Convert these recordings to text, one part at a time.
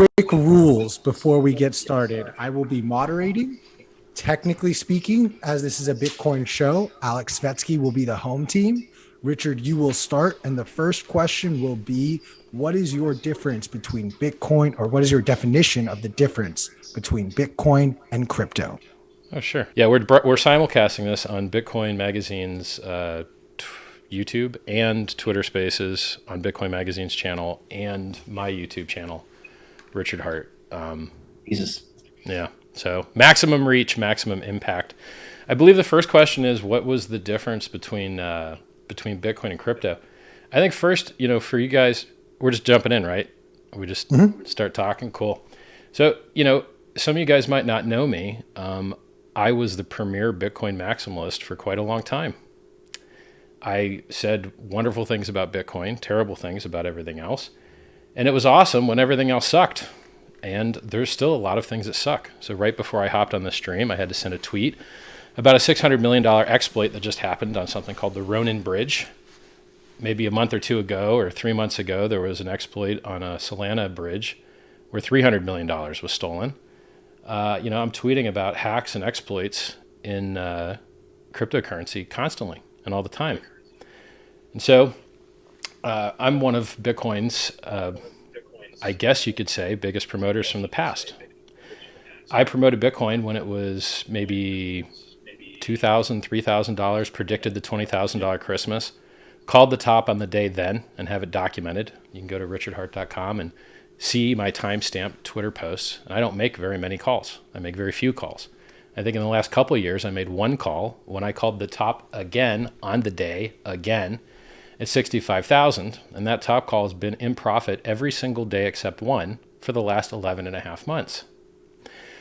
quick rules before we get started. I will be moderating. Technically speaking, as this is a Bitcoin show, Alex Svetsky will be the home team. Richard, you will start. And the first question will be, what is your difference between Bitcoin, or what is your definition of the difference between Bitcoin and crypto? Oh, sure. Yeah, we're simulcasting this on Bitcoin Magazine's YouTube and Twitter Spaces, on Bitcoin Magazine's channel and my YouTube channel, Richard Hart. Jesus. Yeah. So maximum reach, maximum impact. I believe the first question is, what was the difference between Bitcoin and crypto? I think first, for you guys, we're just jumping in, right? We just start talking. Cool. So, some of you guys might not know me. I was the premier Bitcoin maximalist for quite a long time. I said wonderful things about Bitcoin, terrible things about everything else. And it was awesome when everything else sucked. And there's still a lot of things that suck. So right before I hopped on the stream, I had to send a tweet about a $600 million exploit that just happened on something called the Ronin Bridge. Maybe a month or two ago or 3 months ago, there was an exploit on a Solana bridge where $300 million was stolen. I'm tweeting about hacks and exploits in cryptocurrency constantly and all the time. And so I'm one of Bitcoin's, I guess you could say, biggest promoters from the past. I promoted Bitcoin when it was maybe $2,000, $3,000, predicted the $20,000 Christmas, called the top on the day then, and have it documented. You can go to richardhart.com and see my timestamped Twitter posts. And I don't make very many calls. I make very few calls. I think in the last couple of years, I made one call when I called the top again on the day again at 65,000. And that top call has been in profit every single day except one for the last 11 and a half months.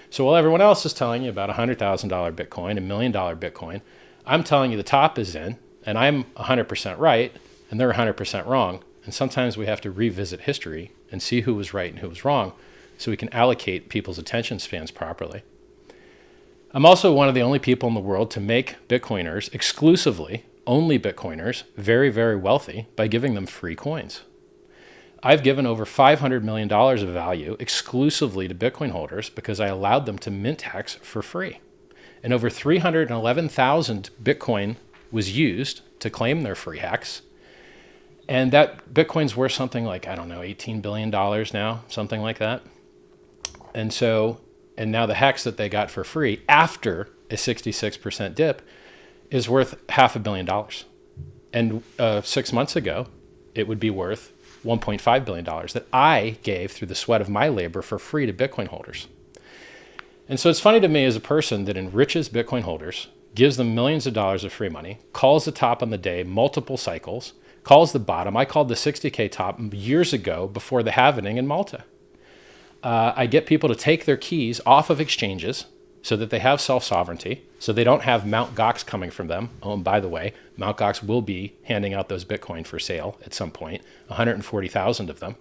So while everyone else is telling you about $100,000 Bitcoin, $1 million Bitcoin, I'm telling you the top is in, and I'm 100% right, and they're 100% wrong. And sometimes we have to revisit history and see who was right and who was wrong so we can allocate people's attention spans properly. I'm also one of the only people in the world to make Bitcoiners, exclusively, only Bitcoiners, very, very wealthy by giving them free coins. I've given over $500 million of value exclusively to Bitcoin holders because I allowed them to mint hacks for free. And over 311,000 Bitcoin was used to claim their free hacks. And that Bitcoin's worth something like, $18 billion now, something like that. And now the hacks that they got for free after a 66% dip is worth $500 million. And 6 months ago, it would be worth $1.5 billion that I gave through the sweat of my labor for free to Bitcoin holders. And so it's funny to me as a person that enriches Bitcoin holders, gives them millions of dollars of free money, calls the top on the day multiple cycles, calls the bottom. I called the 60K top years ago before the halvening in Malta. I get people to take their keys off of exchanges so that they have self-sovereignty, so they don't have Mt. Gox coming from them. Oh, and by the way, Mt. Gox will be handing out those Bitcoin for sale at some point, 140,000 of them,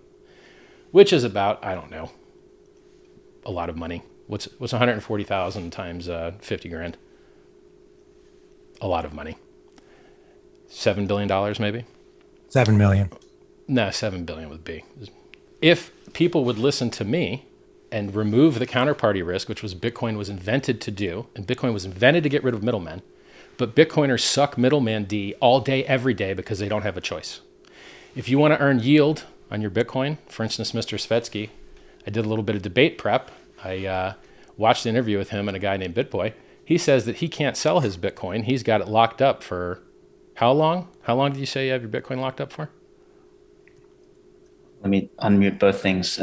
which is about, a lot of money. What's 140,000 times 50 grand? A lot of money. $7 billion maybe? 7 million. No, 7 billion would be. If people would listen to me and remove the counterparty risk, which was Bitcoin was invented to do, and Bitcoin was invented to get rid of middlemen, but Bitcoiners suck middleman D all day, every day, because they don't have a choice. If you want to earn yield on your Bitcoin, for instance, Mr. Svetsky, I did a little bit of debate prep. I watched the interview with him and a guy named BitBoy. He says that he can't sell his Bitcoin. He's got it locked up for how long? How long did you say you have your Bitcoin locked up for? Let me unmute both things.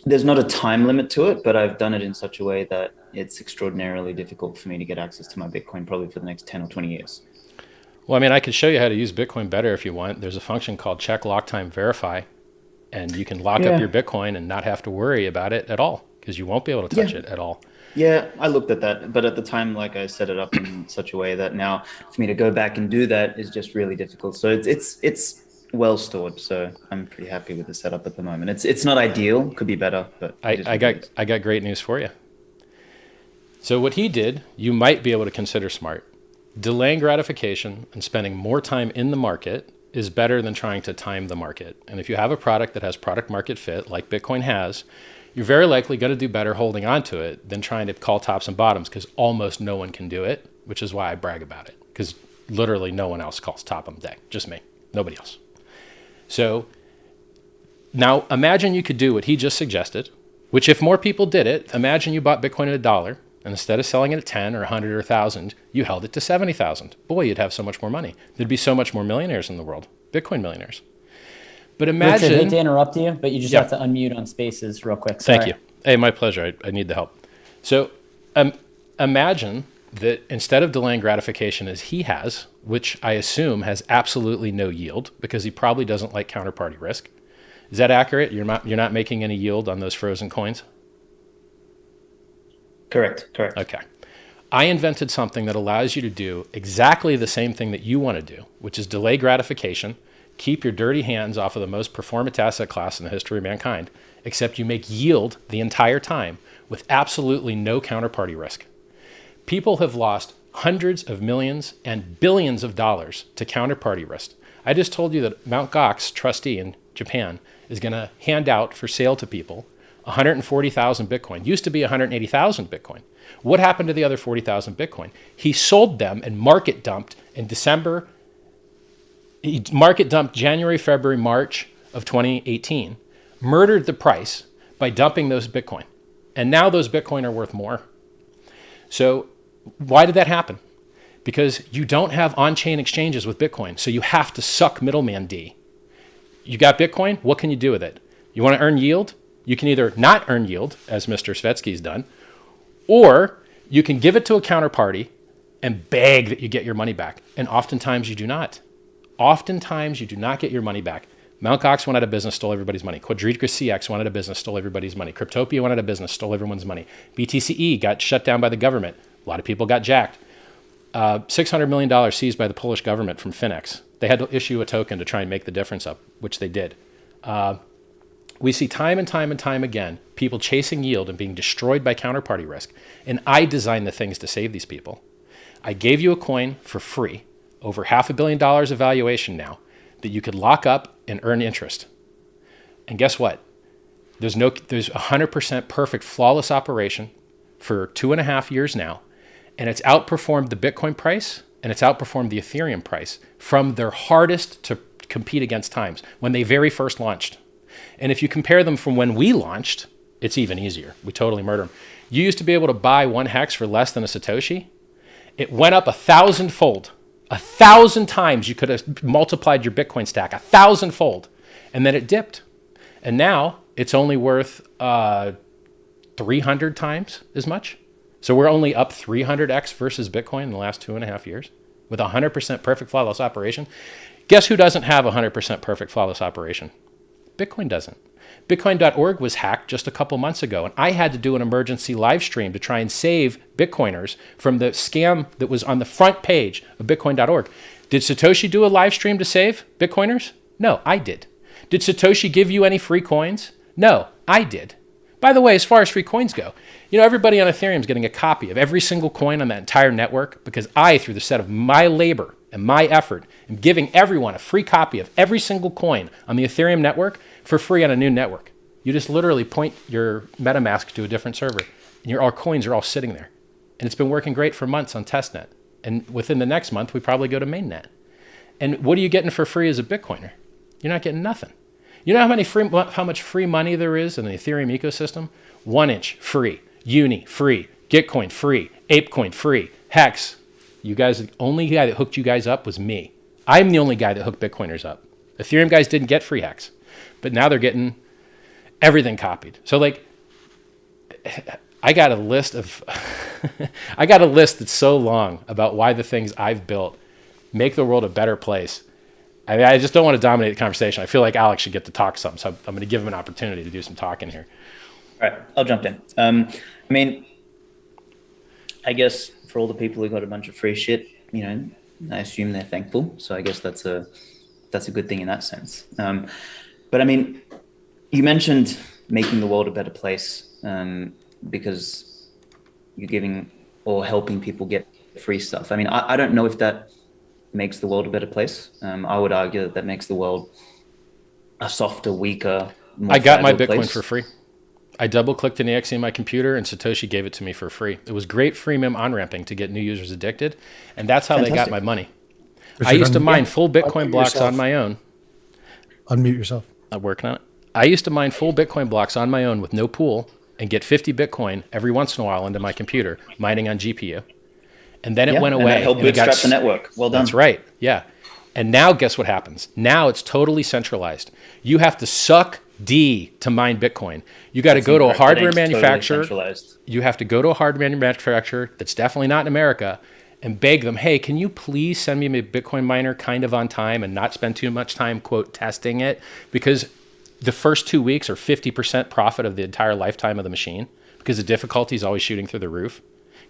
There's not a time limit to it, but I've done it in such a way that it's extraordinarily difficult for me to get access to my Bitcoin probably for the next 10 or 20 years. Well, I could show you how to use Bitcoin better if you want. There's a function called check lock time verify, and you can lock up your Bitcoin and not have to worry about it at all because you won't be able to touch it at all. Yeah, I looked at that, but at the time, I set it up in such a way that now for me to go back and do that is just really difficult. So it's well stored. So I'm pretty happy with the setup at the moment. It's not ideal, could be better, but I got great news for you. So what he did, you might be able to consider smart. Delaying gratification and spending more time in the market is better than trying to time the market. And if you have a product that has product market fit, like Bitcoin has, you're very likely going to do better holding on to it than trying to call tops and bottoms, because almost no one can do it, which is why I brag about it, because literally no one else calls top on the day. Just me. Nobody else. So now imagine you could do what he just suggested, which if more people did it, imagine you bought Bitcoin at $1, and instead of selling it at 10 or 100 or 1,000, you held it to 70,000. Boy, you'd have so much more money. There'd be so much more millionaires in the world, Bitcoin millionaires. But imagine... Richard, I hate to interrupt you, but you just have to unmute on Spaces real quick. Sorry. Thank you. Hey, my pleasure. I need the help. So imagine that instead of delaying gratification as he has, which I assume has absolutely no yield because he probably doesn't like counterparty risk. Is that accurate? You're not making any yield on those frozen coins? Correct. Okay. I invented something that allows you to do exactly the same thing that you want to do, which is delay gratification, keep your dirty hands off of the most performant asset class in the history of mankind, except you make yield the entire time with absolutely no counterparty risk. People have lost hundreds of millions and billions of dollars to counterparty risk. I just told you that Mt. Gox, trustee in Japan, is going to hand out for sale to people 140,000 Bitcoin. Used to be 180,000 Bitcoin. What happened to the other 40,000 Bitcoin? He sold them and market dumped in December. He market dumped January, February, March of 2018, murdered the price by dumping those Bitcoin. And now those Bitcoin are worth more. So why did that happen? Because you don't have on-chain exchanges with Bitcoin. So you have to suck middleman D. You got Bitcoin, what can you do with it? You want to earn yield? You can either not earn yield, as Mr. Svetsky's done, or you can give it to a counterparty and beg that you get your money back. And oftentimes you do not. Oftentimes you do not get your money back. Mt. Gox went out of business, stole everybody's money. Quadriga CX went out of business, stole everybody's money. Cryptopia went out of business, stole everyone's money. BTCE got shut down by the government. A lot of people got jacked. $600 million seized by the Polish government from Finex. They had to issue a token to try and make the difference up, which they did. We see time and time and time again people chasing yield and being destroyed by counterparty risk. And I designed the things to save these people. I gave you a coin for free, over $500 million of valuation now, that you could lock up and earn interest. And guess what? There's 100% perfect, flawless operation for 2.5 years now. And it's outperformed the Bitcoin price and it's outperformed the Ethereum price from their hardest to compete against times when they very first launched. And if you compare them from when we launched, it's even easier. We totally murder them. You used to be able to buy 1 hex for less than a Satoshi. It went up 1,000-fold. 1,000 times you could have multiplied your Bitcoin stack, 1,000-fold. And then it dipped. And now it's only worth 300 times as much. So we're only up 300x versus Bitcoin in the last 2.5 years with 100% perfect flawless operation. Guess who doesn't have 100% perfect flawless operation? Bitcoin doesn't. Bitcoin.org was hacked just a couple months ago, and I had to do an emergency live stream to try and save Bitcoiners from the scam that was on the front page of Bitcoin.org. Did Satoshi do a live stream to save Bitcoiners? No, I did. Did Satoshi give you any free coins? No, I did. By the way, as far as free coins go, everybody on Ethereum is getting a copy of every single coin on that entire network because I, through the set of my labor and my effort, am giving everyone a free copy of every single coin on the Ethereum network for free on a new network. You just literally point your MetaMask to a different server and our coins are all sitting there. And it's been working great for months on testnet. And within the next month, we probably go to mainnet. And what are you getting for free as a Bitcoiner? You're not getting nothing. You know how much free money there is in the Ethereum ecosystem? 1inch free, Uni free, Gitcoin free, Apecoin free, Hex. You guys, the only guy that hooked you guys up was me. I'm the only guy that hooked Bitcoiners up. Ethereum guys didn't get free Hex, but now they're getting everything copied. So I got a list that's so long about why the things I've built make the world a better place. I just don't want to dominate the conversation. I feel like Alex should get to talk some, so I'm going to give him an opportunity to do some talking here. All right, I'll jump in. I guess for all the people who got a bunch of free shit, I assume they're thankful. So I guess that's a good thing in that sense. But you mentioned making the world a better place because you're giving or helping people get free stuff. I don't know if that makes the world a better place. I would argue that makes the world a softer, weaker, more I got my Bitcoin fragile place. for free. I double clicked an exe in my computer and Satoshi gave it to me for free. It was great freemium on-ramping to get new users addicted. And that's how they got Fantastic. my money. I Richard, used to mine unmute- full Bitcoin unmute blocks yourself. on my own. Unmute yourself. I'm working on it. I used to mine full Bitcoin blocks on my own with no pool and get 50 Bitcoin every once in a while into my computer, mining on GPU. And then it went And away. that helped and it got bootstrap the network. Well done. That's right. Yeah. And now guess what happens? Now it's totally centralized. You have to suck D to mine Bitcoin. You got to go to a Incorrect. hardware It ain't totally manufacturer. centralized. You have to go to a hardware manufacturer that's definitely not in America and beg them, hey, can you please send me my Bitcoin miner kind of on time and not spend too much time, quote, testing it? Because the first 2 weeks are 50% profit of the entire lifetime of the machine because the difficulty is always shooting through the roof.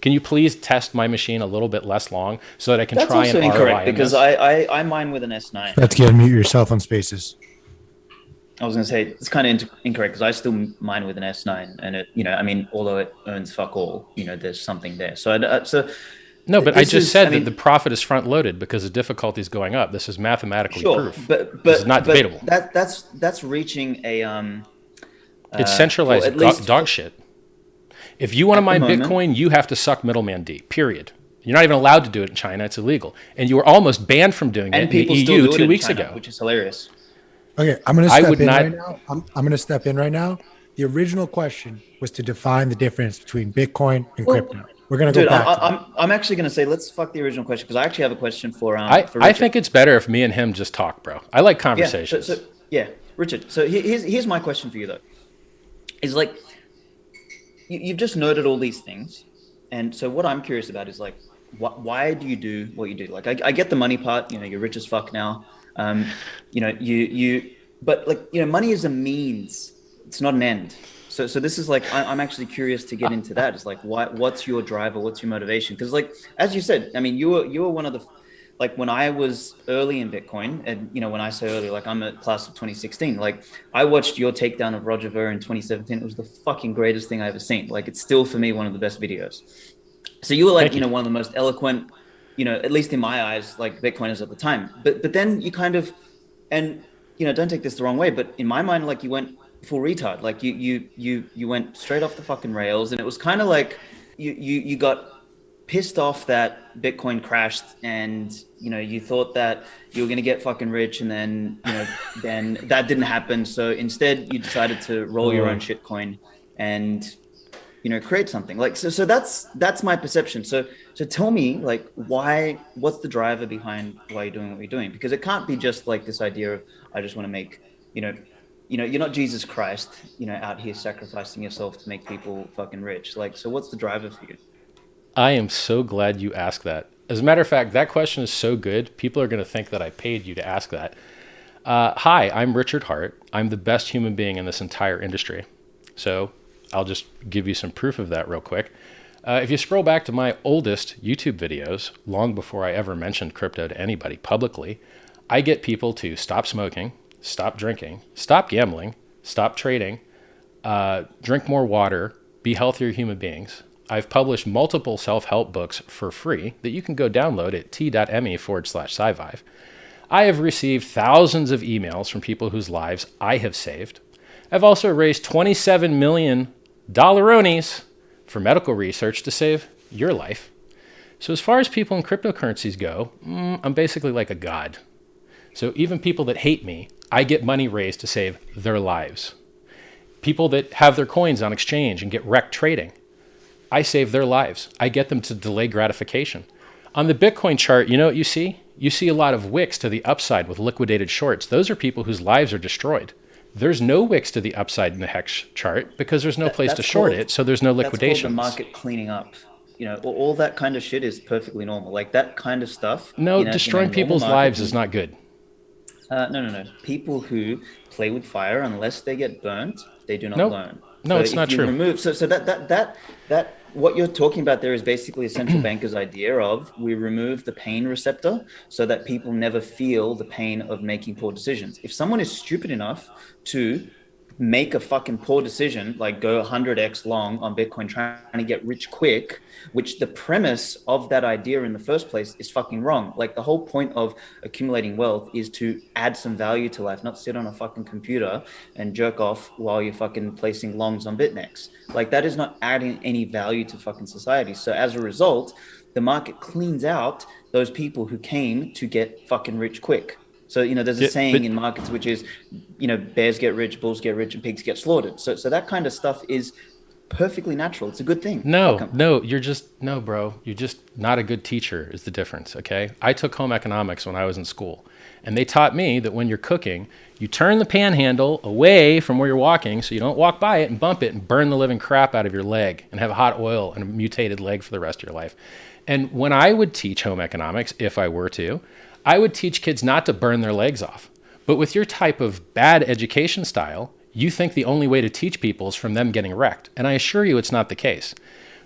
Can you please test my machine a little bit less long so that I can That's try also and ROI incorrect on because this? I mine with an S9. Let's get unmute yourself on Spaces. I was going to say it's kind of incorrect because I still mine with an S9, and it, I mean, although it earns fuck all, there's something there. So, No, but I this just is- said I mean- that the profit is front loaded because the difficulty is going up. This is mathematically sure, proof. but This is not debatable. That's reaching a It's centralized well, at least dog shit. If you want to at the mine moment- Bitcoin, you have to suck middleman D, period. You're not even allowed to do it in China. It's illegal. And you were almost banned from doing and it in people the still EU do it 2 in weeks China, ago. which is hilarious. Okay, I'm going to I step would in not- right now. I'm going to step in right now. The original question was to define the difference between Bitcoin and Well, crypto. We're going to go Dude, back. to that. I'm actually going to say let's fuck the original question because I actually have a question for I Richard. think it's better if me and him just talk, bro. I like conversations. Yeah, Richard. So here's my question for you though. Is like you've just noted all these things, and so what I'm curious about is like why do you do what you do? Like I get the money part. You're rich as fuck now. But like money is a means. It's not an end. So this is like I'm actually curious to get into that. It's like what's your driver? What's your motivation? Because like as you said, I mean you were one of the like when I was early in Bitcoin, and when I say early, like I'm a class of 2016. Like I watched your takedown of Roger Ver in 2017. It was the fucking greatest thing I ever seen. Like it's still for me one of the best videos. So you were like Thank you. one of the most eloquent, at least in my eyes, like Bitcoiners at the time. But then you kind of, and don't take this the wrong way, but in my mind, like you went full retard. Like you went straight off the fucking rails, and it was kind of like you got pissed off that Bitcoin crashed, and you thought that you were gonna get fucking rich, and then then that didn't happen. So instead, you decided to roll your own shitcoin and create something. Like so that's my perception. So tell me like what's the driver behind why you're doing what you're doing? Because it can't be just like this idea of I just want to make you're not Jesus Christ, out here sacrificing yourself to make people fucking rich. Like, so what's the driver for you? I am so glad you asked that. As a matter of fact, that question is so good, people are going to think that I paid you to ask that. Hi, I'm Richard Hart. I'm the best human being in this entire industry. So I'll just give you some proof of that real quick. If you scroll back to my oldest YouTube videos, long before I ever mentioned crypto to anybody publicly, I get people to stop smoking, stop drinking, stop gambling, stop trading, drink more water, be healthier human beings. I've published multiple self-help books for free that you can go download at t.me/scivive. I have received thousands of emails from people whose lives I have saved. I've also raised $27 million for medical research to save your life. So as far as people in cryptocurrencies go, I'm basically like a god. So even people that hate me, I get money raised to save their lives. People that have their coins on exchange and get wrecked trading, I save their lives. I get them to delay gratification. On the Bitcoin chart, you know what you see? You see a lot of wicks to the upside with liquidated shorts. Those are people whose lives are destroyed. There's no wicks to the upside in the hex chart because there's no place to short it, so there's no liquidation. That's called the market cleaning up. All that kind of shit is perfectly normal. Like that kind of stuff. No, destroying people's lives is not good. No. People who play with fire, unless they get burnt, they do not Nope. learn. No, it's not true. So that what you're talking about there is basically a central banker's idea of we remove the pain receptor so that people never feel the pain of making poor decisions. If someone is stupid enough to make a fucking poor decision, like go 100x long on Bitcoin, trying to get rich quick, which the premise of that idea in the first place is fucking wrong. Like the whole point of accumulating wealth is to add some value to life, not sit on a fucking computer and jerk off while you're fucking placing longs on BitNex. Like that is not adding any value to fucking society. So as a result, the market cleans out those people who came to get fucking rich quick. So, there's a saying in markets, which is, bears get rich, bulls get rich, and pigs get slaughtered. So that kind of stuff is perfectly natural. It's a good thing. No, bro. You're just not a good teacher is the difference, okay? I took home economics when I was in school, and they taught me that when you're cooking, you turn the pan handle away from where you're walking so you don't walk by it and bump it and burn the living crap out of your leg and have hot oil and a mutated leg for the rest of your life. And when I would teach home economics, if I were to, I would teach kids not to burn their legs off. But with your type of bad education style, you think the only way to teach people is from them getting wrecked. And I assure you it's not the case.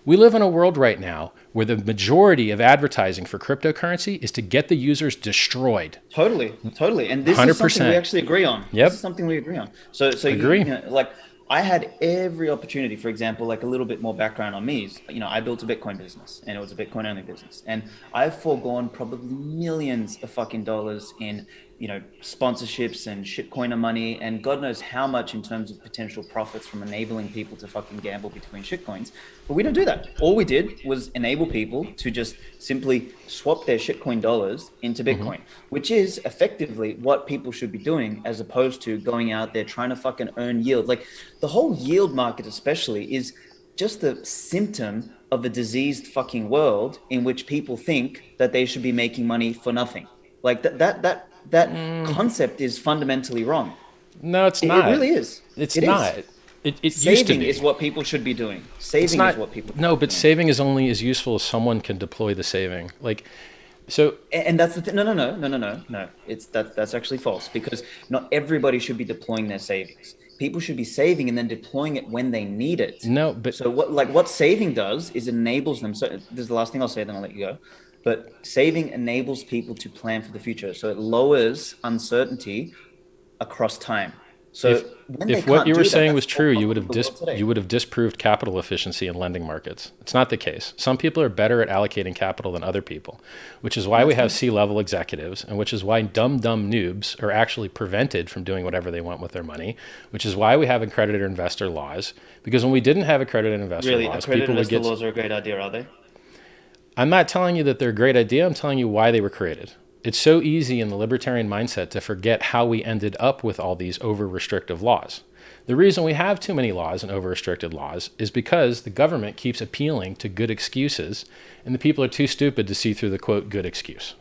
We live in a world right now where the majority of advertising for cryptocurrency is to get the users destroyed. Totally. And this 100%. Is something we actually agree on. Yep. This is something we agree on. So agree. Like I had every opportunity, for example, like a little bit more background on me is, I built a Bitcoin business and it was a Bitcoin only business. And I've foregone probably millions of fucking dollars in, sponsorships and shitcoiner money and God knows how much in terms of potential profits from enabling people to fucking gamble between shitcoins. But we don't do that. All we did was enable people to just simply swap their shitcoin dollars into Bitcoin, which is effectively what people should be doing as opposed to going out there trying to fucking earn yield. Like the whole yield market especially is just a symptom of a diseased fucking world in which people think that they should be making money for nothing. Like that concept is fundamentally wrong. No, it's not. It really is. It not. It used to Saving be. is what people should be doing. Saving is what people. No, but saving is only as useful as someone can deploy the saving. Like, so. And that's the thing. No. That's actually false because not everybody should be deploying their savings. People should be saving and then deploying it when they need it. No, but so what saving does is enables them. So this is the last thing I'll say, then I'll let you go. But saving enables people to plan for the future. So it lowers uncertainty across time. So if what you were saying was true, you would have disproved capital efficiency in lending markets. It's not the case. Some people are better at allocating capital than other people, which is why we have C-level executives, and which is why dumb noobs are actually prevented from doing whatever they want with their money, which is why we have accredited investor laws. Because when we didn't have accredited investor laws, people would get... laws are a great idea, are they? I'm not telling you that they're a great idea. I'm telling you why they were created. It's so easy in the libertarian mindset to forget how we ended up with all these over-restrictive laws. The reason we have too many laws and over-restricted laws is because the government keeps appealing to good excuses, and the people are too stupid to see through the, quote, good excuse.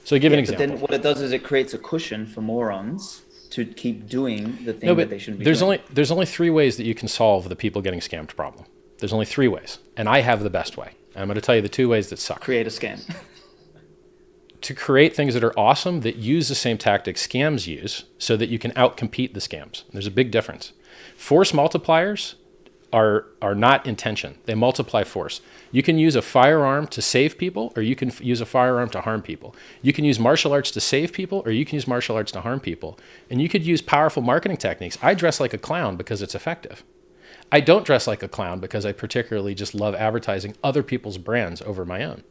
So I'll give an example. But then what it does is it creates a cushion for morons to keep doing the thing that they shouldn't be doing. There's only three ways that you can solve the people getting scammed problem. There's only three ways, and I have the best way. I'm going to tell you the two ways that suck. Create a scam. To create things that are awesome that use the same tactics scams use so that you can outcompete the scams. There's a big difference. Force multipliers are not intention. They multiply force. You can use a firearm to save people, or you can use a firearm to harm people. You can use martial arts to save people, or you can use martial arts to harm people. And you could use powerful marketing techniques. I dress like a clown because it's effective. I don't dress like a clown because I particularly just love advertising other people's brands over my own.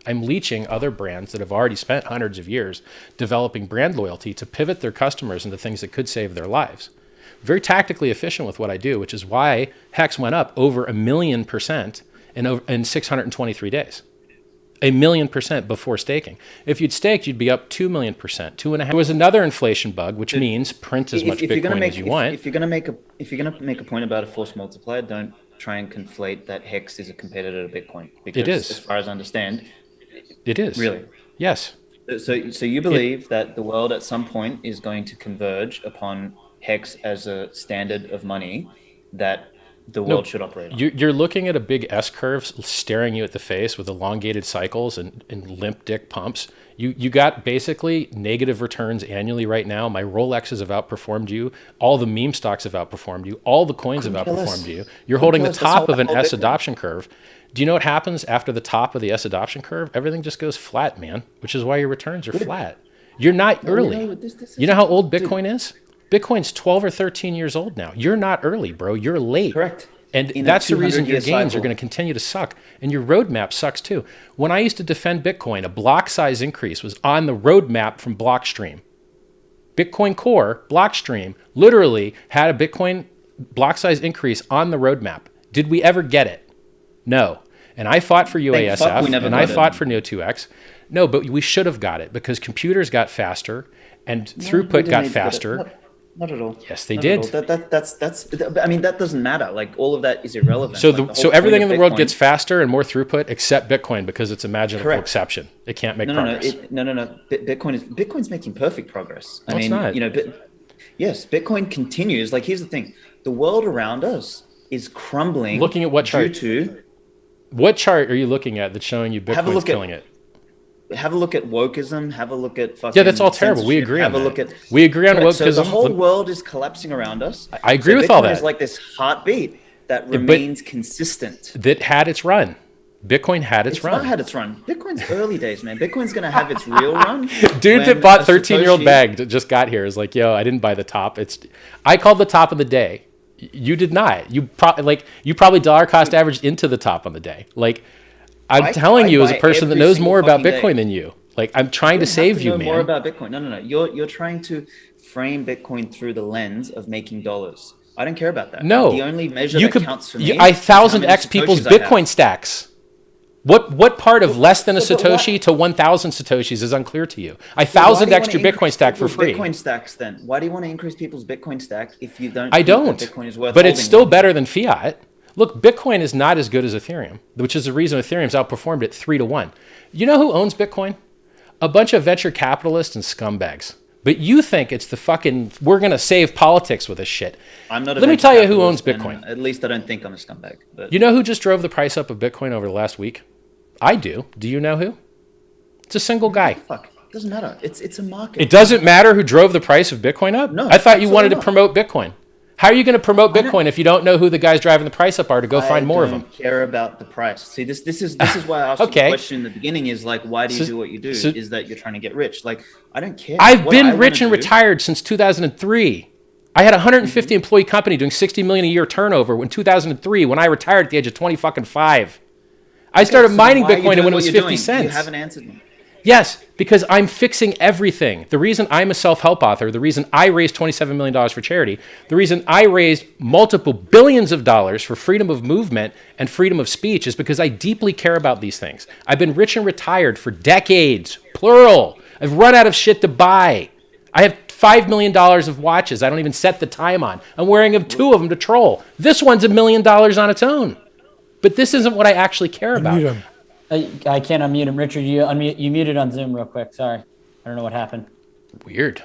I'm leeching other brands that have already spent hundreds of years developing brand loyalty to pivot their customers into things that could save their lives. Very tactically efficient with what I do, which is why Hex went up over 1,000,000% in 623 days. 1,000,000% before staking. If you'd staked, you'd be up 2,000,000%, 2.5. There was another inflation bug, which means print as much Bitcoin as you want. If you're gonna make a point about a force multiplier, don't try and conflate that Hex is a competitor to Bitcoin. Because it is, as far as I understand. It is. Really? Yes. So you believe that the world at some point is going to converge upon Hex as a standard of money that the world should operate on? You're looking at a big S-curve staring you at the face with elongated cycles and limp dick pumps. You got basically negative returns annually right now. My Rolexes have outperformed you. All the meme stocks have outperformed you. All the coins have outperformed you. You're holding the top of an S adoption curve. Do you know what happens after the top of the S adoption curve? Everything just goes flat, man, which is why your returns are flat. You're not early. You know how old Bitcoin is? Bitcoin's 12 or 13 years old now. You're not early, bro. You're late. Correct. And In a that's the reason your 200-year gains are cycle. going to continue to suck. And your roadmap sucks too. When I used to defend Bitcoin, a block size increase was on the roadmap from Blockstream. Bitcoin Core, Blockstream, literally had a Bitcoin block size increase on the roadmap. Did we ever get it? No. And I fought for UASF, and I fought for Neo2x. No, but we should have got it because computers got faster and throughput got faster. Not at all. Yes, they Not did. at all. That's. I mean, that doesn't matter. Like all of that is irrelevant. So, Like, so whole everything in point the of world Bitcoin- gets faster and more throughput except Bitcoin because it's a magical Correct. exception. It can't make No. progress. Bitcoin's making perfect progress. I No, it's mean, not. you know, yes, Bitcoin continues. Like here's the thing: the world around us is crumbling. Looking at what due chart? to What chart are you looking at that's showing you Have a Bitcoin's look at- killing it? have a look at wokeism. Have a look at fucking. Yeah, that's all terrible. We censorship, agree Have on a that. look at. We agree on Correct. So the wokeism. whole world is collapsing around us. I agree So with all Bitcoin that. is like this heartbeat that but- remains consistent. That had its run. Bitcoin had its It's run. not had its run. Bitcoin's early days, man. Bitcoin's gonna have its real run. Dude when that bought a 13-year-old Satoshi- bag that just got here is like, yo, I didn't buy the top. I called the top of the day. You did not. You probably dollar cost averaged into the top on the day. Like I'm telling you as a buy person that every knows single more about fucking day. Bitcoin than you. Like I'm trying to You save have you, know man. More about Bitcoin. No. You're trying to frame Bitcoin through the lens of making dollars. I don't care about that. No, The only measure you that could. counts for me. I is how many 1000x people's Satoshis I have. Bitcoin stacks. What part of less than a So, but what- Satoshi to 1,000 Satoshis is unclear to you? I Why do you 1000x wanna your Bitcoin increase stack for people's free. Bitcoin stacks then. Why do you want to increase people's Bitcoin stack if you don't? I think that don't. Bitcoin is worth But it's holding still them? better than fiat. Look, Bitcoin is not as good as Ethereum, which is the reason Ethereum's outperformed it 3-1. You know who owns Bitcoin? A bunch of venture capitalists and scumbags. But you think it's the fucking, we're going to save politics with this shit. I'm not. Let me tell you who owns Bitcoin. At least I don't think I'm a scumbag. But You know who just drove the price up of Bitcoin over the last week? I do. Do you know who? It's a single guy. fuck, it doesn't matter. It's a market. It doesn't matter who drove the price of Bitcoin up? No, I thought you wanted to absolutely promote Bitcoin. How are you going to promote Bitcoin if you don't know who the guys driving the price up are to go find more of I them? don't care about the price. See, this is why I asked Okay. you the question in the beginning. Is like, why do you So- do what you do? so- Is that you're trying to get rich? Like, I don't care. I've What I been wanna rich and do- retired since 2003. I had a 150 employee company doing 60 million a year turnover in 2003 when I retired at the age of 25. I started So mining why are you Bitcoin doing when it what was you're 50 doing? cents. You haven't answered me. Yes, because I'm fixing everything. The reason I'm a self-help author, the reason I raised $27 million for charity, the reason I raised multiple billions of dollars for freedom of movement and freedom of speech is because I deeply care about these things. I've been rich and retired for decades, plural. I've run out of shit to buy. I have $5 million of watches I don't even set the time on. I'm wearing 2 of them to troll. This one's $1 million on its own. But this isn't what I actually care about. Mute him. I can't unmute him. Richard, you muted on Zoom real quick. Sorry. I don't know what happened. Weird.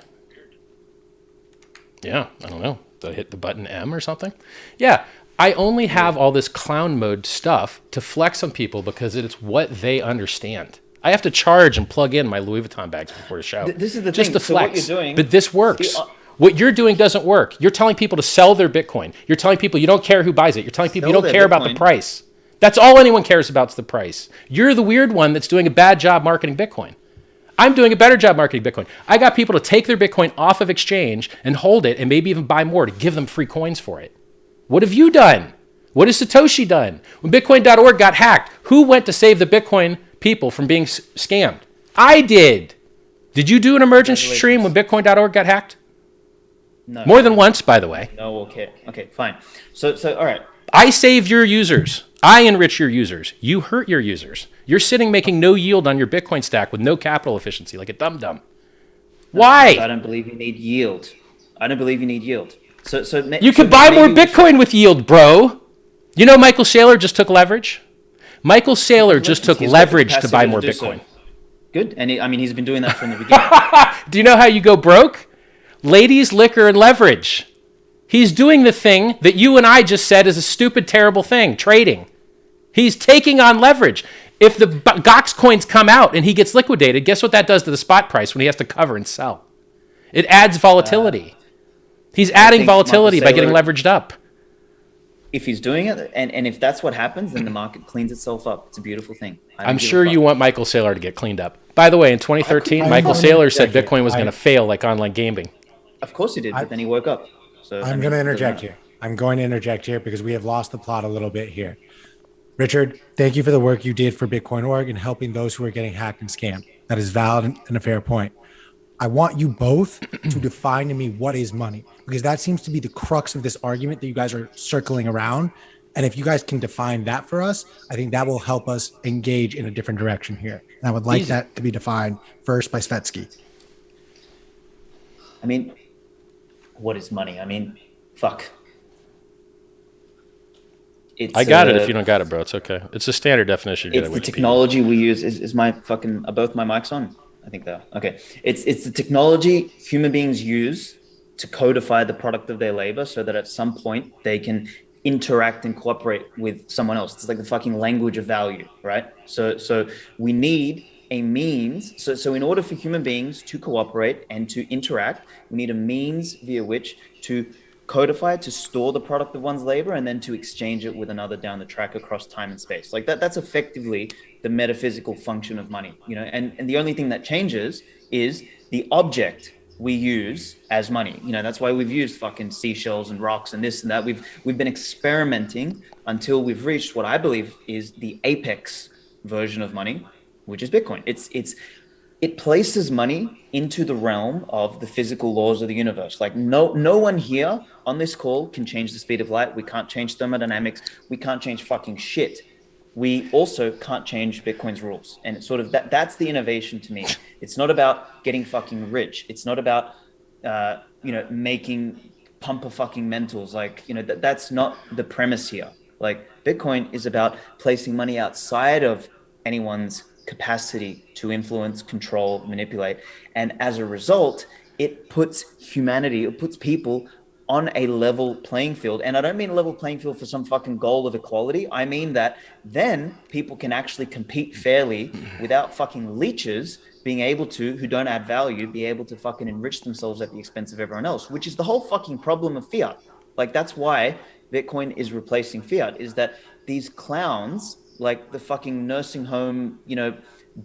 Yeah, I don't know. Did I hit the button M or something? Yeah, I only have all this clown mode stuff to flex on people because it's what they understand. I have to charge and plug in my Louis Vuitton bags before the show. This is the just thing. to So what flex. you're doing- But this works. See, What you're doing doesn't work. You're telling people to sell their Bitcoin. You're telling people you don't care who buys it. You're telling people you Sell don't their care about the Bitcoin. price. That's all anyone cares about is the price. You're the weird one that's doing a bad job marketing Bitcoin. I'm doing a better job marketing Bitcoin. I got people to take their Bitcoin off of exchange and hold it and maybe even buy more to give them free coins for it. What have you done? What has Satoshi done? When Bitcoin.org got hacked, who went to save the Bitcoin people from being scammed? I did. Did you do an emergency stream when Bitcoin.org got hacked? No. More than once, by the way. No. Okay. Okay. Fine. So all right. I save your users. I enrich your users. You hurt your users. You're sitting making no yield on your Bitcoin stack with no capital efficiency, like a dum-dum. I Why? don't believe you need yield. I don't believe you need yield. So You could buy more maybe we should- Bitcoin with yield, bro. You know Michael Saylor just took leverage? Michael Saylor just took He's got the leverage to buy capacity more do so. Bitcoin. Good. And I mean, he's been doing that from the beginning. Do you know how you go broke? Ladies, liquor, and leverage. He's doing the thing that you and I just said is a stupid, terrible thing, trading. He's taking on leverage. If the Gox coins come out and he gets liquidated, guess what that does to the spot price when he has to cover and sell? It adds volatility. He's adding think volatility by Michael getting Saylor- leveraged up. If he's doing it, and if that's what happens, then the market cleans itself up. It's a beautiful thing. I don't I'm give a sure fuck. you want Michael Saylor to get cleaned up. By the way, in 2013, I Michael want Saylor to said check it. Bitcoin was going to fail like online gaming. Of course he did, but then he woke up. So I'm going to interject here. I'm going to interject here because we have lost the plot a little bit here. Richard, thank you for the work you did for Bitcoin.org and helping those who are getting hacked and scammed. That is valid and a fair point. I want you both to define to me what is money, because that seems to be the crux of this argument that you guys are circling around. And if you guys can define that for us, I think that will help us engage in a different direction here. And I would like that to be defined first by Svetsky. I mean, what is money? I mean, fuck. I got it. If you don't got it, bro, it's okay. It's a standard definition. It's the technology we use. Is my fucking, are both my mics on? I think they are. Okay. It's the technology human beings use to codify the product of their labor so that at some point they can interact and cooperate with someone else. It's like the fucking language of value, right? So we need a means. So in order for human beings to cooperate and to interact, we need a means via which to codify, to store the product of one's labor, and then to exchange it with another down the track across time and space. Like that's effectively the metaphysical function of money, you know, and the only thing that changes is the object we use as money. You know, that's why we've used fucking seashells and rocks and this and that. We've been experimenting until we've reached what I believe is the apex version of money, which is Bitcoin. It places money into the realm of the physical laws of the universe. Like no one here on this call can change the speed of light. We can't change thermodynamics. We can't change fucking shit. We also can't change Bitcoin's rules. And it's sort of that's the innovation to me. It's not about getting fucking rich. It's not about, making pumper fucking mentals. Like, you know, that's not the premise here. Like Bitcoin is about placing money outside of anyone's capacity to influence, control, manipulate. And as a result, it puts people on a level playing field. And I don't mean a level playing field for some fucking goal of equality. I mean that then people can actually compete fairly without fucking leeches being able to, who don't add value, be able to fucking enrich themselves at the expense of everyone else, which is the whole fucking problem of fiat. Like that's why Bitcoin is replacing fiat, is that these clowns, like the fucking nursing home, you know,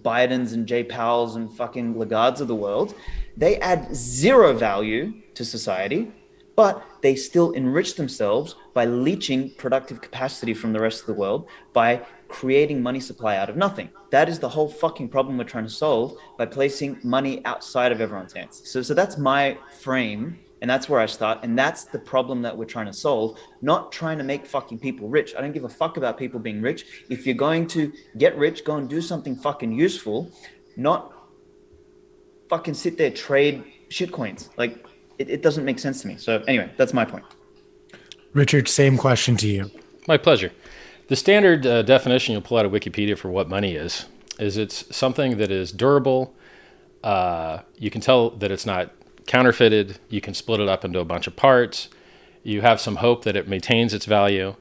Bidens and Jay Powells and fucking Lagardes of the world, they add zero value to society, but they still enrich themselves by leeching productive capacity from the rest of the world, by creating money supply out of nothing. That is the whole fucking problem we're trying to solve by placing money outside of everyone's hands. So that's my frame. And that's where I start. And that's the problem that we're trying to solve, not trying to make fucking people rich. I don't give a fuck about people being rich. If you're going to get rich, go and do something fucking useful, not fucking sit there, trade shitcoins. Like it doesn't make sense to me. So anyway, that's my point. Richard, same question to you. My pleasure. The standard definition you'll pull out of Wikipedia for what money is it's something that is durable. You can tell that it's not counterfeited. You can split it up into a bunch of parts. You have some hope that it maintains its value.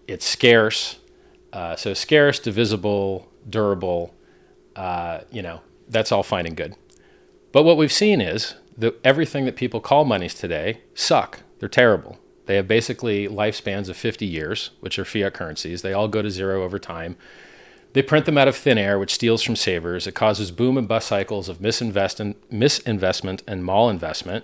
It's scarce. So scarce, divisible, durable, that's all fine and good. But what we've seen is that everything that people call monies today suck. They're terrible. They have basically lifespans of 50 years, which are fiat currencies. They all go to zero over time. They print them out of thin air, which steals from savers. It causes boom and bust cycles of misinvestment and malinvestment.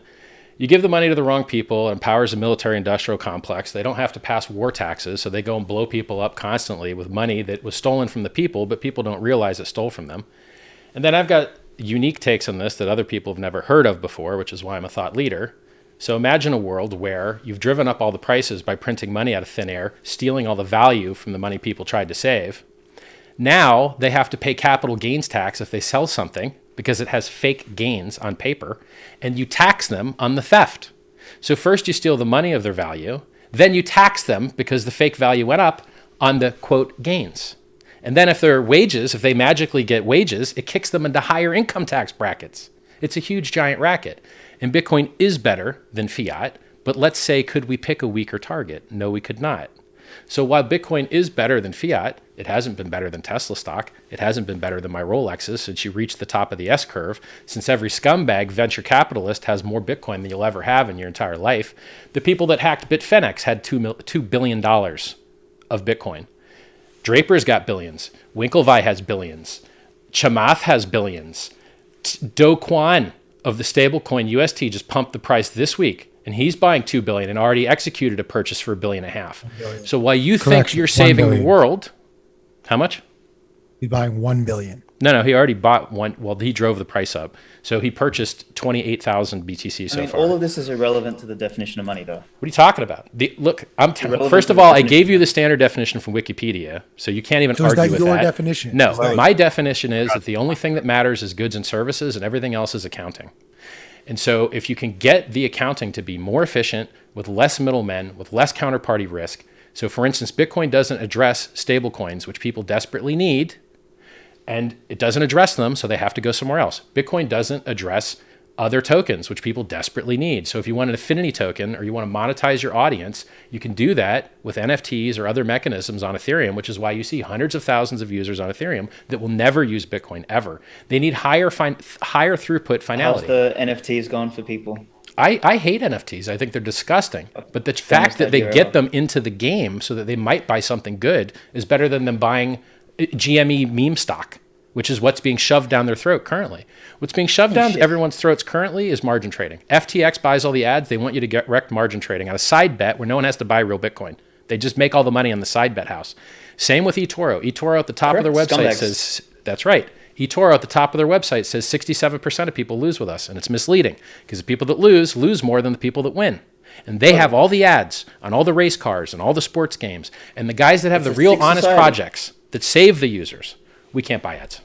You give the money to the wrong people, it empowers a military-industrial complex. They don't have to pass war taxes, so they go and blow people up constantly with money that was stolen from the people, but people don't realize it stole from them. And then I've got unique takes on this that other people have never heard of before, which is why I'm a thought leader. So imagine a world where you've driven up all the prices by printing money out of thin air, stealing all the value from the money people tried to save. Now they have to pay capital gains tax if they sell something because it has fake gains on paper, and you tax them on the theft. So first you steal the money of their value, then you tax them because the fake value went up on the, quote, gains. And then if if they magically get wages, it kicks them into higher income tax brackets. It's a huge giant racket. And Bitcoin is better than fiat, but let's say, could we pick a weaker target? No, we could not. So while Bitcoin is better than fiat, it hasn't been better than Tesla stock. It hasn't been better than my Rolexes since you reached the top of the S-curve. Since every scumbag venture capitalist has more Bitcoin than you'll ever have in your entire life. The people that hacked Bitfinex had $2 billion of Bitcoin. Draper's got billions. Winklevi has billions. Chamath has billions. Do Kwon of the stablecoin UST just pumped the price this week, and he's buying 2 billion and already executed a purchase for $1.5 billion. So while you think you're saving the world, how much? He's buying 1 billion. No, he already bought one. Well, he drove the price up. So he purchased 28,000 BTC so far. All of this is irrelevant to the definition of money, though. What are you talking about? First of all, I gave you the standard definition from Wikipedia, so you can't even argue with that. Is that your definition? No, my definition is that the only thing that matters is goods and services, and everything else is accounting. And so if you can get the accounting to be more efficient, with less middlemen, with less counterparty risk. So for instance, Bitcoin doesn't address stablecoins, which people desperately need, and it doesn't address them, so they have to go somewhere else. Bitcoin doesn't address other tokens, which people desperately need. So if you want an affinity token or you want to monetize your audience, you can do that with NFTs or other mechanisms on Ethereum, which is why you see hundreds of thousands of users on Ethereum that will never use Bitcoin ever. They need higher throughput finality. How's the NFTs going for people? I hate NFTs. I think they're disgusting. But the fact that they get them into the game so that they might buy something good is better than them buying GME meme stock, which is what's being shoved down their throat currently. What's being shoved down everyone's throats currently is margin trading. FTX buys all the ads. They want you to get wrecked margin trading on a side bet where no one has to buy real Bitcoin. They just make all the money on the side bet house. Same with eToro. eToro at the top of their website says, that's right. eToro at the top of their website says 67% of people lose with us. And it's misleading because the people that lose more than the people that win. And they have all the ads on all the race cars and all the sports games. And the guys that have the real honest projects that save the users, we can't buy ads.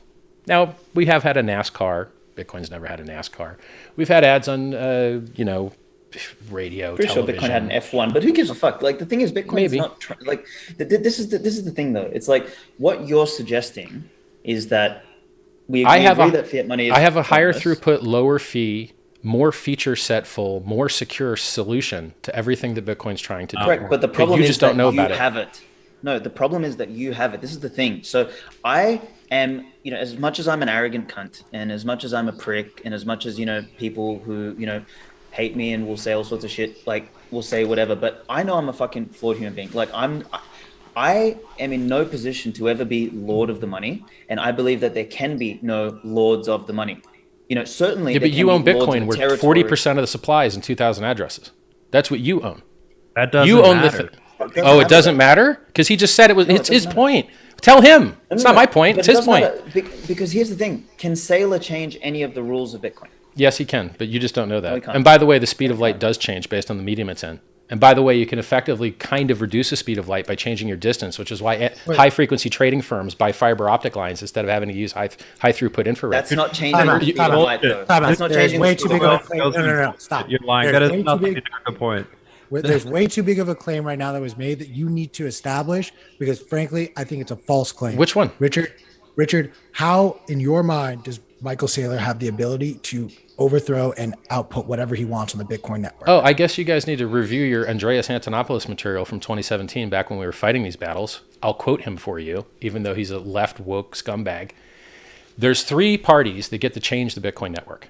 Now, we have had a NASCAR. Bitcoin's never had a NASCAR. We've had ads on, radio, Pretty television. sure Bitcoin had an F1, but who gives a fuck? Like, the thing is, Bitcoin's not... This is the thing, though. It's like, what you're suggesting is that we agree that fiat money is... I have a higher throughput, lower fee, more feature set full, more secure solution to everything that Bitcoin's trying to do. Correct, but the problem you is just don't know about you have it. No, the problem is that you have it. This is the thing. So I am, as much as I'm an arrogant cunt, and as much as I'm a prick, and as much as, people who, hate me and will say all sorts of shit, like, will say whatever, but I know I'm a fucking flawed human being. Like, I am in no position to ever be lord of the money, and I believe that there can be no lords of the money. Certainly. Yeah, but you own Bitcoin where 40% of the supply is in 2,000 addresses. That's what you own. That doesn't you own matter. It doesn't matter? Because he just said it was. It's his point. Tell him. It's not my point. It's his point. Because here's the thing: can Saylor change any of the rules of Bitcoin? Yes, he can, but you just don't know that. And by the way, the speed of light does change based on the medium it's in. And by the way, you can effectively kind of reduce the speed of light by changing your distance, which is why high-frequency trading firms buy fiber optic lines instead of having to use high-throughput infrared. That's not changing the speed of light, though. That's not changing way too big of a claim. No, stop. You're lying. That is not the point. There's way too big of a claim right now that was made that you need to establish, because frankly, I think it's a false claim. Which one? Richard, how in your mind does Michael Saylor have the ability to overthrow and output whatever he wants on the Bitcoin network? Oh, I guess you guys need to review your Andreas Antonopoulos material from 2017, back when we were fighting these battles. I'll quote him for you, even though he's a left woke scumbag. There's 3 parties that get to change the Bitcoin network: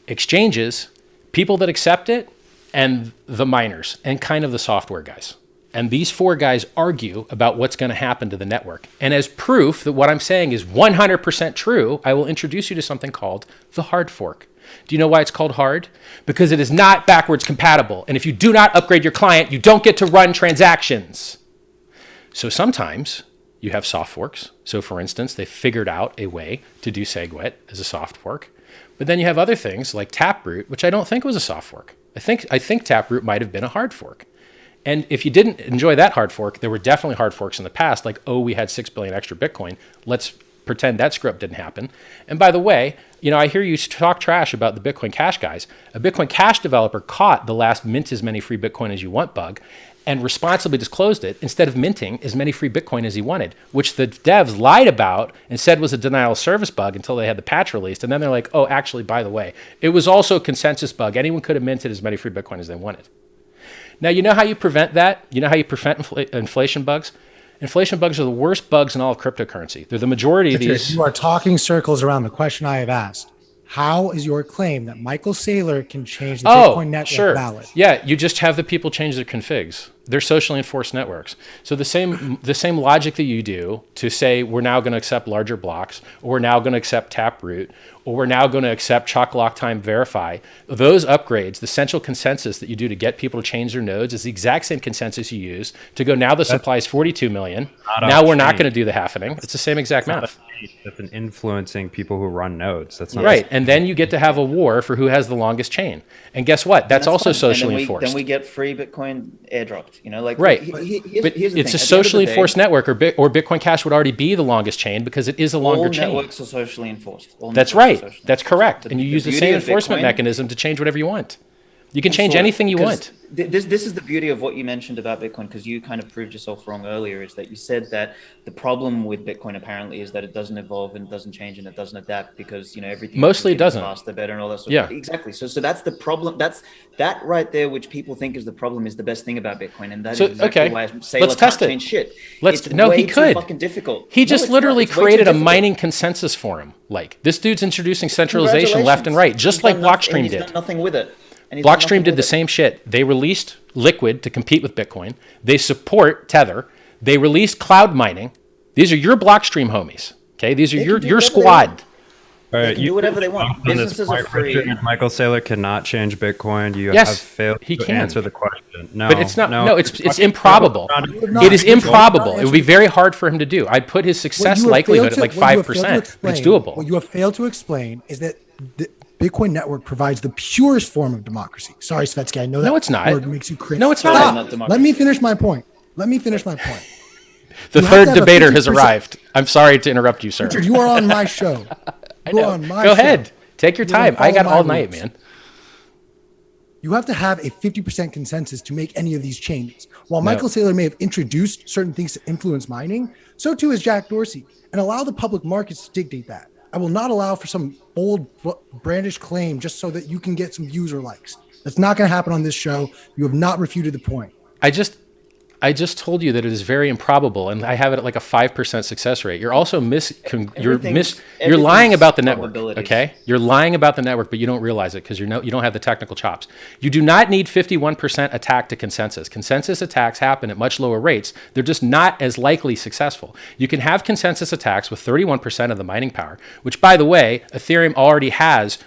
exchanges, people that accept it, and the miners, and kind of the software guys. And these 4 guys argue about what's going to happen to the network. And as proof that what I'm saying is 100% true, I will introduce you to something called the hard fork. Do you know why it's called hard? Because it is not backwards compatible. And if you do not upgrade your client, you don't get to run transactions. So sometimes you have soft forks. So for instance, they figured out a way to do SegWit as a soft fork. But then you have other things like Taproot, which I don't think was a soft fork. I think Taproot might have been a hard fork. And if you didn't enjoy that hard fork, there were definitely hard forks in the past, like, we had 6 billion extra Bitcoin. Let's pretend that script didn't happen. And by the way, I hear you talk trash about the Bitcoin Cash guys. A Bitcoin Cash developer caught the last mint as many free Bitcoin as you want bug and responsibly disclosed it instead of minting as many free Bitcoin as he wanted, which the devs lied about and said was a denial of service bug until they had the patch released. And then they're like, actually, by the way, it was also a consensus bug. Anyone could have minted as many free Bitcoin as they wanted. Now, you know how you prevent that? You know how you prevent inflation bugs? Inflation bugs are the worst bugs in all of cryptocurrency. They're the majority of these. You are talking circles around the question I have asked. How is your claim that Michael Saylor can change the Bitcoin network valid? Yeah, you just have the people change their configs. They're socially enforced networks. So the same logic that you do to say we're now going to accept larger blocks, or we're now going to accept Taproot, or we're now going to accept Chalk Lock Time Verify, those upgrades, the central consensus that you do to get people to change their nodes is the exact same consensus you use to go, now the supply is 42 million. Now we're not going to do the halvening. It's the same exact math. That's an influencing people who run nodes. That's not right. And then you get to have a war for who has the longest chain. And guess what? That's also fine. socially Then enforced. we get free Bitcoin airdropped. Right. But it's a socially enforced network, or Bitcoin Cash would already be the longest chain because it is a longer chain. All networks are socially enforced. That's right. That's correct. And you use the same enforcement mechanism to change whatever you want. You can change anything you want. This is the beauty of what you mentioned about Bitcoin, because you kind of proved yourself wrong earlier, is that you said that the problem with Bitcoin apparently is that it doesn't evolve and it doesn't change and it doesn't adapt because, everything mostly it doesn't. Faster, better, and all that sort of exactly. So that's the problem. That's that right there, which people think is the problem, is the best thing about Bitcoin, and that is exactly why Saylor let's test can't change shit. He could. Fucking difficult. He just literally created a mining consensus forum. Like, this dude's introducing centralization left and right, just like Blockstream did. He's done nothing with it. Blockstream did the same shit. They released Liquid to compete with Bitcoin. They support Tether. They released cloud mining. These are your Blockstream homies. Okay, these are your squad. All right, they can do whatever they want. Businesses are free. Michael Saylor cannot change Bitcoin. You have failed to answer the question. No, but it's not. No, it's improbable. It is improbable. It would be very hard for him to do. I'd put his success likelihood at like 5%. But it's doable. What you have failed to explain is that the Bitcoin network provides the purest form of democracy. Sorry, Svetsky, I know that it's not. word makes you cringe. No, it's not. Let me finish my point. The third debater has arrived. I'm sorry to interrupt you, sir. Richard, you are on my show. Go ahead. Take your time. I got all night, man. You have to have a 50% consensus to make any of these changes. While Michael Saylor may have introduced certain things to influence mining, so too has Jack Dorsey, and allow the public markets to dictate that. I will not allow for some bold, brandish claim just so that you can get some views or likes. That's not going to happen on this show. You have not refuted the point. I just told you that it is very improbable, and I have it at like a 5% success rate. You're also you're lying about the network. Okay, you're lying about the network, but you don't realize it because you don't have the technical chops. You do not need 51% attack to consensus. Consensus attacks happen at much lower rates. They're just not as likely successful. You can have consensus attacks with 31% of the mining power, which, by the way, Ethereum already has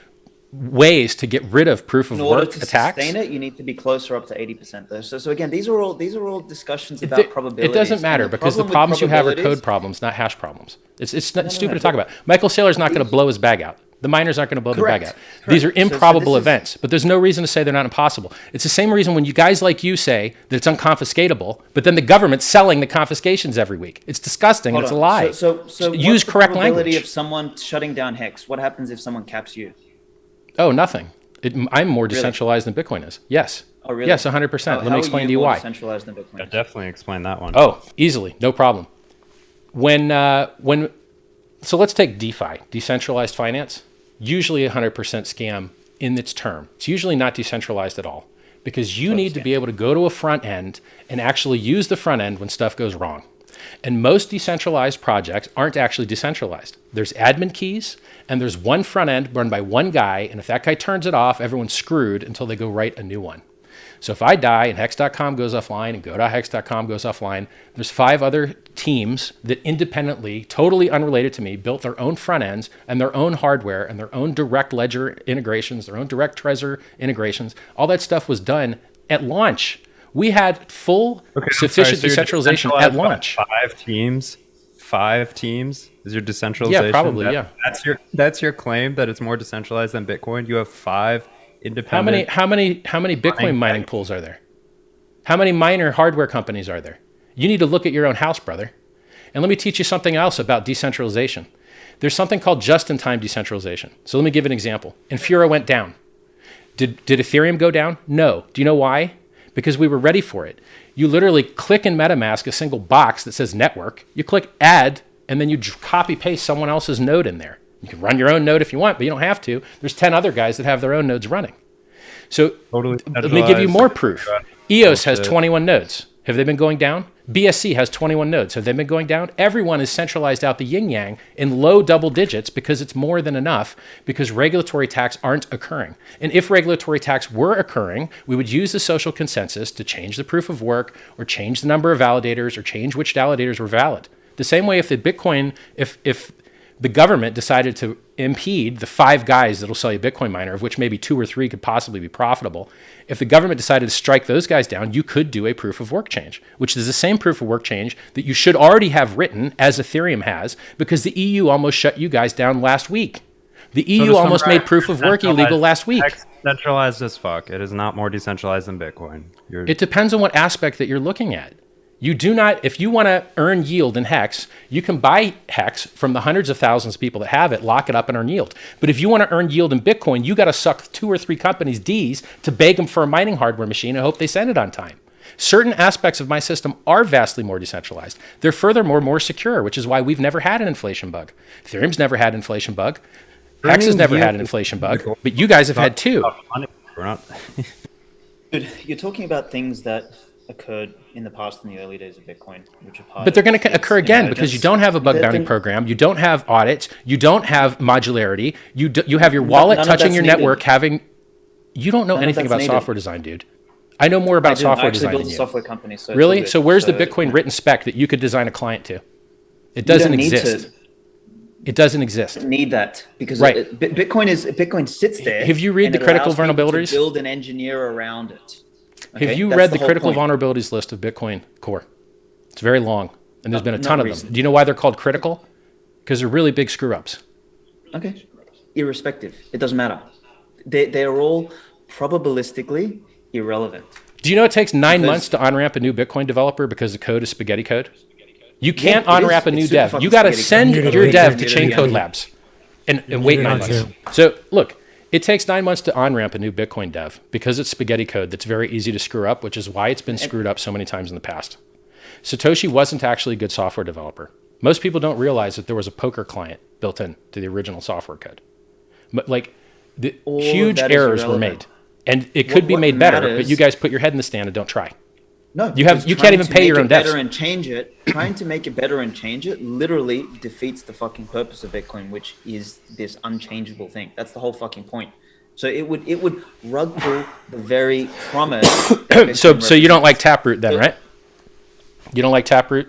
ways to get rid of proof of work attacks. In order to sustain it, you need to be closer up to 80% though. So again, these are all discussions about probabilities. It doesn't matter because the problems you have are code problems, not hash problems. It's stupid to talk about. Michael Saylor's not going to blow his bag out. The miners aren't going to blow their bag out. These are improbable events, but there's no reason to say they're not impossible. It's the same reason when you guys like you say that it's unconfiscatable, but then the government's selling the confiscations every week. It's disgusting. It's a lie. So use correct language. Of someone shutting down Hex, what happens if someone caps you? Oh, nothing. I'm more decentralized than Bitcoin is. Yes. Oh, really? Yes, 100%. Let me explain to you why. Decentralized than Bitcoin? Definitely explain that one. Oh, easily. No problem. So let's take DeFi, decentralized finance. Usually 100% scam in its term. It's usually not decentralized at all because you need to be able to go to a front end and actually use the front end when stuff goes wrong. And most decentralized projects aren't actually decentralized. There's admin keys, and there's one front end run by one guy, and if that guy turns it off, everyone's screwed until they go write a new one. So if I die and hex.com goes offline and go.hex.com goes offline, there's 5 other teams that independently, totally unrelated to me, built their own front ends and their own hardware and their own direct ledger integrations, their own direct Trezor integrations. All that stuff was done at launch. We had full sufficient decentralization at launch. 5 teams is your decentralization? Yeah, probably. That's your claim that it's more decentralized than Bitcoin. You have 5 independent. How many Bitcoin mining pools are there? How many miner hardware companies are there? You need to look at your own house, brother. And let me teach you something else about decentralization. There's something called just-in-time decentralization. So let me give an example. Infura went down. Did Ethereum go down? No. Do you know why? Because we were ready for it. You literally click in MetaMask a single box that says network. You click add, and then you copy paste someone else's node in there. You can run your own node if you want, but you don't have to. There's 10 other guys that have their own nodes running. So let me give you more proof. EOS has 21 nodes. Have they been going down? BSC has 21 nodes. Have they been going down? Everyone is centralized out the yin yang in low double digits because it's more than enough, because regulatory attacks aren't occurring. And if regulatory attacks were occurring, we would use the social consensus to change the proof of work or change the number of validators or change which validators were valid. The same way if the Bitcoin, if the government decided to impede the 5 guys that'll sell you a Bitcoin miner, of which maybe 2 or 3 could possibly be profitable. If the government decided to strike those guys down, you could do a proof of work change, which is the same proof of work change that you should already have written, as Ethereum has, because the EU almost shut you guys down last week. The EU almost made proof of work illegal last week. Centralized as fuck. It is not more decentralized than Bitcoin. It depends on what aspect that you're looking at. You do not, if you want to earn yield in Hex, you can buy Hex from the hundreds of thousands of people that have it, lock it up and earn yield. But if you want to earn yield in Bitcoin, you got to suck 2 or 3 companies' D's to beg them for a mining hardware machine and hope they send it on time. Certain aspects of my system are vastly more decentralized. They're furthermore more secure, which is why we've never had an inflation bug. Ethereum's never had an inflation bug. Hex has never had an inflation bug, but you guys have had 2. Dude, you're talking about things that occurred in the past in the early days of Bitcoin, which are part But they're going of to its occur again because you don't have a bug bounty Then- program, you don't have audits, you don't have modularity, you have your wallet none of touching that's your needed. network having. You don't know None of anything that's about needed. software design, dude. I know more I about do. I software actually design built than a you. software company. So it's all Really? good. So where's the Bitcoin written spec that you could design a client to? It doesn't don't need exist. to. It doesn't exist. Need that because Right. Bitcoin sits there. Have you read and the it critical allows people to vulnerabilities? build and engineer around it. Have Okay? you That's read the whole critical point. vulnerabilities list of Bitcoin Core? It's very long, and there's been a Not ton of them. recently. Do you know why they're called critical? Because they're really big screw ups. Okay. Irrespective, it doesn't matter. They're all probabilistically irrelevant. Do you know it takes 9 Because- months to on-ramp a new Bitcoin developer because the code is spaghetti code? You can't Yeah, it on-ramp a is. new It's super dev. fucking You got to spaghetti send code. your Muted, dev to muted, Chain muted. Code Labs and wait 9 muted months. too. So look, it takes 9 months to on-ramp a new Bitcoin dev because it's spaghetti code that's very easy to screw up, which is why it's been screwed up so many times in the past. Satoshi wasn't actually a good software developer. Most people don't realize that there was a poker client built in to the original software code. But like, the All of huge that is errors were irrelevant. made. And it could be What made better, but matters- you guys put your head in the stand and don't try. No, You have- because you can't trying even to pay make your it own better devs. and change it. Trying to make it better and change it literally defeats the fucking purpose of Bitcoin, which is this unchangeable thing. That's the whole fucking point. So it would rug pull the very promise. that So Bitcoin you don't like represents. Taproot then, right? You don't like Taproot?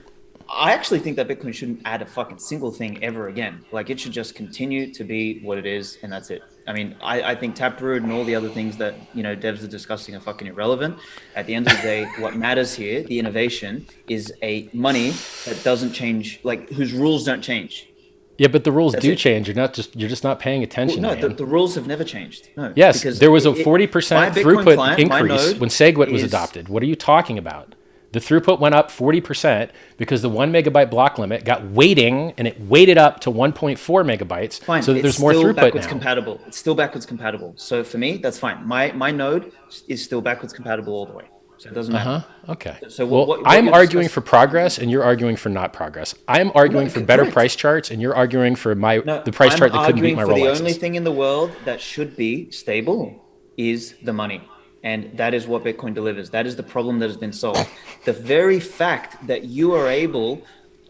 I actually think that Bitcoin shouldn't add a fucking single thing ever again. Like it should just continue to be what it is, and that's it. I mean, I think Taproot and all the other things that devs are discussing are fucking irrelevant. At the end of the day, what matters here, the innovation, is a money that doesn't change, like whose rules don't change. Yeah, but the rules That's do it. change. You're just not paying attention. No, man. the rules have never changed. No. Yes, because there was a my 40% Bitcoin throughput client, my increase node when SegWit was is- adopted. What are you talking about? The throughput went up 40% because the 1 megabyte block limit got weighting and it weighted up to 1.4 megabytes Fine. so that It's there's more still throughput backwards now. compatible. It's still backwards compatible. So for me, that's fine. My node is still backwards compatible all the way. So it doesn't matter. Okay. So well, what I'm you're arguing discussing- for progress and you're arguing for not progress. I'm arguing for better correct. price charts and you're arguing for No, the price I'm chart that couldn't beat arguing my for Rolexes. the only thing in the world that should be stable is the money. And that is what Bitcoin delivers. That is the problem that has been solved. The very fact that you are able,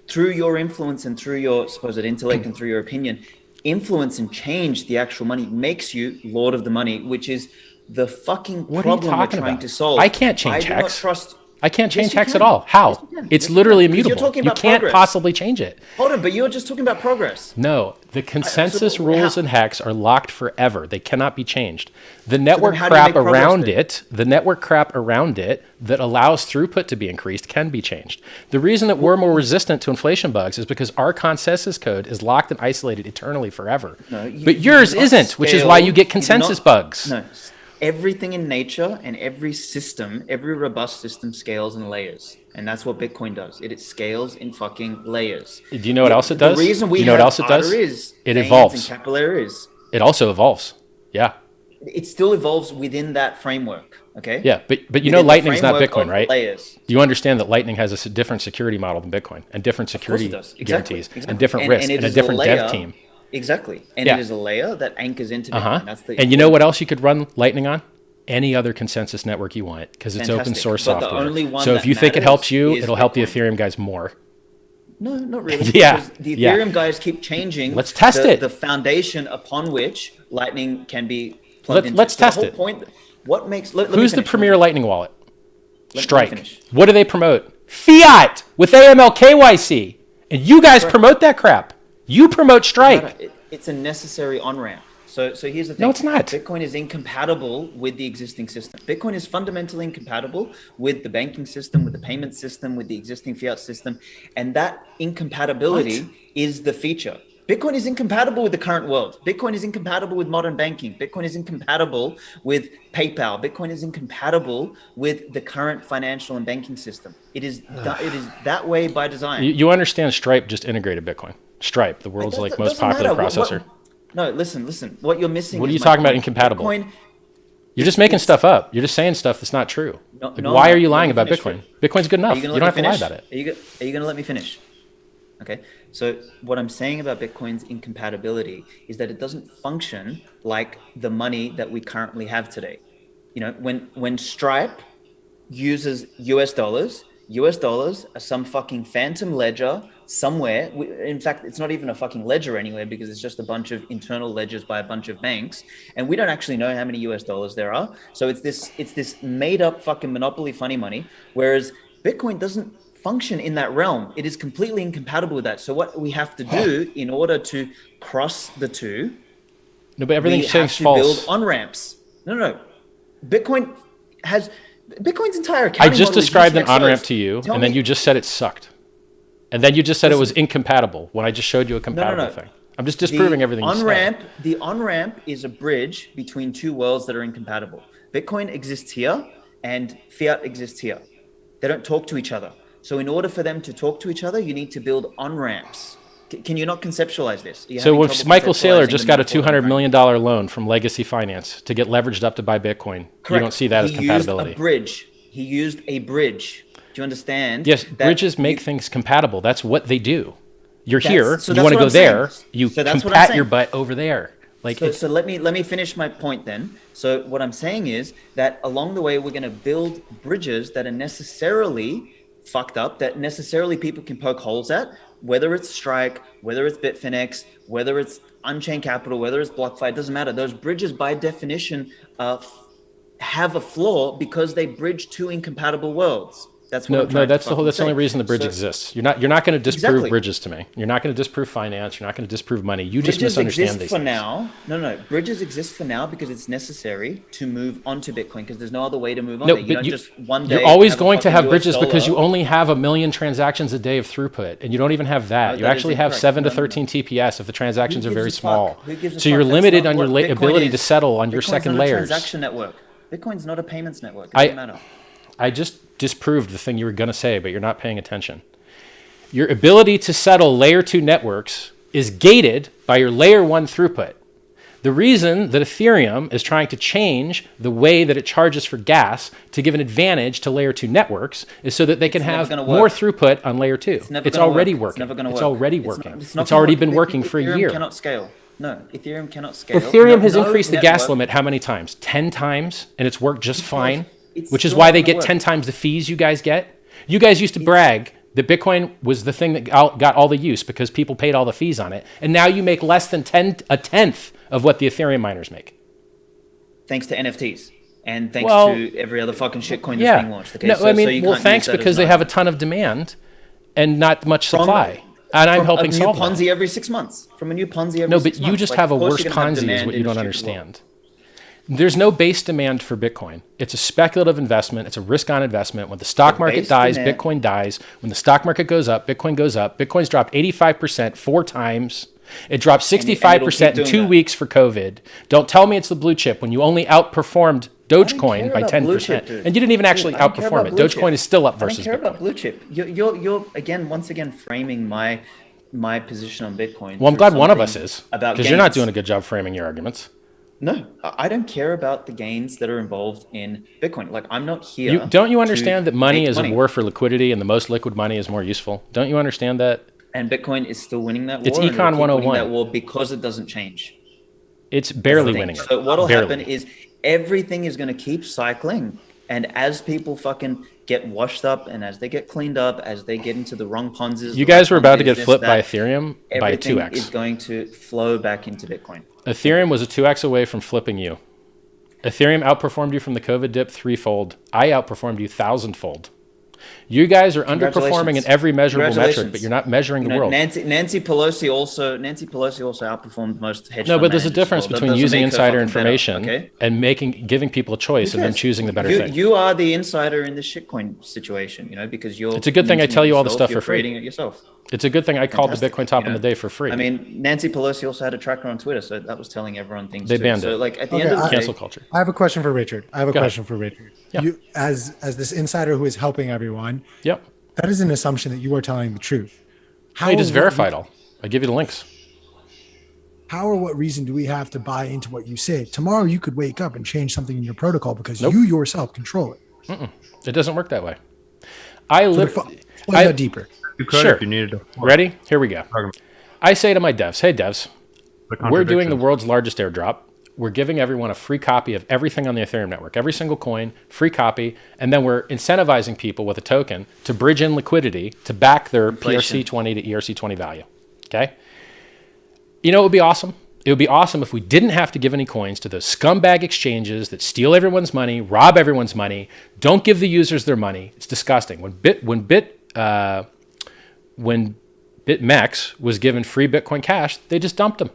through your influence and through your supposed intellect and through your opinion, influence and change the actual money makes you Lord of the Money, which is the fucking What are you problem we're talking trying about? to solve. I can't change I do not Hex. trust. I can't Yes, change you Hex can. at all. How? Yes, you can. It's Yes, you literally can. Because you're immutable. talking You about can't progress. possibly change it. Hold on, but you're just talking about progress. No, the consensus so rules how- in Hex are locked forever. They cannot be changed. The network how do you crap make progress around then? it, the network crap around it that allows throughput to be increased can be changed. The reason that we're more resistant to inflation bugs is because our consensus code is locked and isolated eternally forever. No, you- but you yours do not isn't, which is why scale- you get do consensus not- bugs. No, everything in nature and every system, every robust system scales in layers. And that's what Bitcoin does. It scales in fucking layers. Do you know what else it does? The reason we Do you know what have else it does? arteries, It veins, evolves. and capillaries, It also evolves. Yeah. it still evolves within that framework. Okay. Yeah, but you Within know the Lightning's not framework Bitcoin, of right? Layers. Do you understand that Lightning has a different security model than Bitcoin and different Of course security it does. Exactly. guarantees Exactly. and different risks it and a is different layer- dev team? Exactly. And Yeah. it is a layer that anchors into Bitcoin. Uh-huh. That's the And you know what else you could run Lightning on? any other consensus network you want because it's open Fantastic. source But the software. only one So if that you think it matters helps you, is it'll help the Bitcoin. Ethereum guys more. No, not really. Yeah, Because the yeah. Ethereum guys keep changing. Let's test it. The foundation upon which Lightning can be plugged into. Let's So the test whole it. Point, what makes? Let me Who's the finish. premier Lightning wallet? Let me Strike. finish. What do they promote? Fiat with AML KYC. And you guys promote that crap. You promote Strike. It's a necessary on ramp. So here's the thing. No, it's not. Bitcoin is incompatible with the existing system. Bitcoin is fundamentally incompatible with the banking system, with the payment system, with the existing fiat system, and that incompatibility is the feature. Bitcoin is incompatible with the current world. Bitcoin is incompatible with modern banking. Bitcoin is incompatible with PayPal. Bitcoin is incompatible with the current financial and banking system. It is that way by design. You understand Stripe just integrated Bitcoin. Stripe, the world's It most doesn't popular matter. processor. No, listen. What you're missing. What are is you my talking about point. incompatible? Bitcoin, You're just making stuff up. You're just saying stuff that's not true. No, Like, no, why no, are you let lying me about finish Bitcoin? it. Bitcoin's good enough. Are you You gonna don't let have me to lie finish? about it. Are you going to let me finish? Okay. So what I'm saying about Bitcoin's incompatibility is that it doesn't function like the money that we currently have today. You know, when Stripe uses US dollars are some fucking phantom ledger somewhere. In fact, it's not even a fucking ledger anywhere because it's just a bunch of internal ledgers by a bunch of banks, and we don't actually know how many US dollars there are. So it's this made up fucking monopoly funny money, whereas Bitcoin doesn't function in that realm. It is completely incompatible with that. So what we have to do in order to cross the two, No, but everything we you're saying have is to false. build on ramps. No. Bitcoin's entire I accounting just model is described an UTXOs. on-ramp to you, Tell and then me- you just said it sucked. And then you just said it was incompatible when I just showed you a compatible no. thing. I'm just disproving everything you said. The on-ramp is a bridge between two worlds that are incompatible. Bitcoin exists here and fiat exists here. They don't talk to each other. So in order for them to talk to each other, you need to build on-ramps. Can you not conceptualize this? Are you So having if trouble Michael Saylor conceptualizing just the got a metaphor that $200 I'm million loan from Legacy Finance to get leveraged up to buy Bitcoin, you Correct. don't see that as He compatibility. used a bridge. Do you understand? Yes, that bridges make you- things compatible. That's what they do. You're That's- here, so you that's want to what go I'm saying. there, you So that's what I'm compat your saying. butt over there. Like, So let me finish my point then. So what I'm saying is that along the way, we're going to build bridges that are necessarily fucked up, that necessarily people can poke holes at, whether it's Strike, whether it's Bitfinex, whether it's Unchained Capital, whether it's BlockFi, it doesn't matter. Those bridges by definition have a flaw because they bridge two incompatible worlds. That's what I'm trying to that's the only fucking reason the say. bridge So- exists. You're not going to disprove Exactly. bridges to me. You're not going to disprove finance. You're not going to disprove money. You just Bridges misunderstand exist these for things. now. No. Bridges exist for now because it's necessary to move onto Bitcoin because there's no other way to move on. No, there. You but don't just one day. you're always have a going to fucking have US bridges because you dollar. only have 1 million transactions a day of throughput, and you don't even have that. No, You that is actually have incorrect. 7 to No. 13 TPS if the transactions Who are gives very a fuck? small. Who gives a So you're fuck? That's limited not on your what Bitcoin ability to is. settle on your Bitcoin's second not a layers. transaction network. Bitcoin's not a payments network. It doesn't matter. I just disproved the thing you were going to say, but you're not paying attention. Your ability to settle layer 2 networks is gated by your layer 1 throughput. The reason that Ethereum is trying to change the way that it charges for gas to give an advantage to layer 2 networks is so that they can never have gonna more work. throughput on layer 2. never It's gonna already work. working. It's never going to It's work. already It's working. not It's gonna already work. been working for a Ethereum year. cannot scale. No, Ethereum cannot scale. Ethereum has No increased the gas network- limit how many times? 10 times, and it's worked just fine, it's which is still why not they gonna get work. 10 times the fees you guys get. You guys used to brag that Bitcoin was the thing that got all the use because people paid all the fees on it, and now you make less than a tenth of what the Ethereum miners make. Thanks to NFTs and thanks Well, to every other fucking shitcoin that's Yeah. being launched. Okay, No, so, I mean, so you well, can't thanks use that because as they an have a argument. ton of demand and not much From- supply. And I'm From helping a new solve Ponzi that. every 6 months. From a new Ponzi every No, 6 but months. you just Like, have a of course worse you're gonna have Ponzi is demand what in you don't shit as well. understand. There's no base demand for Bitcoin. It's a speculative investment. It's a risk-on investment. When the stock market base dies, demand- Bitcoin dies. When the stock market goes up, Bitcoin goes up. Bitcoin's dropped 85% 4 times. It dropped 65% in doing 2 that. weeks for COVID. Don't tell me it's the blue chip when you only outperformed Dogecoin care by about 10%. blue chip, dude. And you didn't even actually Dude, I don't care outperform about it. blue Dogecoin chip. is still up I don't versus care Bitcoin. about blue chip. You're again, once again, framing my position on Bitcoin. Well, I'm through glad one of us something is. about Because you're not gains. doing a good job framing your arguments. No, I don't care about the gains that are involved in Bitcoin. Like, I'm not here. Don't you to understand that money make is a war for liquidity and the most liquid money is more useful? Don't you understand that? And Bitcoin is still winning that war. It's and it'll Econ keep 101. winning that war because it doesn't change. It's barely Thing. winning it. So what'll Barely. happen is everything is going to keep cycling. And as people fucking get washed up, and as they get cleaned up, as they get into the wrong Ponzi's, You guys were about to get flipped by Ethereum by everything 2x. is going to flow back into Bitcoin. Ethereum was a 2x away from flipping you. Ethereum outperformed you from the COVID dip 3-fold. I outperformed you 1,000-fold. You guys are underperforming in every measurable metric, but you're not measuring the world. Nancy Pelosi also outperformed most hedge No, fund but there's a managers difference as well. That between doesn't using make her insider fucking better, information okay? and giving people a choice and then choosing the better thing. You are the insider in the shitcoin situation, because you're. It's a good thing I tell you all the stuff you're for free. creating it yourself. It's a good thing I called the Fantastic. Bitcoin top on the day for free. I mean, Nancy Pelosi also had a tracker on Twitter, so that was telling everyone things. They too. banned So, it. like at the Okay, end of the day, Cancel culture. I have a question for Richard. Go ahead. Yeah. You, as this insider who is helping everyone, Yep. that is an assumption that you are telling the truth. How I just or what- verified all. I give you the links. How or what reason do we have to buy into what you say? Tomorrow you could wake up and change something in your protocol because Nope. you yourself control it. It doesn't work that way. I live. Explain that deeper. You could Sure. if you needed to. Ready? Here we go. I say to my devs, hey devs, The we're doing the contradictions. world's largest airdrop. We're giving everyone a free copy of everything on the Ethereum network, every single coin, free copy, and then we're incentivizing people with a token to bridge in liquidity to back their Inflation. PRC20 to ERC20 value. Okay? You know what would be awesome? It would be awesome if we didn't have to give any coins to those scumbag exchanges that steal everyone's money, rob everyone's money, don't give the users their money. It's disgusting. When BitMEX was given free Bitcoin Cash, they just dumped them.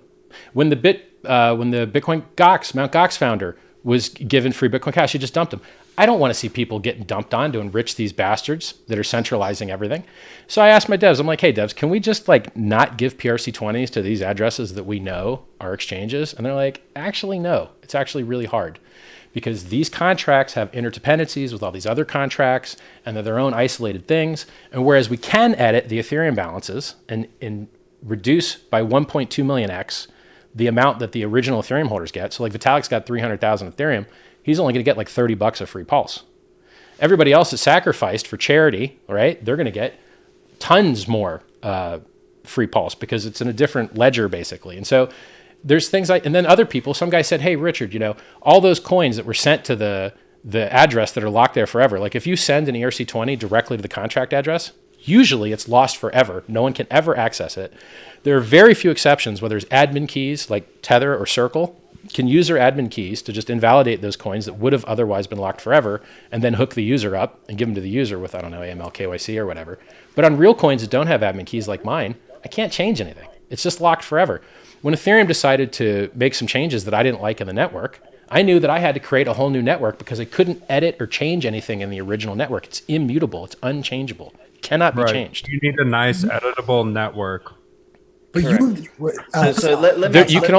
When the Bitcoin Mt. Gox founder was given free Bitcoin Cash, he just dumped them. I don't want to see people getting dumped on to enrich these bastards that are centralizing everything. So I asked my devs, I'm like, hey devs, can we just not give PRC20s to these addresses that we know are exchanges? And they're like, actually, no, it's actually really hard because these contracts have interdependencies with all these other contracts and they're their own isolated things. And whereas we can edit the Ethereum balances and reduce by 1.2 million X the amount that the original Ethereum holders get. So Vitalik's got 300,000 Ethereum. He's only going to get $30 of free Pulse. Everybody else is sacrificed for charity, right? They're going to get tons more free Pulse because it's in a different ledger basically. And so there's things and then other people, some guy said, hey, Richard, all those coins that were sent to the address that are locked there forever. If you send an ERC20 directly to the contract address, usually it's lost forever. No one can ever access it. There are very few exceptions where there's admin keys like Tether or Circle can use their admin keys to just invalidate those coins that would have otherwise been locked forever and then hook the user up and give them to the user with, AML, KYC or whatever. But on real coins that don't have admin keys like mine, I can't change anything. It's just locked forever. When Ethereum decided to make some changes that I didn't like in the network, I knew that I had to create a whole new network because I couldn't edit or change anything in the original network. It's immutable. It's unchangeable. It cannot be changed. You need a nice editable network. But You can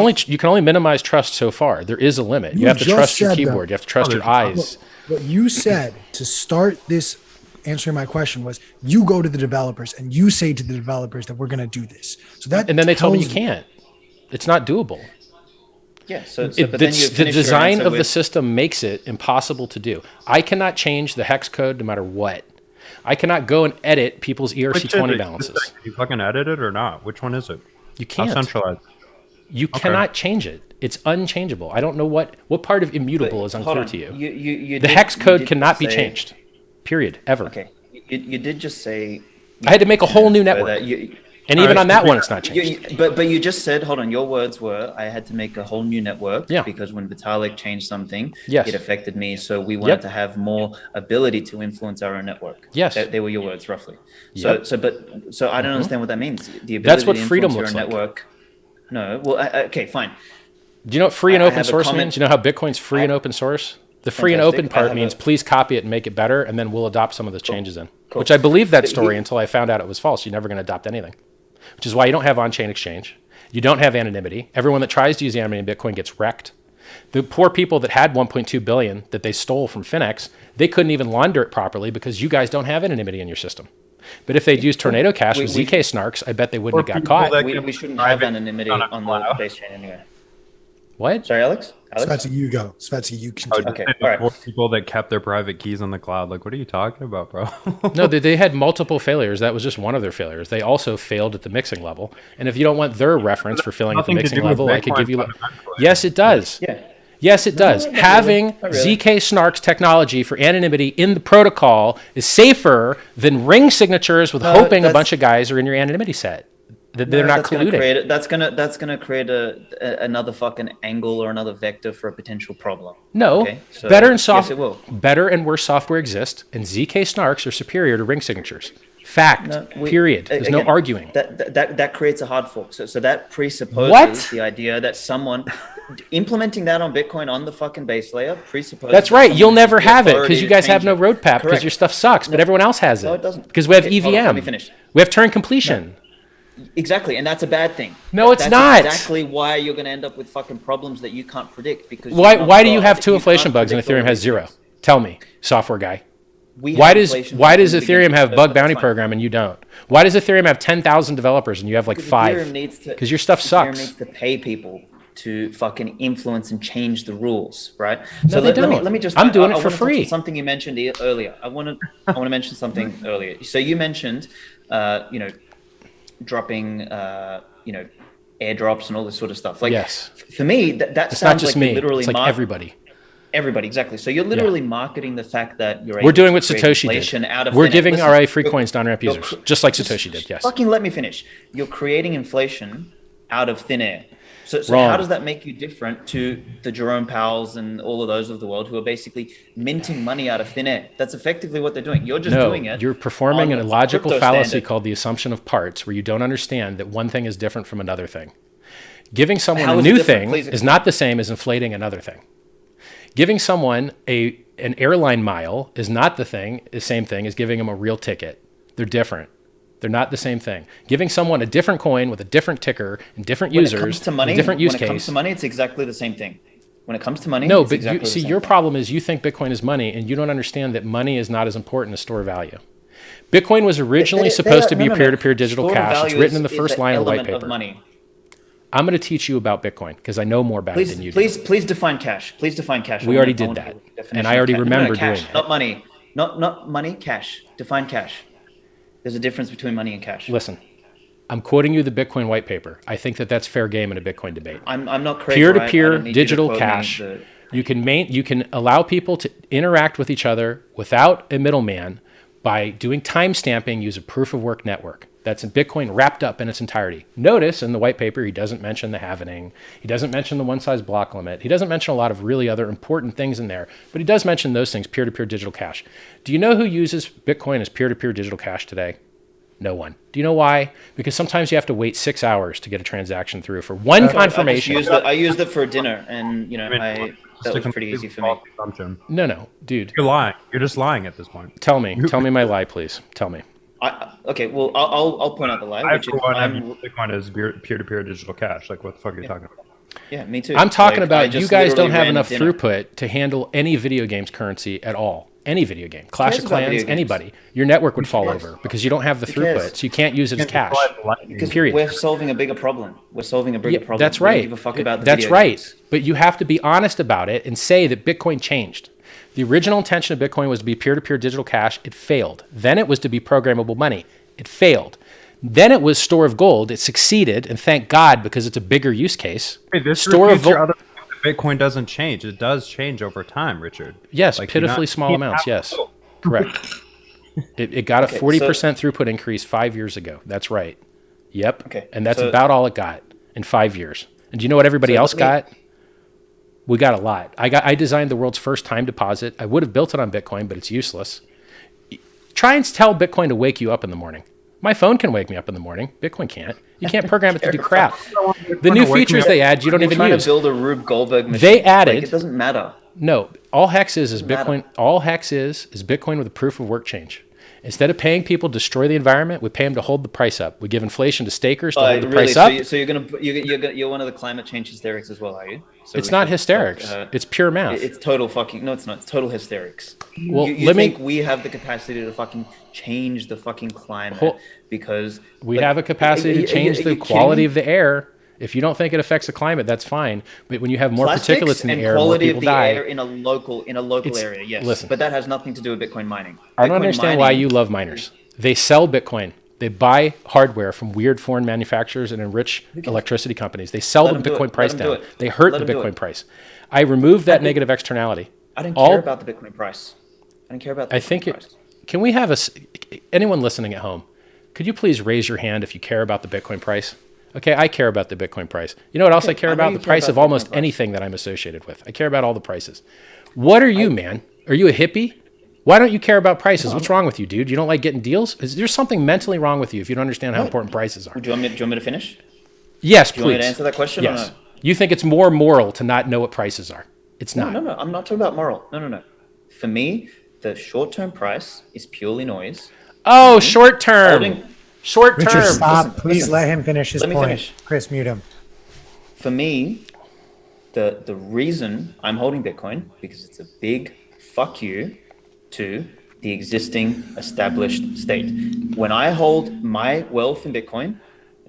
only minimize trust so far. There is a limit. You have to trust your keyboard. You have to trust your eyes. What you said to start this answering my question was you go to the developers and you say to the developers that we're going to do this. So that And then they told me you tells- can't. It's not doable. Yeah. So The but then you finish your design answer of the with- system makes it impossible to do. I cannot change the hex code no matter what. I cannot go and edit people's ERC20 balances. You fucking edit it or not? Which one is it? You How can't. centralized? You cannot change it. It's unchangeable. I don't know what part of immutable is Hold unclear on. to you. You The did- hex you code did cannot be say- changed. Period. Ever. Okay. You did just say. I had to make a whole new network. That you, And even on that one, it's not changed. but you just said, hold on. Your words were, I had to make a whole new network Yeah. because when Vitalik changed something, Yes. it affected me. So we wanted Yep. to have more ability to influence our own network. Yes. They were your words, roughly. Yep. So I don't understand what that means. The ability That's what to freedom influence your looks own like. network. No. Well, okay, fine. Do you know what free and I open have a source comment- means? Do you know how Bitcoin's free and open source? The free and Fantastic. open I part have means a- please copy it and make it better, and then we'll adopt some of those changes in. Cool. Which I believed that So story you- until I found out it was false. You're never going to adopt anything. Which is why you don't have on-chain exchange. You don't have anonymity. Everyone that tries to use anonymity in Bitcoin gets wrecked. The poor people that had 1.2 billion that they stole from Finex, they couldn't even launder it properly because you guys don't have anonymity in your system. But if they'd used Tornado Cash with we- ZK snarks, I bet they wouldn't have got people caught. that- We shouldn't have anonymity on a on the cloud. base chain anyway. What? Sorry, Alex? Svetsky, you go. Svetsky, you Oh, continue. Okay, just all right. poor people that kept their private keys on the cloud. Like, what are you talking about, bro? No, they had multiple failures. That was just one of their failures. They also failed at the mixing level. And if you don't want their reference for failing at the Nothing to mixing do with level, I could Bitcoin give you. fundamentally. Yes, it does. Yeah. Yes, it does. not really. Having Not really. ZK Snarks technology for anonymity in the protocol is safer than ring signatures with hoping a that's- bunch of guys are in your anonymity set. That they're not colluding. That's gonna create another fucking angle or another vector for a potential problem. No, Okay, so better and yes, it will. better and worse software exist, and ZK Snarks are superior to ring signatures. Fact. No, Period. There's no again, arguing. That creates a hard fork. So that presupposes What? the idea that someone implementing that on Bitcoin on the fucking base layer presupposes. That's that right. someone You'll has never the have it authority because you to guys have change no it. roadmap because Correct. your stuff sucks, but everyone else has it. No, it doesn't. Because we have Okay, hold on, EVM. let me finish. We have turn completion. Exactly, and that's a bad thing. No, it's That's not. exactly why you're going to end up with fucking problems that you can't predict because Why do you have two inflation bugs and Ethereum has zero? Tell me, software guy. Why does Ethereum have bug bounty program and you don't? Why does Ethereum have 10,000 developers and you have like 5? Because your stuff Ethereum sucks. needs to pay people to fucking influence and change the rules, right? No, they don't. Let me just. I'm doing it I for wanna touch on free. Something you mentioned earlier. I want to mention something earlier. So you mentioned, dropping, airdrops and all this sort of stuff. Like, Yes. For me, that It's not sounds just like me. you're literally It's like everybody. Everybody, exactly. So you're literally marketing the fact that you're. We're able doing to what create Satoshi inflation did. out of We're thin air. giving Listen, RA free coins to on-ramp you're users, cr- just like Satoshi did. Yes. Fucking let me finish. You're creating inflation out of thin air. So Wrong. how does that make you different to the Jerome Powells and all of those of the world who are basically minting money out of thin air? That's effectively what they're doing. You're just doing it. You're performing on a the logical crypto fallacy standard. called the assumption of parts, where you don't understand that one thing is different from another thing. Giving someone How a is it new different? thing Please is not the same as inflating another thing. Giving someone an airline mile is not the same thing as giving them a real ticket. They're different. They're not the same thing. Giving someone a different coin with a different ticker and different When users, it comes to money, a different use when it comes case. to money, it's exactly the same thing. When it comes to money, No, it's but exactly the see, same your thing. problem is you think Bitcoin is money, and you don't understand that money is not as important as store of value. Bitcoin was originally supposed to be a peer-to-peer digital Store of cash. It's value written in the is first an line of the white element paper. money. I'm going to teach you about Bitcoin because I know more about it than you do. Please define cash. Please define cash. We already did that, and I already remember cash, doing it. Not money. Not money. Cash. Define cash. There's a difference between money and cash. Listen, I'm quoting you the Bitcoin white paper. I think that that's fair game in a Bitcoin debate. I'm not crazy. Peer-to-peer digital cash. You can allow people to interact with each other without a middleman by doing timestamping. Use a proof of work network. That's in Bitcoin wrapped up in its entirety. Notice in the white paper, he doesn't mention the halvening. He doesn't mention the one size block limit. He doesn't mention a lot of really other important things in there, but he does mention those things, peer-to-peer digital cash. Do you know who uses Bitcoin as peer-to-peer digital cash today? No one. Do you know why? Because sometimes you have to wait 6 hours to get a transaction through for one confirmation. I used it for dinner, and that was pretty easy for me. No, dude. You're lying. You're just lying at this point. Tell me my lie, please. Tell me. Okay, well, I'll point out the lie. I, for one, I mean, Bitcoin is peer-to-peer digital cash. Like, what the fuck are you talking about? Yeah, me too. I'm talking Like, I about you just guys don't literally have ran enough dinner. throughut to handle any video games currency at all. Any video game. Clash cares of about Clans, video games? anybody. Your network would fall over because you don't have the Who cares? throughput, so you can't use it as cash. Because Period. we're solving a bigger problem. We're solving a bigger Yeah, problem. that's We don't right. give a fuck about the That's video right. games. But you have to be honest about it and say that Bitcoin changed. The original intention of Bitcoin was to be peer-to-peer digital cash. It failed. Then it was to be programmable money. It failed. Then it was store of gold. It succeeded, and thank God because it's a bigger use case. Hey, this Store of refutes your gold. other point that Bitcoin doesn't change. It does change over time, Richard. Yes, Like, you're pitifully not- small amounts. Yes, correct. It got a 40% throughput increase 5 years ago. That's right. Yep. Okay, And that's so- about all it got in 5 years. And do you know what everybody else got? We got a lot. I designed the world's first time deposit. I would have built it on Bitcoin, but it's useless. Try and tell Bitcoin to wake you up in the morning. My phone can wake me up in the morning. Bitcoin can't. You can't program it to do crap. The new features they add, you don't You're even trying use. to build a Rube Goldberg machine. They added- Like, it doesn't matter. No, all hex is matter. Bitcoin. All hex is Bitcoin with a proof of work change. Instead of paying people to destroy the environment, we pay them to hold the price up. We give inflation to stakers to hold the Really? price up. So you're one of the climate change hysterics as well, are you? So It's we not should- hysterics. It's pure math. It's total fucking no. It's not. It's total hysterics. Well, you let me- think we have the capacity to fucking change the fucking climate Hol- because We like, have a capacity are to you- change are the you quality kidding of the air. If you don't think it affects the climate, that's fine. But when you have more Plastics particulates in and the air, more quality people of the die. air in a local It's- area, yes. listen. But that has nothing to do with Bitcoin mining. I don't Bitcoin understand mining- why you love miners. They sell Bitcoin. They buy hardware from weird foreign manufacturers and enrich electricity companies. They sell the Bitcoin price down. They hurt the Bitcoin price. I removed that negative externality. I didn't care about the Bitcoin price. I didn't care about the Bitcoin price. Can we have anyone listening at home, could you please raise your hand if you care about the Bitcoin price? Okay, I care about the Bitcoin price. You know what else I care about? The price of almost anything that I'm associated with. I care about all the prices. What are you, man? Are you a hippie? Why don't you care about prices? What's wrong with you, dude? You don't like getting deals? Is there something mentally wrong with you if you don't understand how important prices are? Do you want me to finish? Yes, please. Do you want me to answer that question? Yes. Or no? You think it's more moral to not know what prices are. It's not. No. I'm not talking about moral. No. For me, the short-term price is purely noise. Oh, short-term. Short-term. Richard, stop. Listen, Please let him finish his Let me point. finish. Chris, mute him. For me, the reason I'm holding Bitcoin, because it's a big fuck you to the existing established state. When I hold my wealth in Bitcoin,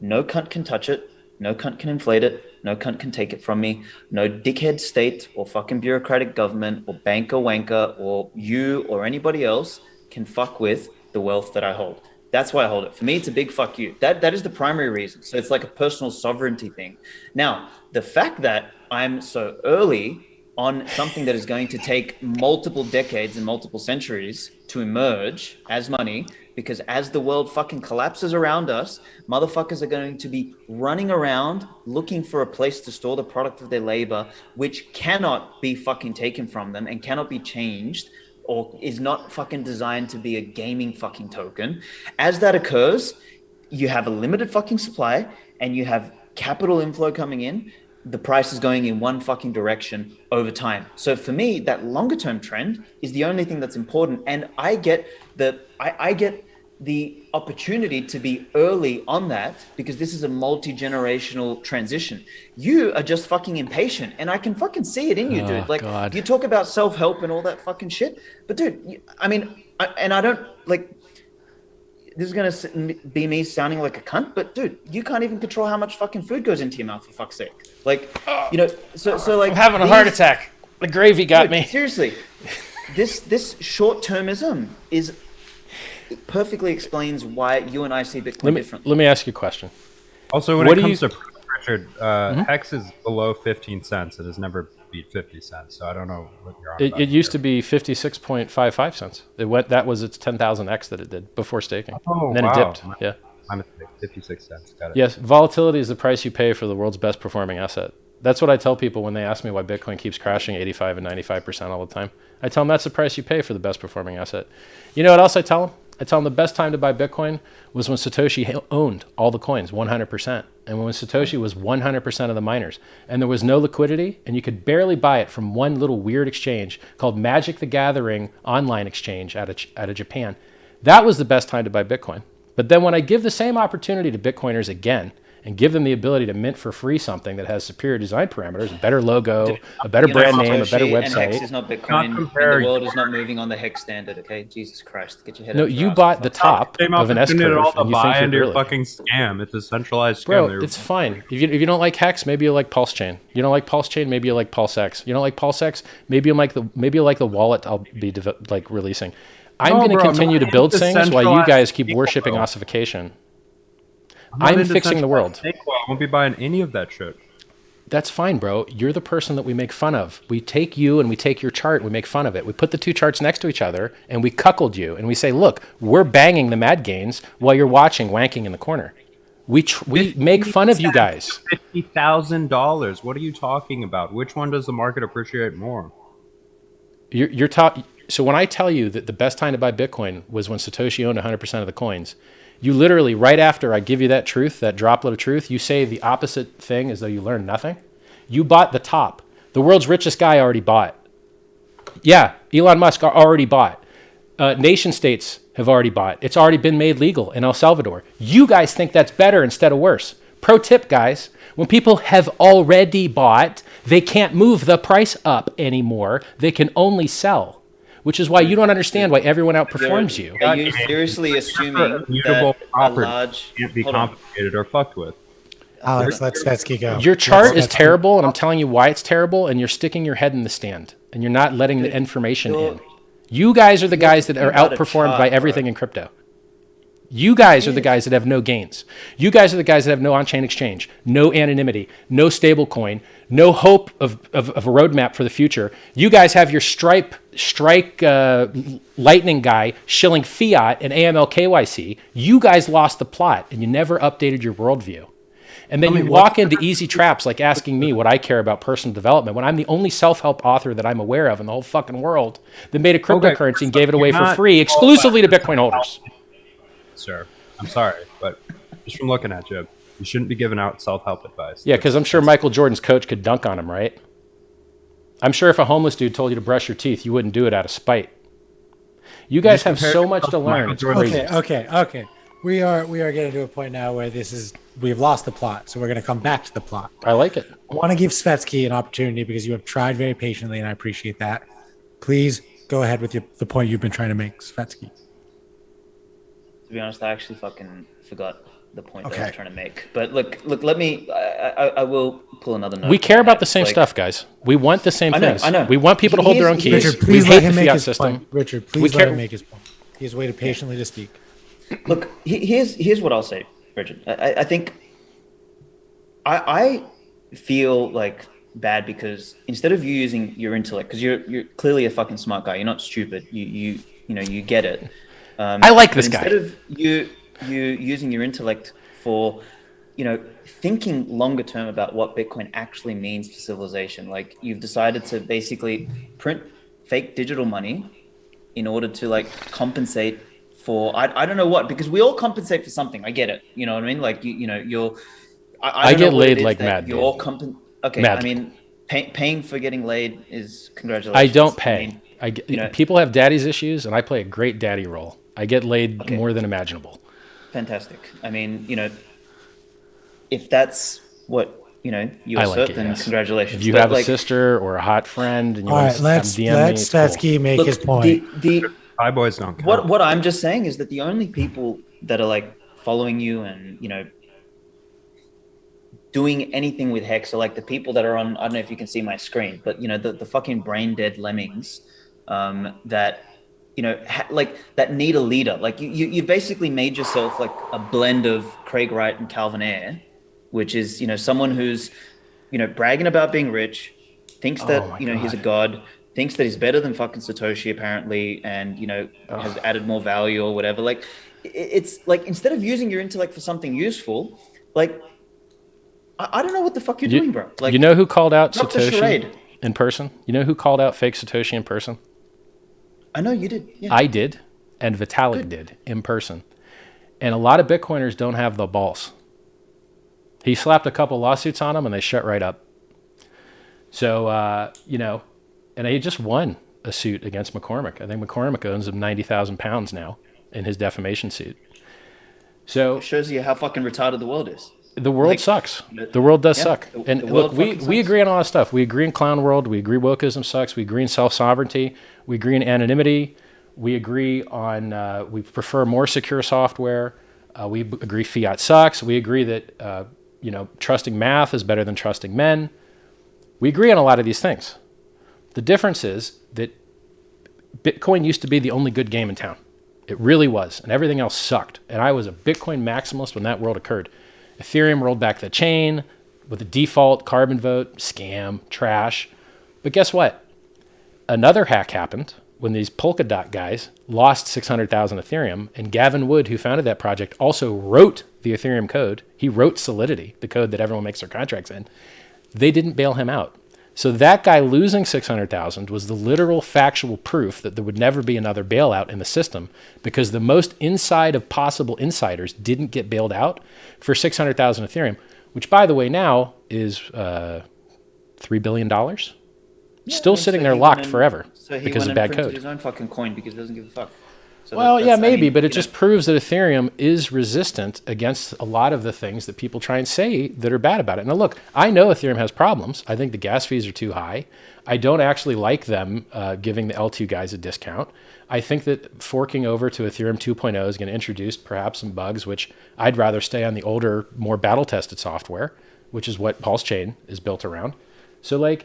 no cunt can touch it, no cunt can inflate it, no cunt can take it from me, no dickhead state or fucking bureaucratic government or banker wanker or you or anybody else can fuck with the wealth that I hold. That's why I hold it. For me, it's a big fuck you. That is the primary reason. So it's like a personal sovereignty thing. Now, the fact that I'm so early on something that is going to take multiple decades and multiple centuries to emerge as money, because as the world fucking collapses around us, motherfuckers are going to be running around looking for a place to store the product of their labor, which cannot be fucking taken from them and cannot be changed, or is not fucking designed to be a gaming fucking token. As that occurs, you have a limited fucking supply and you have capital inflow coming in. The price is going in one fucking direction over time. So for me, that longer term trend is the only thing that's important. And I get the opportunity to be early on that because this is a multi-generational transition. You are just fucking impatient and I can fucking see it in you, dude. Like God. You talk about self-help and all that fucking shit, but dude, I don't like, this is going to be me sounding like a cunt, but dude, you can't even control how much fucking food goes into your mouth, for fuck's sake. Like, you know, so like I'm having a heart attack. The gravy got me. Seriously, this short-termism perfectly explains why you and I see Bitcoin differently. Let me ask you a question. Also, when it comes to Richard, Hex is below 15 cents. It has never beat 50 cents. So I don't know what you're on about. It used to be 56.55 cents. That was its 10,000x that it did before staking. Oh, and then wow. it dipped. Yeah. My mistake. 56 cents. Got it. Yes, volatility is the price you pay for the world's best performing asset. That's what I tell people when they ask me why Bitcoin keeps crashing 85 and 95% all the time. I tell them that's the price you pay for the best performing asset. You know what else I tell them? I tell them the best time to buy Bitcoin was when Satoshi owned all the coins, 100%. And when Satoshi was 100% of the miners. And there was no liquidity, and you could barely buy it from one little weird exchange called Magic the Gathering online exchange out of Japan. That was the best time to buy Bitcoin. But then when I give the same opportunity to Bitcoiners again, and give them the ability to mint for free something that has superior design parameters, a better logo, a better brand name, a better website. And Hex is not Bitcoin, and the world is not moving on the Hex standard, okay? Jesus Christ, get your head No, out of you ass. bought the top of an S curve, It all and you buy think into you're your really. fucking scam. It's a centralized scam. Bro, it's fine. If you don't like Hex, maybe you like Pulse Chain. You don't like Pulse Chain, maybe you like PulseX. You don't like PulseX, maybe you like the wallet I'll be releasing. I'm going to continue to build things while you guys keep worshipping ossification. I'm fixing the world. I won't be buying any of that shit. That's fine, bro. You're the person that we make fun of. We take you and we take your chart and we make fun of it. We put the two charts next to each other and we cuckold you and we say, look, we're banging the mad gains while you're watching wanking in the corner. We make fun of you guys. $50,000. What are you talking about? Which one does the market appreciate more? So when I tell you that the best time to buy Bitcoin was when Satoshi owned 100% of the coins, you literally, right after I give you that truth, that droplet of truth, you say the opposite thing as though you learned nothing. You bought the top. The world's richest guy already bought. Yeah, Elon Musk already bought. Nation states have already bought. It's already been made legal in El Salvador. You guys think that's better instead of worse. Pro tip, guys, when people have already bought, they can't move the price up anymore. They can only sell. Which is why you don't understand why everyone outperforms you. Are you seriously assuming that a large... Can't be complicated or fucked with. Alex, let Svetsky go. Your chart is terrible, and I'm telling you why it's terrible, and you're sticking your head in the stand, and you're not letting the information in. You guys are the guys that are outperformed by everything in crypto. You guys are the guys that have no gains. You guys are the guys that have no on-chain exchange, no anonymity, no stable coin, no hope of a roadmap for the future. You guys have your strike lightning guy shilling fiat and AML KYC. You guys lost the plot, and you never updated your worldview. And then you walk into easy traps like asking me what I care about personal development when I'm the only self-help author that I'm aware of in the whole fucking world that made a cryptocurrency and gave it away for free exclusively to Bitcoin holders. Sir, I'm sorry, but just from looking at you, you shouldn't be giving out self-help advice. Yeah, because I'm sure Michael Jordan's coach could dunk on him, right? I'm sure if a homeless dude told you to brush your teeth, you wouldn't do it out of spite. You guys have so much to learn. It's crazy. Okay. We are getting to a point now where we've lost the plot, so we're going to come back to the plot. I like it. I want to give Svetsky an opportunity because you have tried very patiently, and I appreciate that. Please go ahead with the point you've been trying to make, Svetsky. To be honest, I actually fucking forgot the point that I was trying to make. But look, let me. I will pull another note. We care about the same stuff, guys. We want the same things. I know. We want people to hold their own keys. Richard, please we let hate him the make fiat his system. point. Richard, please let him make his point. He has waited patiently to speak. Look, here's what I'll say, Richard. I think I feel like bad because instead of you using your intellect, because you're clearly a fucking smart guy. You're not stupid. You get it. I like this guy. Instead of you using your intellect for, thinking longer term about what Bitcoin actually means for civilization, like you've decided to basically print fake digital money in order to like compensate for I don't know what, because we all compensate for something. I get it. You know what I mean? Like you're. I get laid like mad. You're all okay. Mad. I mean, paying for getting laid is congratulations. I don't pay. I mean, people have daddy's issues, and I play a great daddy role. I get laid more than imaginable. Fantastic. I mean, if that's what you assert, then congratulations. If you have a sister or a hot friend, and you all right, let's Svetsky make his point. High boys don't count. What I'm just saying is that the only people that are like following you and doing anything with Hex are like the people that are on. I don't know if you can see my screen, but the fucking brain dead lemmings that that need a leader. Like you basically made yourself like a blend of Craig Wright and Calvin Ayre, which is someone who's bragging about being rich, thinks that he's a god, thinks that he's better than fucking Satoshi apparently, and has added more value or whatever. Like it's like instead of using your intellect for something useful, like I don't know what the fuck you're doing, bro. Like, you know who called out Satoshi in person? You know who called out fake Satoshi in person? I know you did. Yeah. I did, and Vitalik did in person. And a lot of Bitcoiners don't have the balls. He slapped a couple lawsuits on them, and they shut right up. So, and he just won a suit against McCormick. I think McCormick owns him 90,000 pounds now in his defamation suit. So it shows you how fucking retarded the world is. The world sucks. The world does suck. And look, we agree on a lot of stuff. We agree in clown world. We agree wokeism sucks. We agree in self-sovereignty. We agree in anonymity. We agree on, we prefer more secure software. We agree fiat sucks. We agree that, trusting math is better than trusting men. We agree on a lot of these things. The difference is that Bitcoin used to be the only good game in town. It really was. And everything else sucked. And I was a Bitcoin maximalist when that world occurred. Ethereum rolled back the chain with a default carbon vote, scam, trash. But guess what? Another hack happened when these Polkadot guys lost 600,000 Ethereum, and Gavin Wood, who founded that project, also wrote the Ethereum code. He wrote Solidity, the code that everyone makes their contracts in. They didn't bail him out. So that guy losing 600,000 was the literal factual proof that there would never be another bailout in the system, because the most inside of possible insiders didn't get bailed out for 600,000 Ethereum, which, by the way, now is $3 billion. Still sitting there locked forever because of bad code. His own fucking coin because he doesn't give a fuck. So well, yeah, maybe, but it just proves that Ethereum is resistant against a lot of the things that people try and say that are bad about it. Now, look, I know Ethereum has problems. I think the gas fees are too high. I don't actually like them giving the L2 guys a discount. I think that forking over to Ethereum 2.0 is going to introduce perhaps some bugs, which I'd rather stay on the older, more battle-tested software, which is what Pulse Chain is built around. So,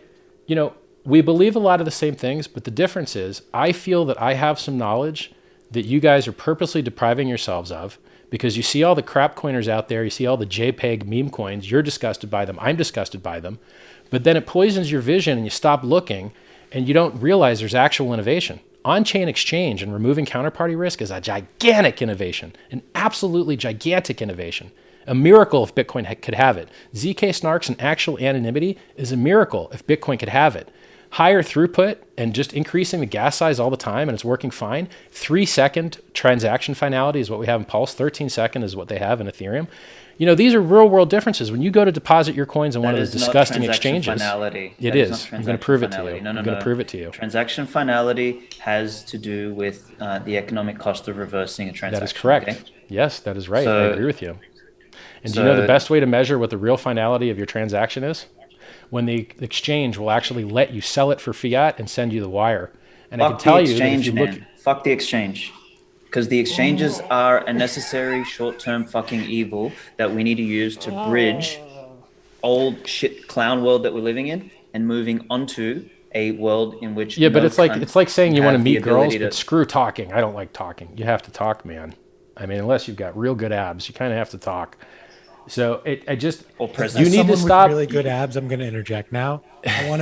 we believe a lot of the same things, but the difference is I feel that I have some knowledge that you guys are purposely depriving yourselves of because you see all the crap coiners out there, you see all the JPEG meme coins, you're disgusted by them, I'm disgusted by them, but then it poisons your vision and you stop looking and you don't realize there's actual innovation. On-chain exchange and removing counterparty risk is a gigantic innovation, an absolutely gigantic innovation. A miracle if Bitcoin could have it. ZK snarks and actual anonymity is a miracle if Bitcoin could have it. Higher throughput and just increasing the gas size all the time and it's working fine. 3-second transaction finality is what we have in Pulse. 13-second is what they have in Ethereum. You know, these are real world differences. When you go to deposit your coins in one of those disgusting exchanges, it is. I'm going to prove it to you. I'm going to prove it to you. Transaction finality has to do with the economic cost of reversing a transaction. That is correct. Okay? Yes, that is right. I agree with you. And do you know the best way to measure what the real finality of your transaction is? When the exchange will actually let you sell it for fiat and send you the wire. And I can tell you that if you look... Fuck the exchange. Because the exchanges are a necessary short-term fucking evil that we need to use to bridge old shit clown world that we're living in and moving onto a world in which but it's like saying you want to meet girls, but screw talking. I don't like talking. You have to talk, man. I mean, unless you've got real good abs, you kind of have to talk. So you need to stop. With really good abs. I'm going to interject now. I want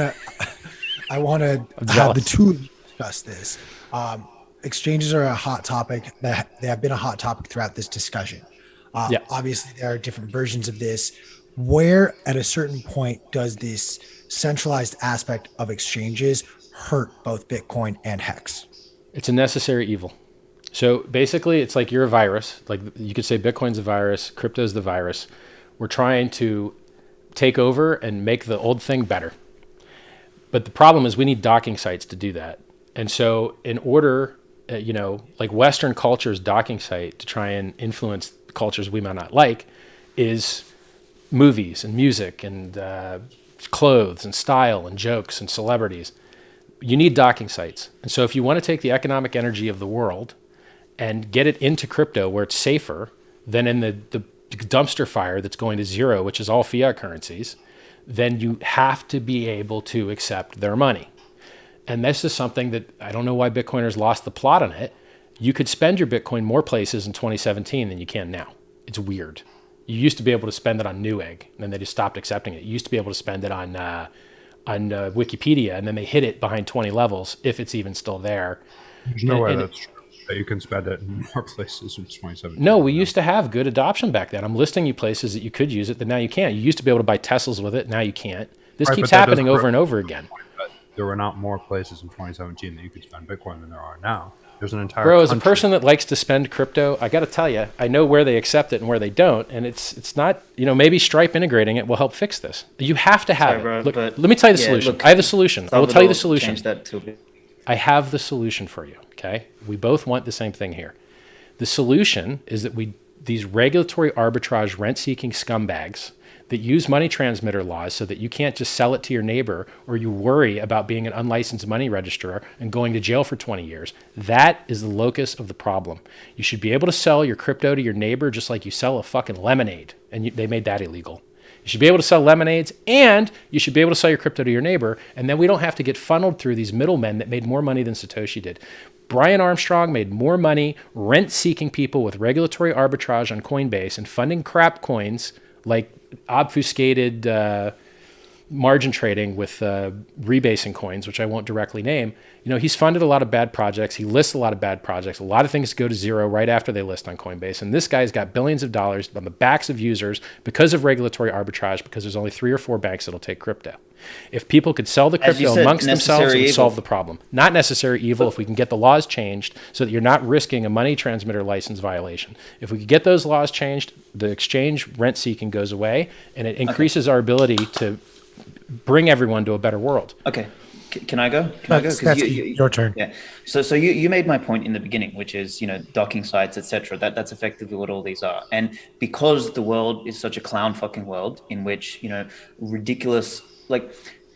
to have the two of you discuss this. Exchanges are a hot topic. They have been a hot topic throughout this discussion. Obviously, there are different versions of this. Where, at a certain point, does this centralized aspect of exchanges hurt both Bitcoin and Hex? It's a necessary evil. So basically, it's like you're a virus. Like you could say Bitcoin's a virus, crypto's the virus. We're trying to take over and make the old thing better. But the problem is we need docking sites to do that. And so in order, like Western culture's docking site to try and influence cultures we might not like is movies and music and clothes and style and jokes and celebrities. You need docking sites. And so if you want to take the economic energy of the world and get it into crypto where it's safer than in the dumpster fire that's going to zero, which is all fiat currencies, then you have to be able to accept their money. And this is something that I don't know why Bitcoiners lost the plot on it. You could spend your Bitcoin more places in 2017 than you can now. It's weird. You used to be able to spend it on Newegg, and then they just stopped accepting it. You used to be able to spend it on Wikipedia, and then they hid it behind 20 levels, if it's even still there. There's no way that's true. That you can spend it in more places in 2017. No, we used to have good adoption back then. I'm listing you places that you could use it that now you can't. You used to be able to buy Teslas with it. Now you can't. This keeps happening over and over again. There were not more places in 2017 that you could spend Bitcoin than there are now. There's an entire Bro, as a person that likes to spend crypto, I got to tell you, I know where they accept it and where they don't. And it's not, maybe Stripe integrating it will help fix this. You have to have it. Look, let me tell you the solution. I have the solution. I will tell you the solution. I have the solution for you. Okay. We both want the same thing here. The solution is that these regulatory arbitrage rent-seeking scumbags that use money transmitter laws so that you can't just sell it to your neighbor or you worry about being an unlicensed money registrar and going to jail for 20 years. That is the locus of the problem. You should be able to sell your crypto to your neighbor just like you sell a fucking lemonade. And they made that illegal. You should be able to sell lemonades and you should be able to sell your crypto to your neighbor. And then we don't have to get funneled through these middlemen that made more money than Satoshi did. Brian Armstrong made more money rent-seeking people with regulatory arbitrage on Coinbase and funding crap coins like obfuscated margin trading with rebasing coins, which I won't directly name. He's funded a lot of bad projects. He lists a lot of bad projects. A lot of things go to zero right after they list on Coinbase. And this guy's got billions of dollars on the backs of users because of regulatory arbitrage, because there's only 3 or 4 banks that'll take crypto. If people could sell the crypto amongst themselves, it would solve the problem. Not necessary evil if we can get the laws changed so that you're not risking a money transmitter license violation. If we could get those laws changed, the exchange rent-seeking goes away, and it increases our ability to bring everyone to a better world. Okay. Can I go? That's your turn. Yeah. So you made my point in the beginning, which is, docking sites, etc. That's effectively what all these are. And because the world is such a clown fucking world in which, ridiculous,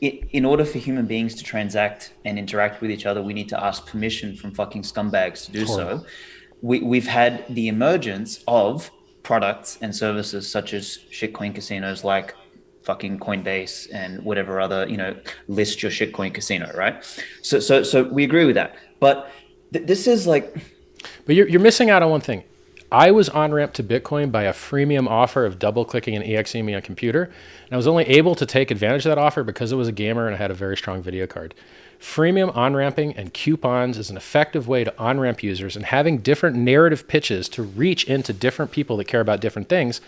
in order for human beings to transact and interact with each other, we need to ask permission from fucking scumbags to do so. We've had the emergence of products and services such as shitcoin casinos like fucking Coinbase and whatever other, list your shitcoin casino, right? So we agree with that. But this is like... But you're missing out on one thing. I was on-ramped to Bitcoin by a freemium offer of double-clicking and EXEing me on computer, and I was only able to take advantage of that offer because I was a gamer and I had a very strong video card. Freemium on-ramping and coupons is an effective way to on-ramp users, and having different narrative pitches to reach into different people that care about different things.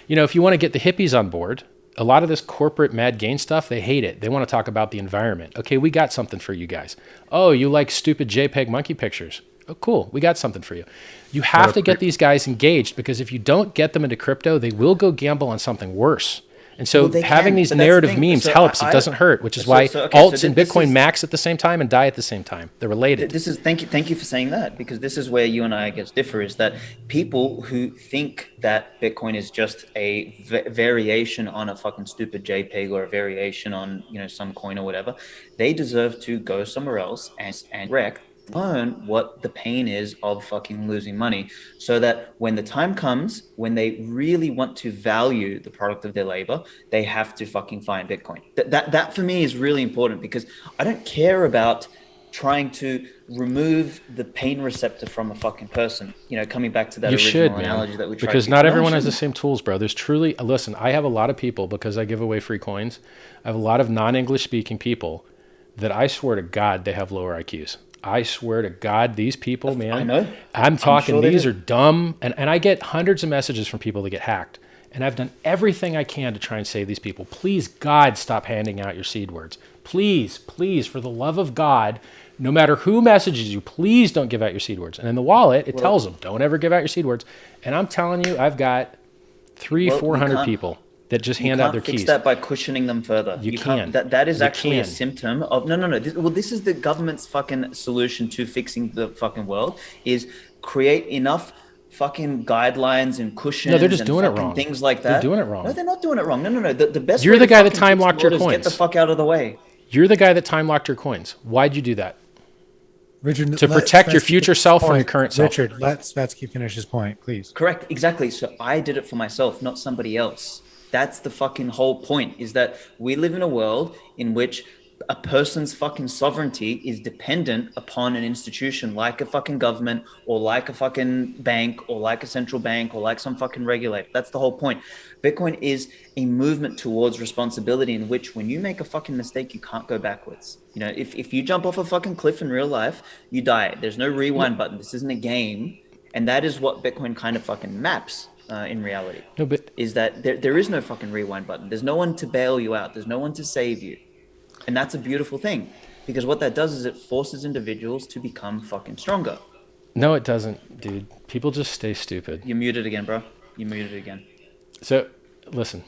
You know, if you want to get the hippies on board, a lot of this corporate mad gain stuff, they hate it. They want to talk about the environment. Okay, we got something for you guys. Oh, you like stupid JPEG monkey pictures. Oh, cool. We got something for you. You have to get these guys engaged, because if you don't get them into crypto, they will go gamble on something worse. And so having these narrative memes helps. It doesn't hurt, which is why alts and Bitcoin max at the same time and die at the same time. They're related. Thank you for saying that, because this is where you and I, guess, differ, is that people who think that Bitcoin is just a variation on a fucking stupid JPEG or a variation on, you know, some coin or whatever, they deserve to go somewhere else and learn what the pain is of fucking losing money, so that when the time comes, when they really want to value the product of their labor, they have to fucking find Bitcoin. That for me is really important, because I don't care about trying to remove the pain receptor from a fucking person. You know, coming back to that original analogy that we tried, because not everyone has the same tools, bro. There's truly, listen, I have a lot of people, because I give away free coins, I have a lot of non-English speaking people that I swear to God they have lower IQs. I swear to God, these people, man, I know. I'm talking, these are dumb. And I get hundreds of messages from people that get hacked. And I've done everything I can to try and save these people. Please, God, stop handing out your seed words. Please, please, for the love of God, no matter who messages you, please don't give out your seed words. And in the wallet, it tells them, don't ever give out your seed words. And I'm telling you, I've got 400 people that just hand out their keys. You can't fix that by cushioning them further. You can. That is actually a symptom of no. This is the government's fucking solution to fixing the fucking world, is create enough fucking guidelines and cushions. No, they're just doing it wrong. Things like that. They're doing it wrong. No, they're not doing it wrong. No. The best. You're way the to guy that fucking time fix locked the your world is coins. Get the fuck out of the way. You're the guy that time locked your coins. Why'd you do that? Richard, To protect your future self from your current self. Richard, let Svetsky finish his point, please. Correct. Exactly. So I did it for myself, not somebody else. That's the fucking whole point, is that we live in a world in which a person's fucking sovereignty is dependent upon an institution like a fucking government, or like a fucking bank, or like a central bank, or like some fucking regulator. That's the whole point. Bitcoin is a movement towards responsibility, in which when you make a fucking mistake, you can't go backwards. You know, if you jump off a fucking cliff in real life, you die. There's no rewind button. This isn't a game. And that is what Bitcoin kind of fucking maps. In reality, No, but is that there is no fucking rewind button. There's no one to bail you out. There's no one to save you. And that's a beautiful thing, because what that does is it forces individuals to become fucking stronger. no, it doesn't, dude. People just stay stupid. You're muted again, bro. You muted again. So, listen.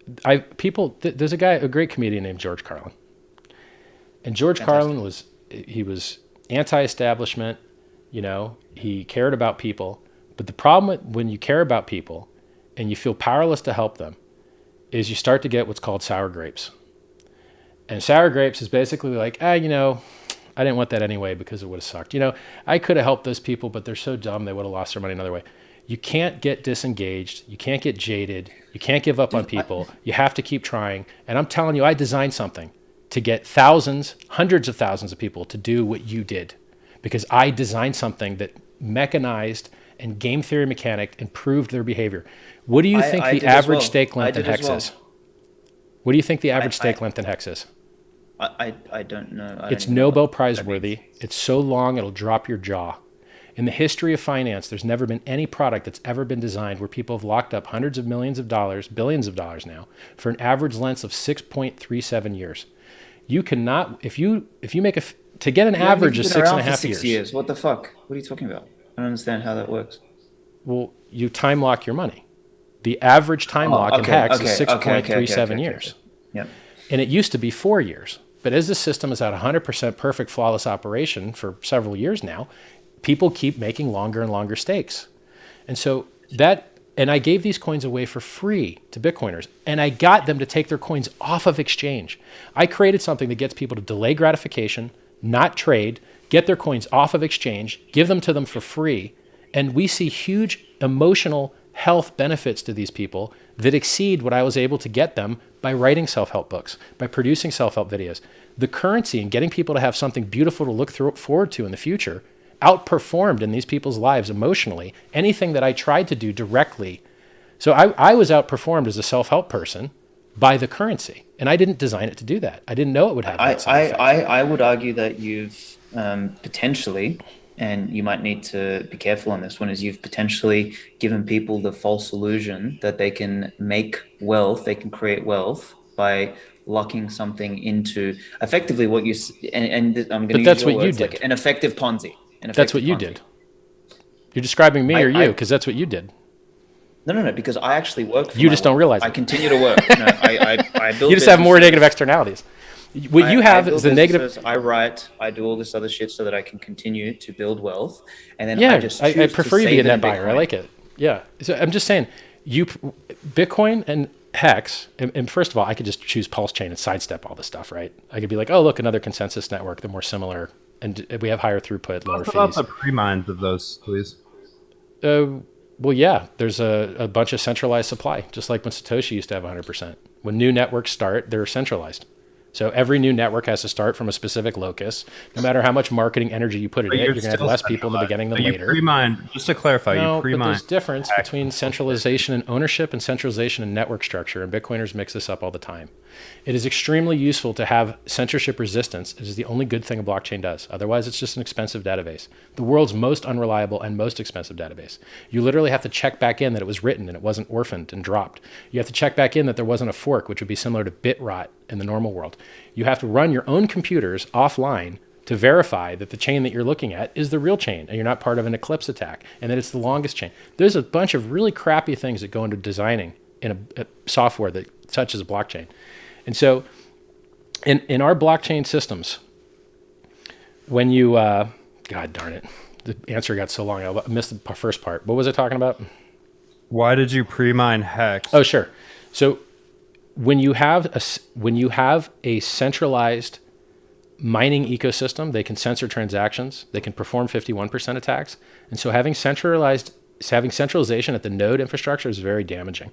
There's a great comedian named George Carlin. And George Carlin was anti-establishment, you know, he cared about people. But the problem when you care about people and you feel powerless to help them is you start to get what's called sour grapes. And sour grapes is basically like, you know, I didn't want that anyway because it would have sucked. You know, I could have helped those people, but they're so dumb they would have lost their money another way. You can't get disengaged. You can't get jaded. You can't give up on people. You have to keep trying. And I'm telling you, I designed something to get thousands, hundreds of thousands of people to do what you did, because I designed something that mechanized and game theory mechanic improved their behavior. What do you think the average stake length in Hex is? What do you think the average stake length in Hex is? I don't know. It's Nobel Prize worthy. It's so long it'll drop your jaw. In the history of finance, there's never been any product that's ever been designed where people have locked up hundreds of millions of dollars, billions of dollars now, for an average length of 6.37 years. You cannot, if you make to get an average of 6.5 years. What the fuck? What are you talking about? I don't understand how that works. Well, you time lock your money. The average time lock in Hex is 6.37 years. Yep. And it used to be 4 years. But as the system is at 100% perfect, flawless operation for several years now, people keep making longer and longer stakes. And so and I gave these coins away for free to Bitcoiners, and I got them to take their coins off of exchange. I created something that gets people to delay gratification, not trade, get their coins off of exchange, give them to them for free. And we see huge emotional health benefits to these people that exceed what I was able to get them by writing self-help books, by producing self-help videos. The currency and getting people to have something beautiful to look forward to in the future outperformed in these people's lives emotionally anything that I tried to do directly. So I was outperformed as a self-help person by the currency, and I didn't design it to do that. I didn't know it would have that side effect. I would argue that you've potentially, and you might need to be careful on this one, is you've potentially given people the false illusion that they can make wealth, they can create wealth by locking something into effectively what you, and I'm going to use your words, like an effective Ponzi. That's what you did. You're describing me or you, because that's what you did. No, because I actually work for you just don't realize I it. continue to work. No, I build you just have more negative externalities. What you have is the negative. I write, I do all this other shit so that I can continue to build wealth. And then I prefer you be a net buyer. I like it. Yeah. So I'm just saying, Bitcoin and Hex, and first of all, I could just choose Pulse Chain and sidestep all this stuff, right? I could be like, oh, look, another consensus network. They're more similar, and we have higher throughput, lower fees. What about the pre-mines of those, please? Well, yeah, there's a bunch of centralized supply, just like when Satoshi used to have 100%. When new networks start, they're centralized. So every new network has to start from a specific locus. No matter how much marketing energy you put in it, you're going to have less people in the beginning than later. Pre-mine, just to clarify, you pre-mine. But there's difference between centralization and ownership and centralization and network structure, and Bitcoiners mix this up all the time. It is extremely useful to have censorship resistance. It is the only good thing a blockchain does. Otherwise, it's just an expensive database. The world's most unreliable and most expensive database. You literally have to check back in that it was written and it wasn't orphaned and dropped. You have to check back in that there wasn't a fork, which would be similar to bit rot in the normal world. You have to run your own computers offline to verify that the chain that you're looking at is the real chain and you're not part of an eclipse attack and that it's the longest chain. There's a bunch of really crappy things that go into designing in a software that touches a blockchain. And so in our blockchain systems, when you, God darn it, the answer got so long, I missed the first part. What was I talking about? Why did you pre-mine Hex? Oh, sure. So when you have a centralized mining ecosystem, they can censor transactions, they can perform 51% attacks. And so having centralization at the node infrastructure is very damaging.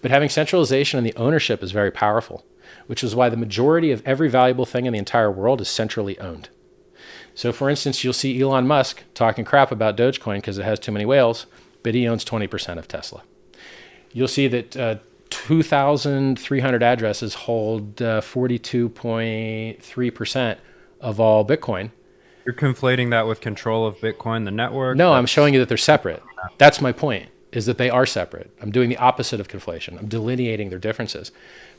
But having centralization in the ownership is very powerful, which is why the majority of every valuable thing in the entire world is centrally owned. So for instance, you'll see Elon Musk talking crap about Dogecoin because it has too many whales, but he owns 20% of Tesla. You'll see that 2,300 addresses hold 42.3% of all Bitcoin. You're conflating that with control of Bitcoin, the network? No, I'm showing you that they're separate. That's my point, is that they are separate. I'm doing the opposite of conflation. I'm delineating their differences.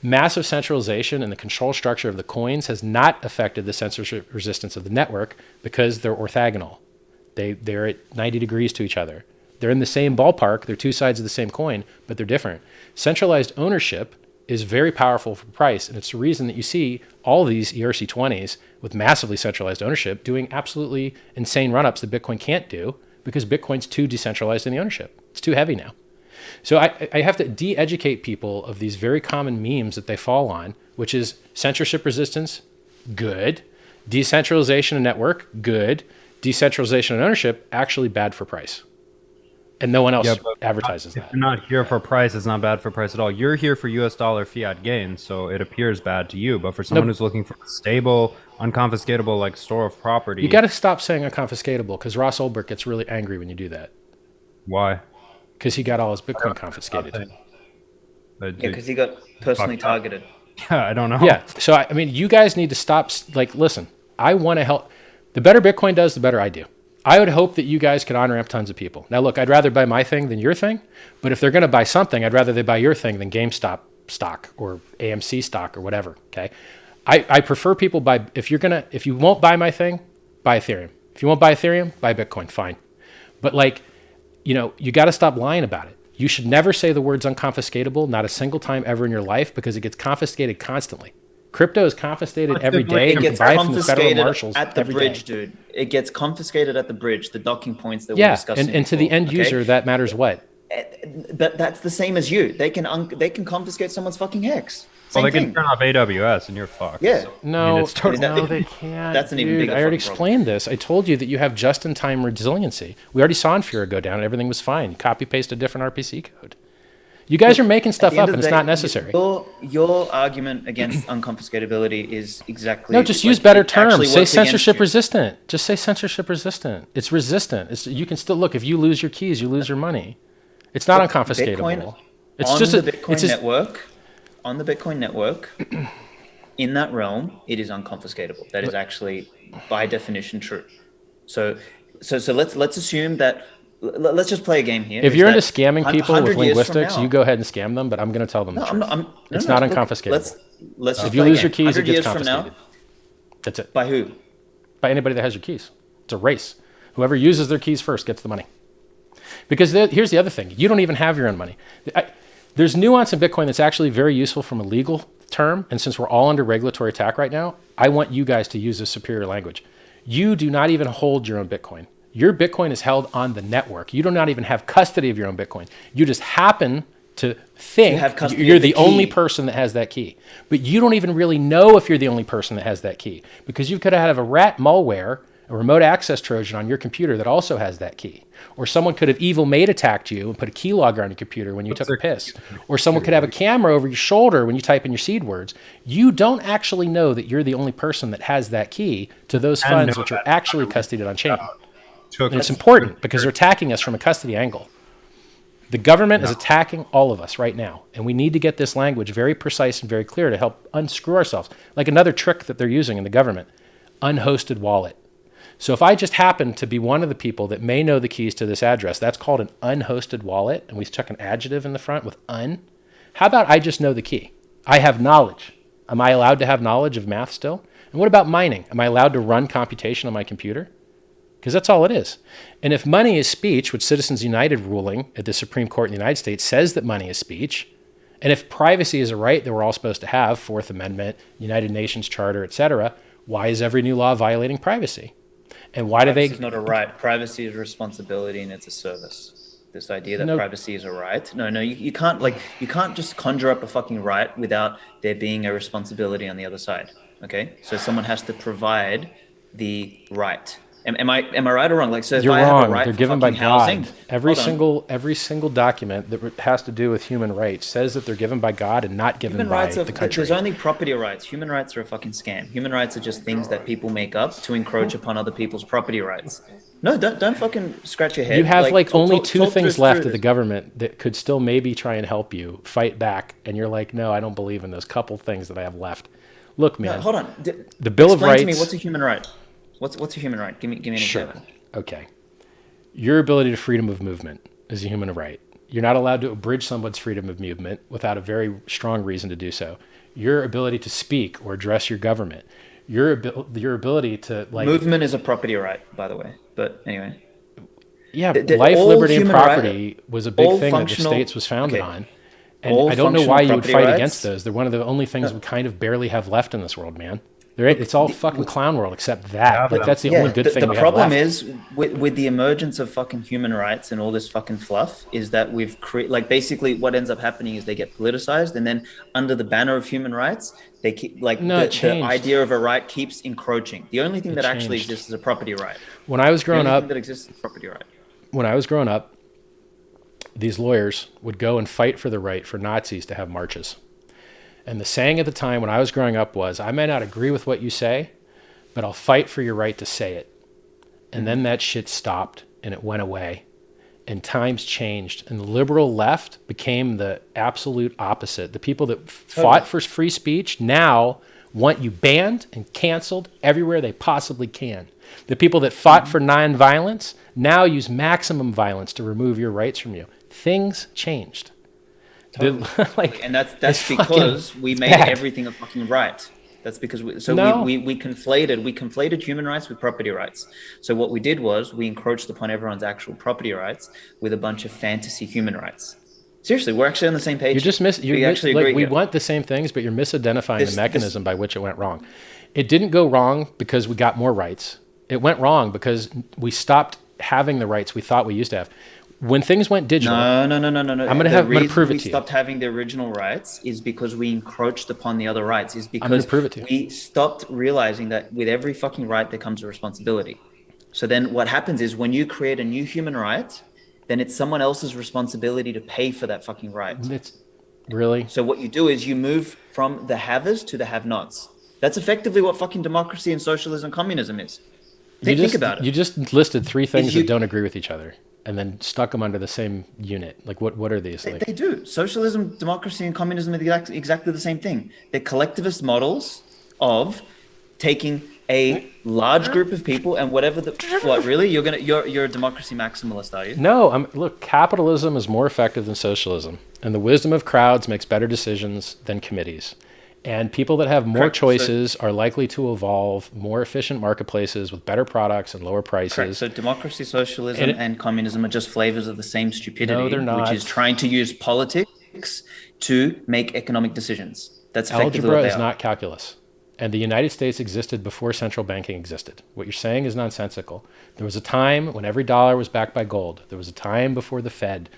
Massive centralization in the control structure of the coins has not affected the censorship resistance of the network because they're orthogonal. They're at 90 degrees to each other. They're in the same ballpark. They're two sides of the same coin, but they're different. Centralized ownership is very powerful for price, and it's the reason that you see all these ERC20s with massively centralized ownership doing absolutely insane run-ups that Bitcoin can't do because Bitcoin's too decentralized in the ownership. It's too heavy now. So I have to de-educate people of these very common memes that they fall on, which is censorship resistance, good. Decentralization and network, good. Decentralization and ownership, actually bad for price. And no one else advertises that. If you're not here for price, it's not bad for price at all. You're here for US dollar fiat gains, so it appears bad to you. But for someone who's looking for a stable, unconfiscatable like store of property... You got to stop saying unconfiscatable, because Ross Ulbricht gets really angry when you do that. Why? Because he got all his Bitcoin confiscated. Yeah, because he got personally targeted. Yeah, I don't know. Yeah, so I mean, you guys need to stop. Like, listen, I want to help. The better Bitcoin does, the better I do. I would hope that you guys can on-ramp tons of people. Now, look, I'd rather buy my thing than your thing, but if they're going to buy something, I'd rather they buy your thing than GameStop stock or AMC stock or whatever. Okay, I prefer people buy. If you won't buy my thing, buy Ethereum. If you won't buy Ethereum, buy Bitcoin. Fine, but like, you got to stop lying about it. You should never say the words unconfiscatable, not a single time ever in your life, because it gets confiscated constantly. Crypto is confiscated every day. It gets confiscated at the bridge, day. dude. It gets confiscated at the bridge, the docking points that we're discussing. And to the end user, that matters what? But that's the same as you. They can confiscate someone's fucking hex. Well, they can turn off AWS and you're fucked. Yeah. So, no, they can't. That's an even bigger I already explained this. I told you that you have just-in-time resiliency. We already saw Infura go down and everything was fine. Copy-paste a different RPC code. You guys are making At stuff the end up of and the it's day, not necessary. Your argument against unconfiscatability is exactly No, just like, use better it actually terms. Say works against censorship you. resistant. Just say censorship resistant. It's resistant. You can still look. If you lose your keys, you lose your money. It's not unconfiscatable. Bitcoin It's on just the a, Bitcoin it's just, network, on the Bitcoin network, in that realm, it is unconfiscatable. That is actually by definition true. So let's assume that. Let's just play a game here. if is you're into that scamming people with 100 years from linguistics, now- you go ahead and scam them. But I'm going to tell them the truth. It's not look, unconfiscatable. Let's just If you play a lose your game. keys, it 100 gets years from now, confiscated. That's it. by who? By anybody that has your keys. It's a race. Whoever uses their keys first gets the money. Because here's the other thing. You don't even have your own money. There's nuance in Bitcoin that's actually very useful from a legal term. And since we're all under regulatory attack right now, I want you guys to use this superior language. You do not even hold your own Bitcoin. Your Bitcoin is held on the network. You do not even have custody of your own Bitcoin. You just happen to think have custody you're of the the only key. person that has that key. But you don't even really know if you're the only person that has that key, because you could have a rat malware, a remote access Trojan on your computer that also has that key. Or someone could have evil maid attacked you and put a keylogger on your computer when you took a piss. Or someone could have a camera over your shoulder when you type in your seed words. You don't actually know that you're the only person that has that key to those funds, which are actually custodied on chain. And it's important because they're attacking us from a custody angle. The government is attacking all of us right now, and we need to get this language very precise and very clear to help unscrew ourselves. Like another trick that they're using in the government, unhosted wallet. So if I just happen to be one of the people that may know the keys to this address, that's called an unhosted wallet, and we chuck an adjective in the front with un. How about I just know the key? I have knowledge. Am I allowed to have knowledge of math still? And what about mining? Am I allowed to run computation on my computer? Because that's all it is. And if money is speech, which Citizens United ruling at the Supreme Court in the United States says that money is speech, and if privacy is a right that we're all supposed to have, Fourth Amendment, United Nations Charter, etc., why is every new law violating privacy? And why do they... Privacy is not a right. Privacy is a responsibility, and it's a service. This idea that privacy is a right. No, you can't just conjure up a fucking right without there being a responsibility on the other side. Okay? So someone has to provide the right. Am I right or wrong? Like, so if You're I wrong. have a right They're for given by fucking housing, God. Every single document that has to do with human rights says that they're given by God and not given human by rights the country. there's only property rights. Human rights are a fucking scam. Human rights are just things that people make up to encroach upon other people's property rights. No, don't fucking scratch your head. You have only two talk things through left this. of the government that could still maybe try and help you fight back, and you're like, no, I don't believe in those couple things that I have left. Look, man. No, hold on. The Bill of Rights. Explain to me, what's a human right? What's a human right? Give me an example. Okay. Your ability to freedom of movement is a human right. You're not allowed to abridge someone's freedom of movement without a very strong reason to do so. Your ability to speak or address your government. Your ability to movement is a property right, by the way. But anyway. Yeah, The life, all liberty, and human property was a big thing that the functional- states was founded okay. on. And All I don't know functional why you would property fight rights- against those. They're one of the only things we kind of barely have left in this world, man. It's all fucking clown world except that. Like, that's the only good thing the we have problem left. is with the emergence of fucking human rights and all this fucking fluff is that we've created, basically what ends up happening is they get politicized, and then under the banner of human rights, they keep the idea of a right keeps encroaching. The only thing that actually exists is a property right. When I was growing the only up, thing that exists is property right. when I was growing up, these lawyers would go and fight for the right for Nazis to have marches. And the saying at the time when I was growing up was, I may not agree with what you say, but I'll fight for your right to say it. And then that shit stopped and it went away. And times changed. And the liberal left became the absolute opposite. The people that fought for free speech now want you banned and canceled everywhere they possibly can. The people that fought for nonviolence now use maximum violence to remove your rights from you. Things changed. Totally. And that's because we made everything a fucking right. That's because we conflated human rights with property rights. So what we did was we encroached upon everyone's actual property rights with a bunch of fantasy human rights. Seriously, we're actually on the same page. You just agree. We want the same things, but you're misidentifying the mechanism by which it went wrong. It didn't go wrong because we got more rights. It went wrong because we stopped having the rights we thought we used to have. When things went digital, No. I'm gonna prove it to you. We stopped having the original rights is because we encroached upon the other rights. Is because I'm gonna prove it to you. We stopped realizing that with every fucking right there comes a responsibility. So then what happens is when you create a new human right, then it's someone else's responsibility to pay for that fucking right. It's really. So what you do is you move from the havers to the have-nots. That's effectively what fucking democracy and socialism, communism is. Think about it. You just listed three things that don't agree with each other, and then stuck them under the same unit. Like, what are these? They do. Socialism, democracy, and communism are exactly the same thing. They're collectivist models of taking a large group of people and whatever what really you're a democracy maximalist, are you? No, look, capitalism is more effective than socialism, and the wisdom of crowds makes better decisions than committees. And people that have more Correct. choices are likely to evolve more efficient marketplaces with better products and lower prices. Correct. So democracy, socialism, and communism are just flavors of the same stupidity, No, they're not. which is trying to use politics to make economic decisions. That's effectively Algebra what they is are. not calculus. And the United States existed before central banking existed. What you're saying is nonsensical. There was a time when every dollar was backed by gold. There was a time before the Fed.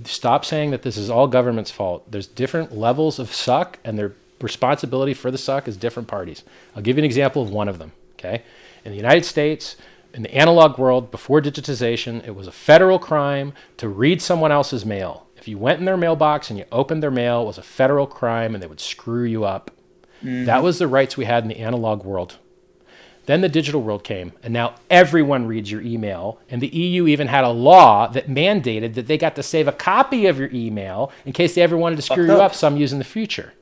Stop saying that this is all government's fault. There's different levels of suck, and their responsibility for the suck is different parties. I'll give you an example of one of them, okay? In the United States, in the analog world, before digitization, it was a federal crime to read someone else's mail. If you went in their mailbox and you opened their mail, it was a federal crime, and they would screw you up. That was the rights we had in the analog world. Then the digital world came, and now everyone reads your email, and the EU even had a law that mandated that they got to save a copy of your email in case they ever wanted to screw you up some use in the future.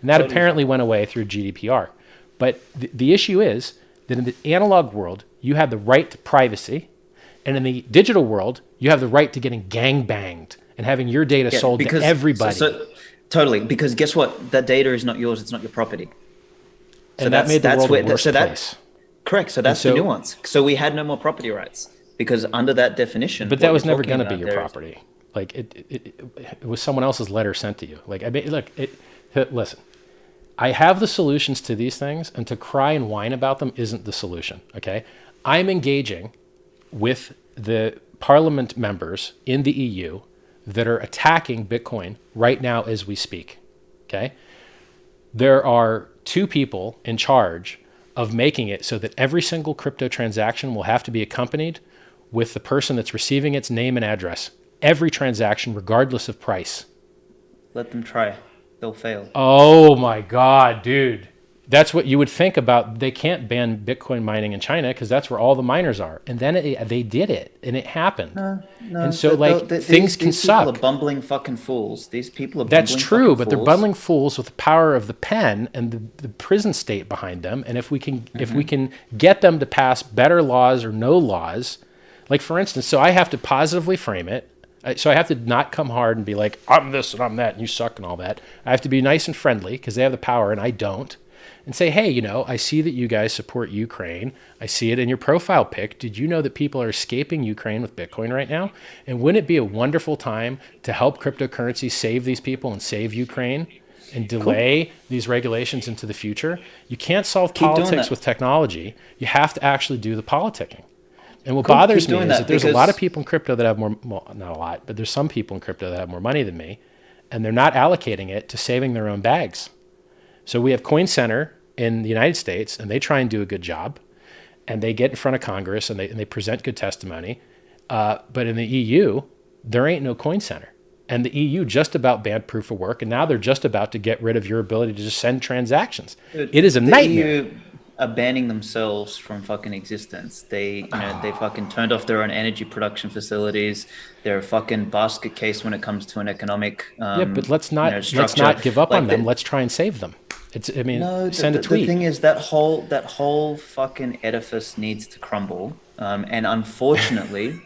And that apparently went away through GDPR. But the issue is that in the analog world, you have the right to privacy, and in the digital world, you have the right to getting gangbanged and having your data sold to everybody. Totally, because guess what? That data is not yours; it's not your property. So and that made the world a worse place. Correct. So that's the nuance. So we had no more property rights because under that definition. But that was never going to be your property. Like it was someone else's letter sent to you. Like listen, I have the solutions to these things, and to cry and whine about them isn't the solution. Okay, I'm engaging with the parliament members in the EU that are attacking Bitcoin right now as we speak, okay? There are two people in charge of making it so that every single crypto transaction will have to be accompanied with the person that's receiving its name and address. Every transaction, regardless of price. Let them try. They'll fail. Oh my God, dude. That's what you would think about. They can't ban Bitcoin mining in China because that's where all the miners are. And then they did it, and it happened. No, and so things can suck. These people are bumbling fucking fools. These people are That's true, but they're bumbling fools with the power of the pen and the prison state behind them. And if we can get them to pass better laws or no laws, like for instance, so I have to positively frame it. So I have to not come hard and be like, I'm this and I'm that and you suck and all that. I have to be nice and friendly because they have the power and I don't. And say, hey, I see that you guys support Ukraine. I see it in your profile pic. Did you know that people are escaping Ukraine with Bitcoin right now? And wouldn't it be a wonderful time to help cryptocurrency save these people and save Ukraine and delay these regulations into the future? You can't solve politics with technology. You have to actually do the politicking. And what bothers me is that there's a lot of people in crypto that have more, well, not a lot, but there's some people in crypto that have more money than me, and they're not allocating it to saving their own bags. So we have Coin Center in the United States, and they try and do a good job, and they get in front of Congress, and they present good testimony. But in the EU, there ain't no Coin Center. And the EU just about banned proof of work, and now they're just about to get rid of your ability to just send transactions. It is a nightmare. The EU are banning themselves from fucking existence. They fucking turned off their own energy production facilities. They're a fucking basket case when it comes to an economic but let's not give up on them. Let's try and save them. Send a tweet. The thing is that whole fucking edifice needs to crumble. And unfortunately,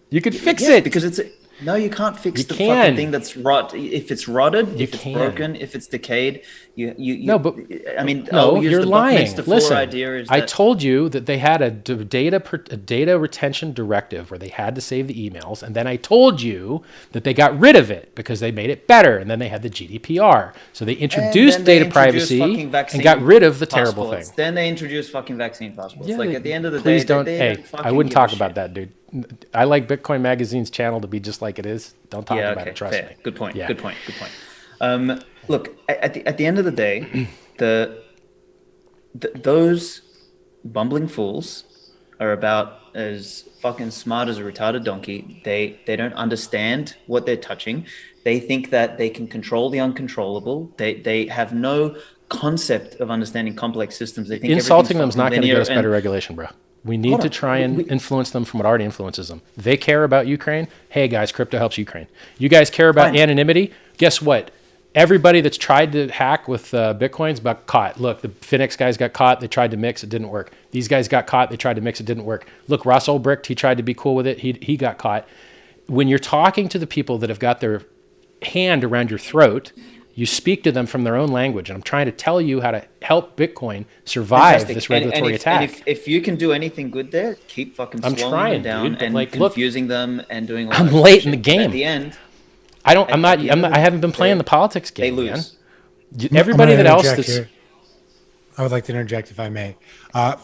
you could fix it because no, you can't fix fucking thing that's rot. If it's rotted, if it's broken, if it's decayed, you're lying. Listen, I told you that they had a data retention directive where they had to save the emails, and then I told you that they got rid of it because they made it better, and then they had the GDPR, so they introduced data privacy and got rid of the terrible thing. Then they introduced fucking vaccine passports. Yeah, at the end of the day, please don't. I wouldn't talk about that, dude. I like Bitcoin Magazine's channel to be just like it is. Don't talk about it. Trust me. Good point. Yeah. Good point. Look, at the end of the day, those bumbling fools are about as fucking smart as a retarded donkey. They don't understand what they're touching. They think that they can control the uncontrollable. They have no concept of understanding complex systems. They think Insulting them is everything's not going to linear get us better and- regulation, bro. We need Hold to on. try and influence them from what already influences them. They care about Ukraine. Hey, guys, crypto helps Ukraine. You guys care about Fine. anonymity. Guess what? Everybody that's tried to hack with Bitcoins got caught. Look, the Phoenix guys got caught. They tried to mix. It didn't work. These guys got caught. They tried to mix. It didn't work. Look, Ross Ulbricht, he tried to be cool with it. He got caught. When you're talking to the people that have got their hand around your throat, you speak to them from their own language. And I'm trying to tell you how to help Bitcoin survive Fantastic. this regulatory if, attack. And if you can do anything good there, keep fucking I'm slowing trying, them down dude, but, and like, look, confusing them and doing all I'm that late in the shit. But game. At the end, I don't. I'm at not. the end of I the haven't been playing day, the politics they game, man. lose. Everybody I'm that gonna else interject that's here. I would like to interject if I may.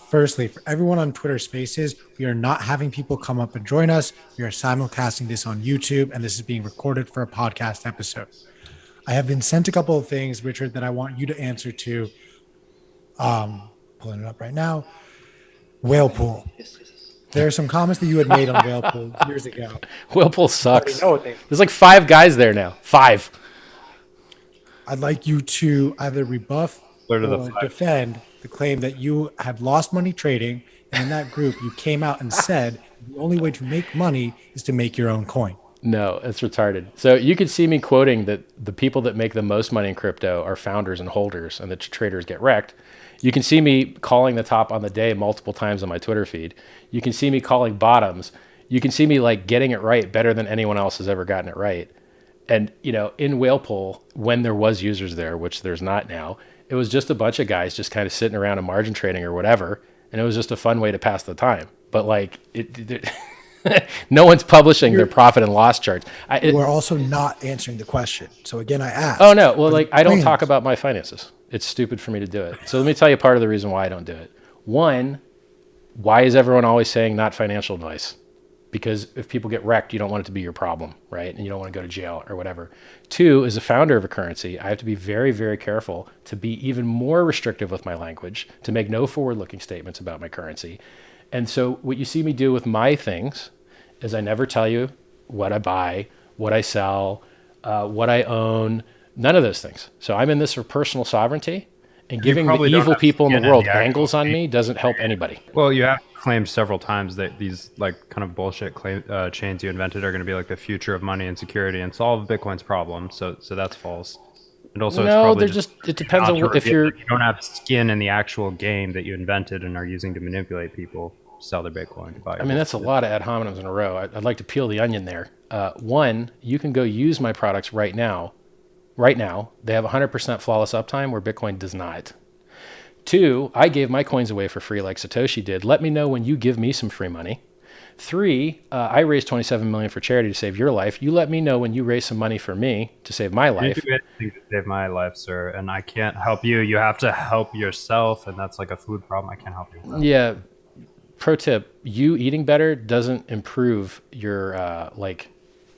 Firstly, for everyone on Twitter Spaces, we are not having people come up and join us. We are simulcasting this on YouTube, and this is being recorded for a podcast episode. I have been sent a couple of things, Richard, that I want you to answer to. Pulling it up right now. Whale pool. There are some comments that you had made on whale pool years ago. Whirlpool sucks. know what they- There's like 5 guys there now. 5. I'd like you to either rebuff Clear to the or flag. defend the claim that you had lost money trading, and in that group you came out and said the only way to make money is to make your own coin. No, it's retarded. So you could see me quoting that the people that make the most money in crypto are founders and holders, and the traders get wrecked. You can see me calling the top on the day multiple times on my Twitter feed. You can see me calling bottoms. You can see me like getting it right better than anyone else has ever gotten it right. And, you know, in Whalepool, when there was users there, which there's not now, it was just a bunch of guys just kind of sitting around and margin trading or whatever. And it was just a fun way to pass the time. But like, no one's publishing their profit and loss charts. We're also not answering the question. So again, I asked. Oh, no. Well, like, I don't claims. talk about my finances. It's stupid for me to do it. So let me tell you part of the reason why I don't do it. One, why is everyone always saying not financial advice? Because if people get wrecked, you don't want it to be your problem, right? And you don't want to go to jail or whatever. Two, as a founder of a currency, I have to be very, very careful to be even more restrictive with my language, to make no forward-looking statements about my currency. And so what you see me do with my things is I never tell you what I buy, what I sell, what I own, none of those things. So I'm in this for personal sovereignty, and giving the probably don't evil have people in skin the in world the actual angles on game. me doesn't help anybody. Well, you have claimed several times that these like kind of bullshit chains you invented are going to be like the future of money and security and solve Bitcoin's problem. So that's false. And also, it's No, probably they're just, it depends not on to if reveal you're, that you don't have skin in the actual game that you invented and are using to manipulate people to sell their Bitcoin. To buy I mean, that's a lot of ad hominems in a row. I'd like to peel the onion there. One, you can go use my products right now. Right now, they have 100% flawless uptime where Bitcoin does not. Two, I gave my coins away for free like Satoshi did. Let me know when you give me some free money. Three, I raised $27 million for charity to save your life. You let me know when you raise some money for me to save my You life. do anything to save my life, sir, and I can't help you. You have to help yourself, and that's like a food problem. I can't help you with that. Yeah. Pro tip, you eating better doesn't improve your like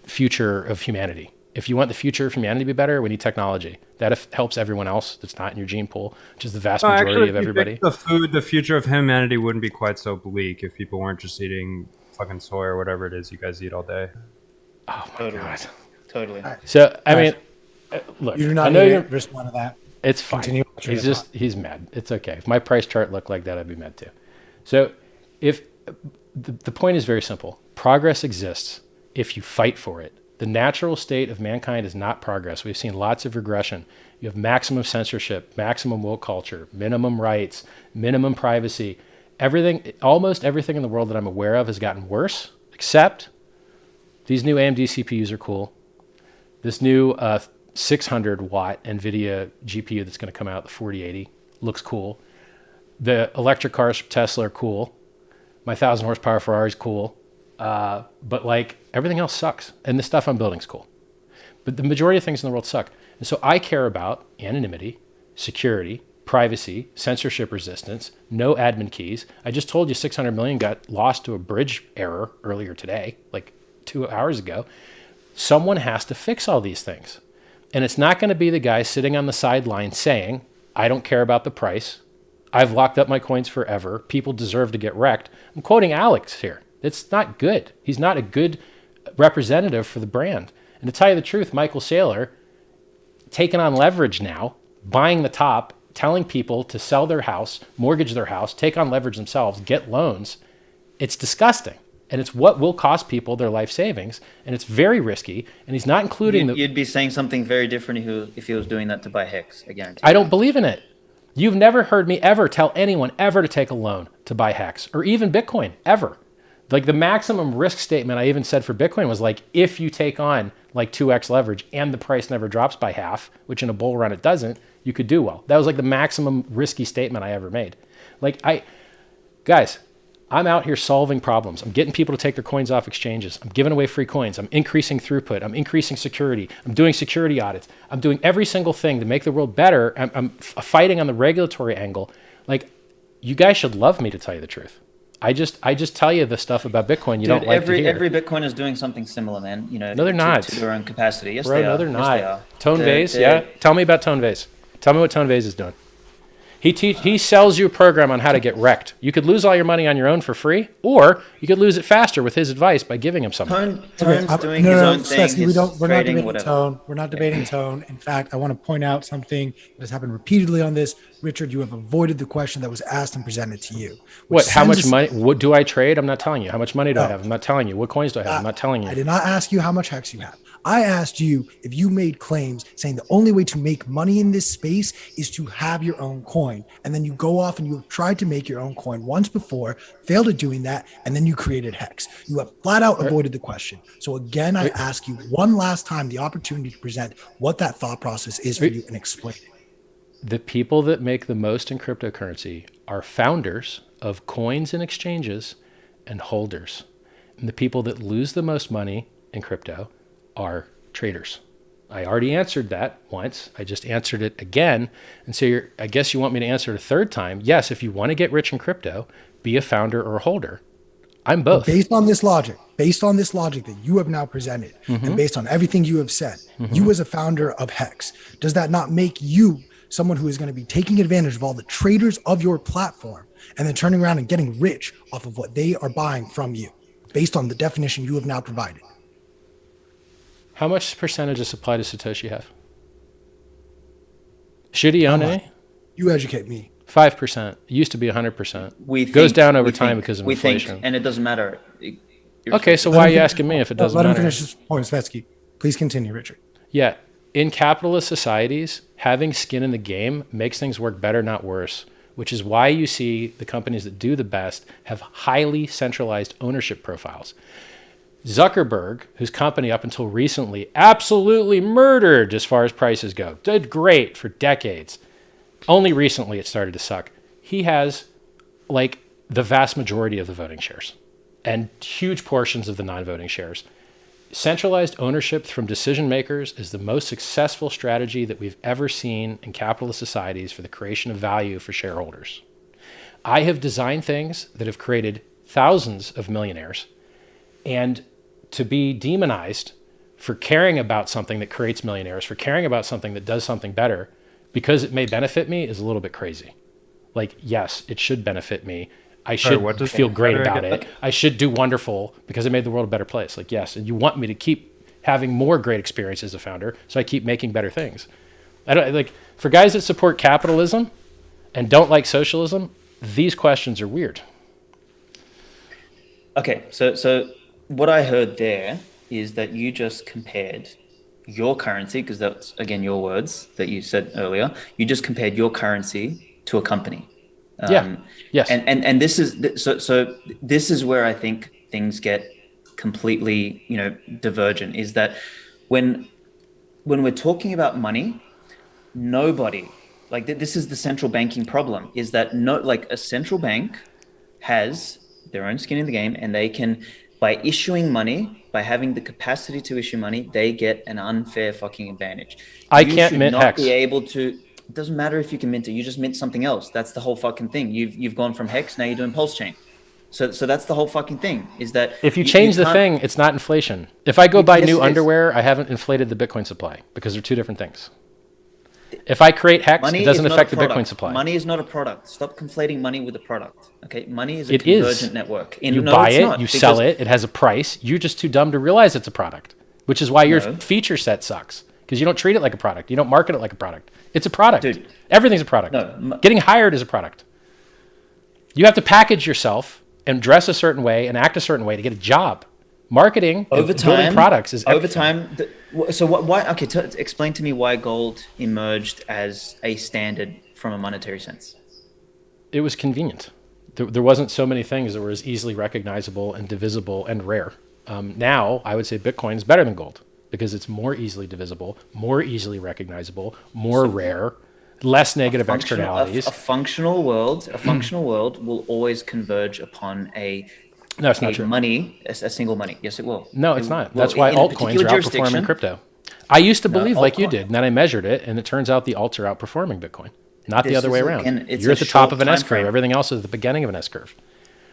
future of humanity. If you want the future of humanity to be better, we need technology. That helps everyone else that's not in your gene pool, which is the vast majority Actually, of if you everybody. pick the future of humanity wouldn't be quite so bleak if people weren't just eating fucking soy or whatever it is you guys eat all day. Oh my Totally. God. Totally. So, I mean, look, You do I not know need you're, to respond to that. it's fine. Continue with your He's mad. It's okay. If my price chart looked like that, I'd be mad too. So if the point is very simple, progress exists if you fight for it. The natural state of mankind is not progress. We've seen lots of regression. You have maximum censorship, maximum woke culture, minimum rights, minimum privacy. Everything, almost everything in the world that I'm aware of has gotten worse, except these new AMD CPUs are cool. This new 600 watt NVIDIA GPU that's going to come out, the 4080, looks cool. The electric cars from Tesla are cool. My 1,000 horsepower Ferrari is cool. But like everything else sucks. And the stuff I'm building is cool. But the majority of things in the world suck. And so I care about anonymity, security, privacy, censorship resistance, no admin keys. I just told you 600 million got lost to a bridge error earlier today, like 2 hours ago. Someone has to fix all these things. And it's not going to be the guy sitting on the sideline saying, I don't care about the price. I've locked up my coins forever. People deserve to get wrecked. I'm quoting Alex here. It's not good. He's not a good representative for the brand. And to tell you the truth, Michael Saylor, taking on leverage now, buying the top, telling people to sell their house, mortgage their house, take on leverage themselves, get loans. It's disgusting. And it's what will cost people their life savings. And it's very risky. And he's not including You'd be saying something very different if he was doing that to buy Hex, I guarantee. I don't believe in it. You've never heard me ever tell anyone ever to take a loan to buy Hex or even Bitcoin, ever. Like the maximum risk statement I even said for Bitcoin was like, if you take on like 2x leverage and the price never drops by half, which in a bull run it doesn't, you could do well. That was like the maximum risky statement I ever made. Guys, I'm out here solving problems. I'm getting people to take their coins off exchanges. I'm giving away free coins. I'm increasing throughput. I'm increasing security. I'm doing security audits. I'm doing every single thing to make the world better. I'm fighting on the regulatory angle. Like, you guys should love me, to tell you the truth. I just tell you the stuff about Bitcoin you don't like to hear. Every Bitcoin is doing something similar, man. No, they're not. To their own capacity. Yes, Bro, they are. no, they're not. Yes, they are. Tone Vase, yeah. Tell me about Tone Vase. Tell me what Tone Vase is doing. He sells you a program on how to get wrecked. You could lose all your money on your own for free, or you could lose it faster with his advice by giving him something. Tone's doing his own thing. Ceci, He's we're not trading debating whatever. tone. We're not debating tone. In fact, I want to point out something that has happened repeatedly on this. Richard, you have avoided the question that was asked and presented to you. What? How much money? What do I trade? I'm not telling you. How much money do I have? I'm not telling you. What coins do I have? I'm not telling you. I did not ask you how much Hex you have. I asked you if you made claims saying the only way to make money in this space is to have your own coin. And then you go off and you have tried to make your own coin once before, failed at doing that, and then you created Hex. You have flat out avoided the question. So again, I ask you one last time the opportunity to present what that thought process is for you and explain it. The people that make the most in cryptocurrency are founders of coins and exchanges and holders. And the people that lose the most money in crypto are traders. I already answered that once. I just answered it again. And so I guess you want me to answer it a third time. Yes, if you want to get rich in crypto, be a founder or a holder. I'm both. Based on this logic that you have now presented, and based on everything you have said, you as a founder of Hex, does that not make you someone who is going to be taking advantage of all the traders of your platform and then turning around and getting rich off of what they are buying from you, based on the definition you have now provided? How much percentage of supply does Satoshi have? Should he own any? You educate me. 5%. It used to be 100%. Goes down over time because of inflation. And it doesn't matter. Okay, so why are you asking me if it doesn't matter? Let him finish his point, Svetsky. Please continue, Richard. Yeah. In capitalist societies, having skin in the game makes things work better, not worse, which is why you see the companies that do the best have highly centralized ownership profiles. Zuckerberg, whose company up until recently absolutely murdered as far as prices go, did great for decades. Only recently it started to suck. He has like the vast majority of the voting shares and huge portions of the non-voting shares. Centralized ownership from decision makers is the most successful strategy that we've ever seen in capitalist societies for the creation of value for shareholders. I have designed things that have created thousands of millionaires, and to be demonized for caring about something that creates millionaires, for caring about something that does something better because it may benefit me is a little bit crazy. Like, yes, it should benefit me. I should feel great about it. I should do wonderful because it made the world a better place. Like, yes, and you want me to keep having more great experiences as a founder, so I keep making better things. I don't like for guys that support capitalism and don't like socialism, these questions are weird. Okay, so what I heard there is that you just compared your currency, because that's, again, your words that you said earlier. You just compared your currency to a company. Yes. And this is so this is where I think things get completely, divergent, is that when we're talking about money, nobody, like this is the central banking problem, is that a central bank has their own skin in the game, and they can, by issuing money, by having the capacity to issue money, they get an unfair fucking advantage. I can't mint Hex. Be able to. It doesn't matter if you can mint it. You just mint something else. That's the whole fucking thing. You've gone from Hex, now you're doing Pulse Chain. So that's the whole fucking thing. Is that if you change the thing, it's not inflation. If I go buy new it is. underwear, I haven't inflated the Bitcoin supply because they're two different things. If I create hex, Money it doesn't is not affect a the Bitcoin product. supply. Money is not a product. Stop conflating money with a product. Okay, money is a It is. convergent network. You No, buy it's it, not, you because- sell it, it has a price. You're just too dumb to realize it's a product, which is why your No. feature set sucks, because you don't treat it like a product. You don't market it like a product. It's a product. Dude. Everything's a product. No. Getting hired is a product. You have to package yourself and dress a certain way and act a certain way to get a job. Marketing Over and building time, products is over everything. time. So why? Okay, explain to me why gold emerged as a standard from a monetary sense. It was convenient. There wasn't so many things that were as easily recognizable and divisible and rare. Now, I would say Bitcoin is better than gold because it's more easily divisible, more easily recognizable, more rare, less negative externalities. A functional world will always converge upon No, it's not true. money, a single money. Yes, it will. No, it's It not. will. That's why In a altcoins particular are outperforming jurisdiction- crypto. I used to believe like you altcoin- did, and then I measured it, and it turns out the alts are outperforming Bitcoin, not the This other way is, around. again, it's You're a at the top short of an time S curve. frame. Everything else is at the beginning of an S curve,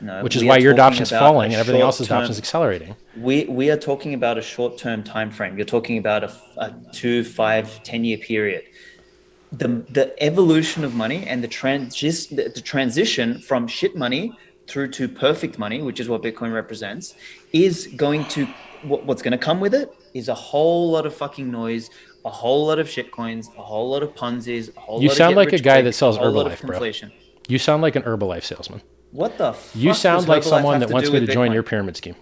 No, which is we why are your talking adoption is about falling a and everything else's short-term- adoption is accelerating. We are talking about a short-term time frame. You're talking about a 2, 5, 10-year period. The evolution of money and the transition from shit money through to perfect money, which is what Bitcoin represents, is going to what's going to come with it is a whole lot of fucking noise, a whole lot of shit coins, a whole lot of Ponzi's, a whole You lot sound of like a get-rich guy quick, that sells a whole lot of Herbalife, bro. conflation. You sound like an Herbalife salesman. What the fuck? You sound does like Herbalife someone have that to wants do me to with join Bitcoin? your pyramid scheme.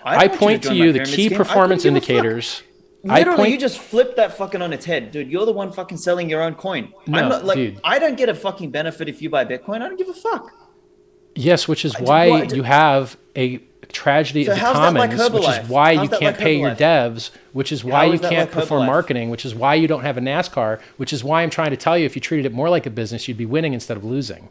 I I don't want point to to join you my the pyramid key scheme. I don't performance give a fuck. indicators. Literally, you just flipped that fucking on its head, dude. You're the one fucking selling your own coin. No, I'm not like dude. I don't get a fucking benefit if you buy Bitcoin. I don't give a fuck. Yes, which is I- why what- you have a tragedy So of the how's that like commons, which is Herbalife? why How's you that can't like pay your Herbalife? devs, which is why How you is that can't like perform Herbalife? marketing, which is why you don't have a NASCAR, which is why I'm trying to tell you if you treated it more like a business, you'd be winning instead of losing.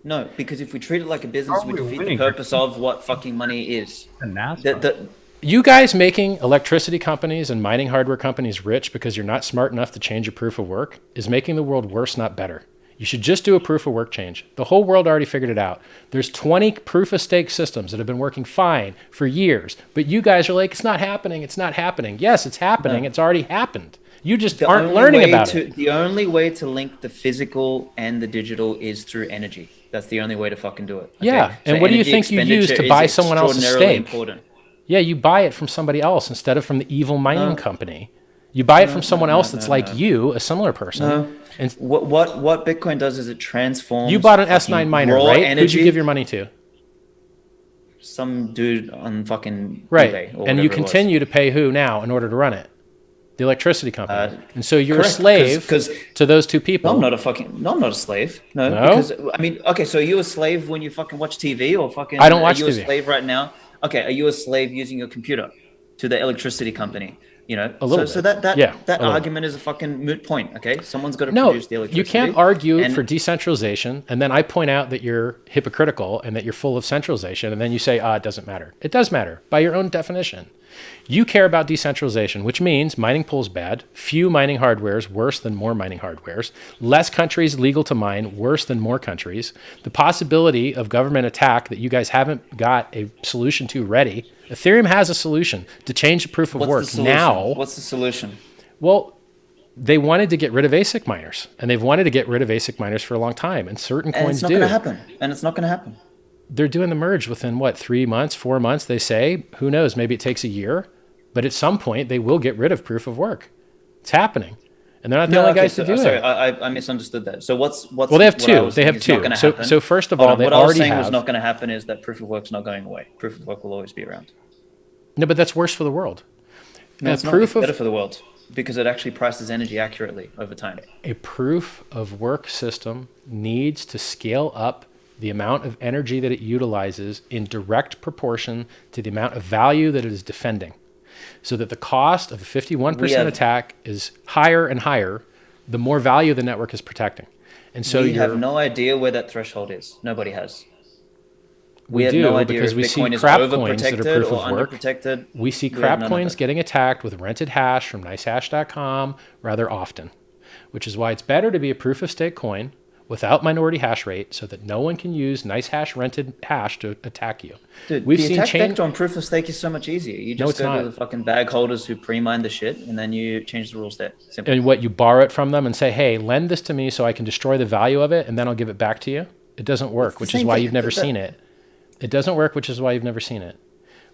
No, because if we treat it like a business, we defeat the purpose of what fucking money is. And NASCAR. You guys making electricity companies and mining hardware companies rich because you're not smart enough to change your proof of work is making the world worse, not better. You should just do a proof of work change. The whole world already figured it out. There's 20 proof of stake systems that have been working fine for years, but you guys are like, it's not happening. It's not happening. Yes, it's happening. No. It's already happened. You just The aren't only learning way about to, it. The only way to link the physical and the digital is through energy. That's the only way to fucking do it. Okay? Yeah, and So what do you energy think you use expenditure to buy is someone else's extraordinarily stake? important. Yeah, you buy it from somebody else instead of from the evil mining company. You buy it from someone else that's like you, a similar person. No. And What Bitcoin does is it transforms. you bought an fucking S9 miner, raw right? Who'd Energy, you give your money to? Some dude on fucking Right. eBay or And whatever you it was. continue to pay who now in order to run it? The electricity company. And so you're correct, a slave 'cause- to those two people. No, I'm not a fucking. No, I'm not a slave. No, No? because I mean, okay. So are you a slave when you fucking watch TV or fucking? I don't watch Are you TV. a slave right now? Okay, are you a slave using your computer to the electricity company? You know, A little so bit. that Yeah, that a little. argument is a fucking moot point. Okay, someone's got to No, produce the electricity. you can't argue and- for decentralization, and then I point out that you're hypocritical and that you're full of centralization, and then you say, it doesn't matter. It does matter by your own definition. You care about decentralization, which means mining pool's bad, few mining hardwares worse than more mining hardwares, less countries legal to mine worse than more countries, the possibility of government attack that you guys haven't got a solution to ready. Ethereum has a solution to change the proof of What's work the solution? now. What's the solution? Well, they wanted to get rid of ASIC miners, and they've wanted to get rid of ASIC miners for a long time, and certain And coins it's not do. going to happen. And it's not going to happen. They're doing the merge within what, 3 months, 4 months, they say. Who knows? Maybe it takes a year, but at some point they will get rid of proof of work. It's happening, and they're not the only guys to do sorry, it. I misunderstood that. So what's Well, they have what I two. was They saying have is not two. gonna So- happen. so first of Hold all, on, they what I was already saying have- was not going to happen is that proof of work's not going away. Proof of work will always be around. No, but that's worse for the world. No, A it's not. proof It's of better for the world because it actually prices energy accurately over time. a proof of work system needs to scale up the amount of energy that it utilizes in direct proportion to the amount of value that it is defending, so that the cost of a 51% attack is higher and higher the more value the network is protecting. And so We you have no idea where that threshold is. Nobody has. We have do, no idea because if we see Bitcoin is crap coins that are overprotected proof or of work. underprotected. We see We have crap none of coins it. getting attacked with rented hash from nicehash.com rather often, which is why it's better to be a proof of stake coin without minority hash rate so that no one can use nice hash rented hash to attack you. Dude, We've the seen attack chain. vector on proof of stake is so much easier. You No, just it's go not. to the fucking bag holders who pre-mine the shit, and then you change the rules there. Simple. And what, you borrow it from them and say, hey, lend this to me so I can destroy the value of it and then I'll give it back to you? It doesn't work, which is same why thing. you've never seen it. It doesn't work, which is why you've never seen it.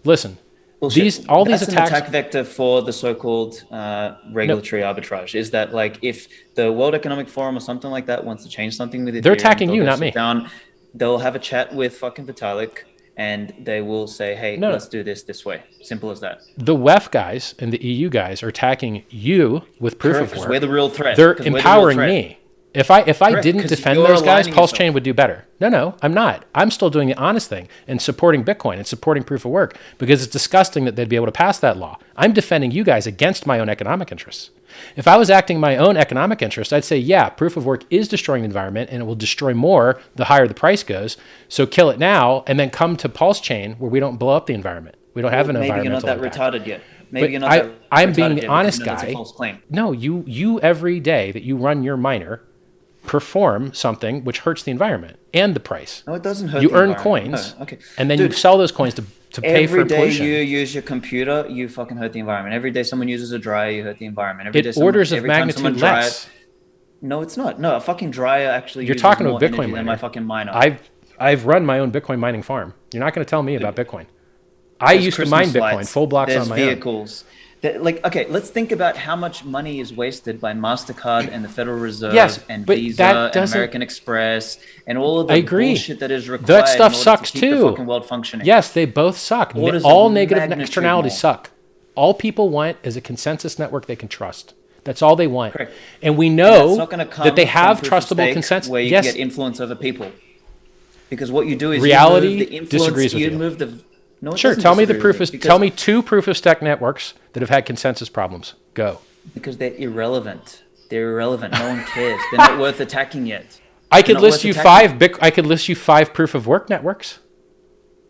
Listen, Bullshit. all That's these an attacks. attack vector for the so-called regulatory arbitrage. Is that like if the World Economic Forum or something like that wants to change something with it, They're attacking you, not me. They'll have a chat with fucking Vitalik, and they will say, "Hey, No. let's do this way." Simple as that. The WEF guys and the EU guys are attacking you with proof Correct, of 'cause work. we're the real threat. They're 'Cause we're the real empowering threat. me. If I Correct, didn't 'cause defend you're those guys, aligning Pulse yourself. Chain would do better. No, I'm not. I'm still doing the honest thing and supporting Bitcoin and supporting proof of work because it's disgusting that they'd be able to pass that law. I'm defending you guys against my own economic interests. If I was acting my own economic interest, I'd say, yeah, proof of work is destroying the environment and it will destroy more the higher the price goes. So kill it now and then come to Pulse Chain where we don't blow up the environment. We don't have an Maybe you're not environmental that impact. retarded yet. Maybe But you're not that I'm retarded being yet the because honest you know that's a guy. false claim. No, you every day that you run your miner perform something which hurts the environment and the price. No, it doesn't hurt. You the earn environment. coins, No, okay. and then Dude, you sell those coins to pay for every day pollution. you use your computer, you fucking hurt the environment. Every day someone uses a dryer, you hurt the environment. Every day Orders of every time magnitude someone dries- less. No, it's not. No, a fucking dryer actually You're uses talking more about Bitcoin energy than miner. my fucking miner. I've run my own Bitcoin mining farm. You're not going to tell me about Bitcoin. I There's used to mine Christmas Bitcoin lights, full blocks there's on my own. vehicles. Like, okay, let's think about how much money is wasted by MasterCard and the Federal Reserve Yes, and but Visa that and doesn't- American Express and all of the I agree. bullshit that is required That stuff in order sucks to keep too. the fucking world functioning. Yes, they both suck. Orders All of negative magnitude externalities more. suck. All people want is a consensus network they can trust. That's all they want. Correct. And we And know that's not gonna come that they from have proof of trustable stake consensus. where you Yes, can get influence over people. Because what you do is Reality you move the influence, disagrees with you. move the no, it sure. doesn't Tell me the disagree proof with of. it, Tell me 2 proof of stake networks that have had consensus problems. Go. because they're irrelevant. They're irrelevant. No one cares. They're not worth attacking yet. I could not list worth you attacking. I could list you 5 proof of work networks.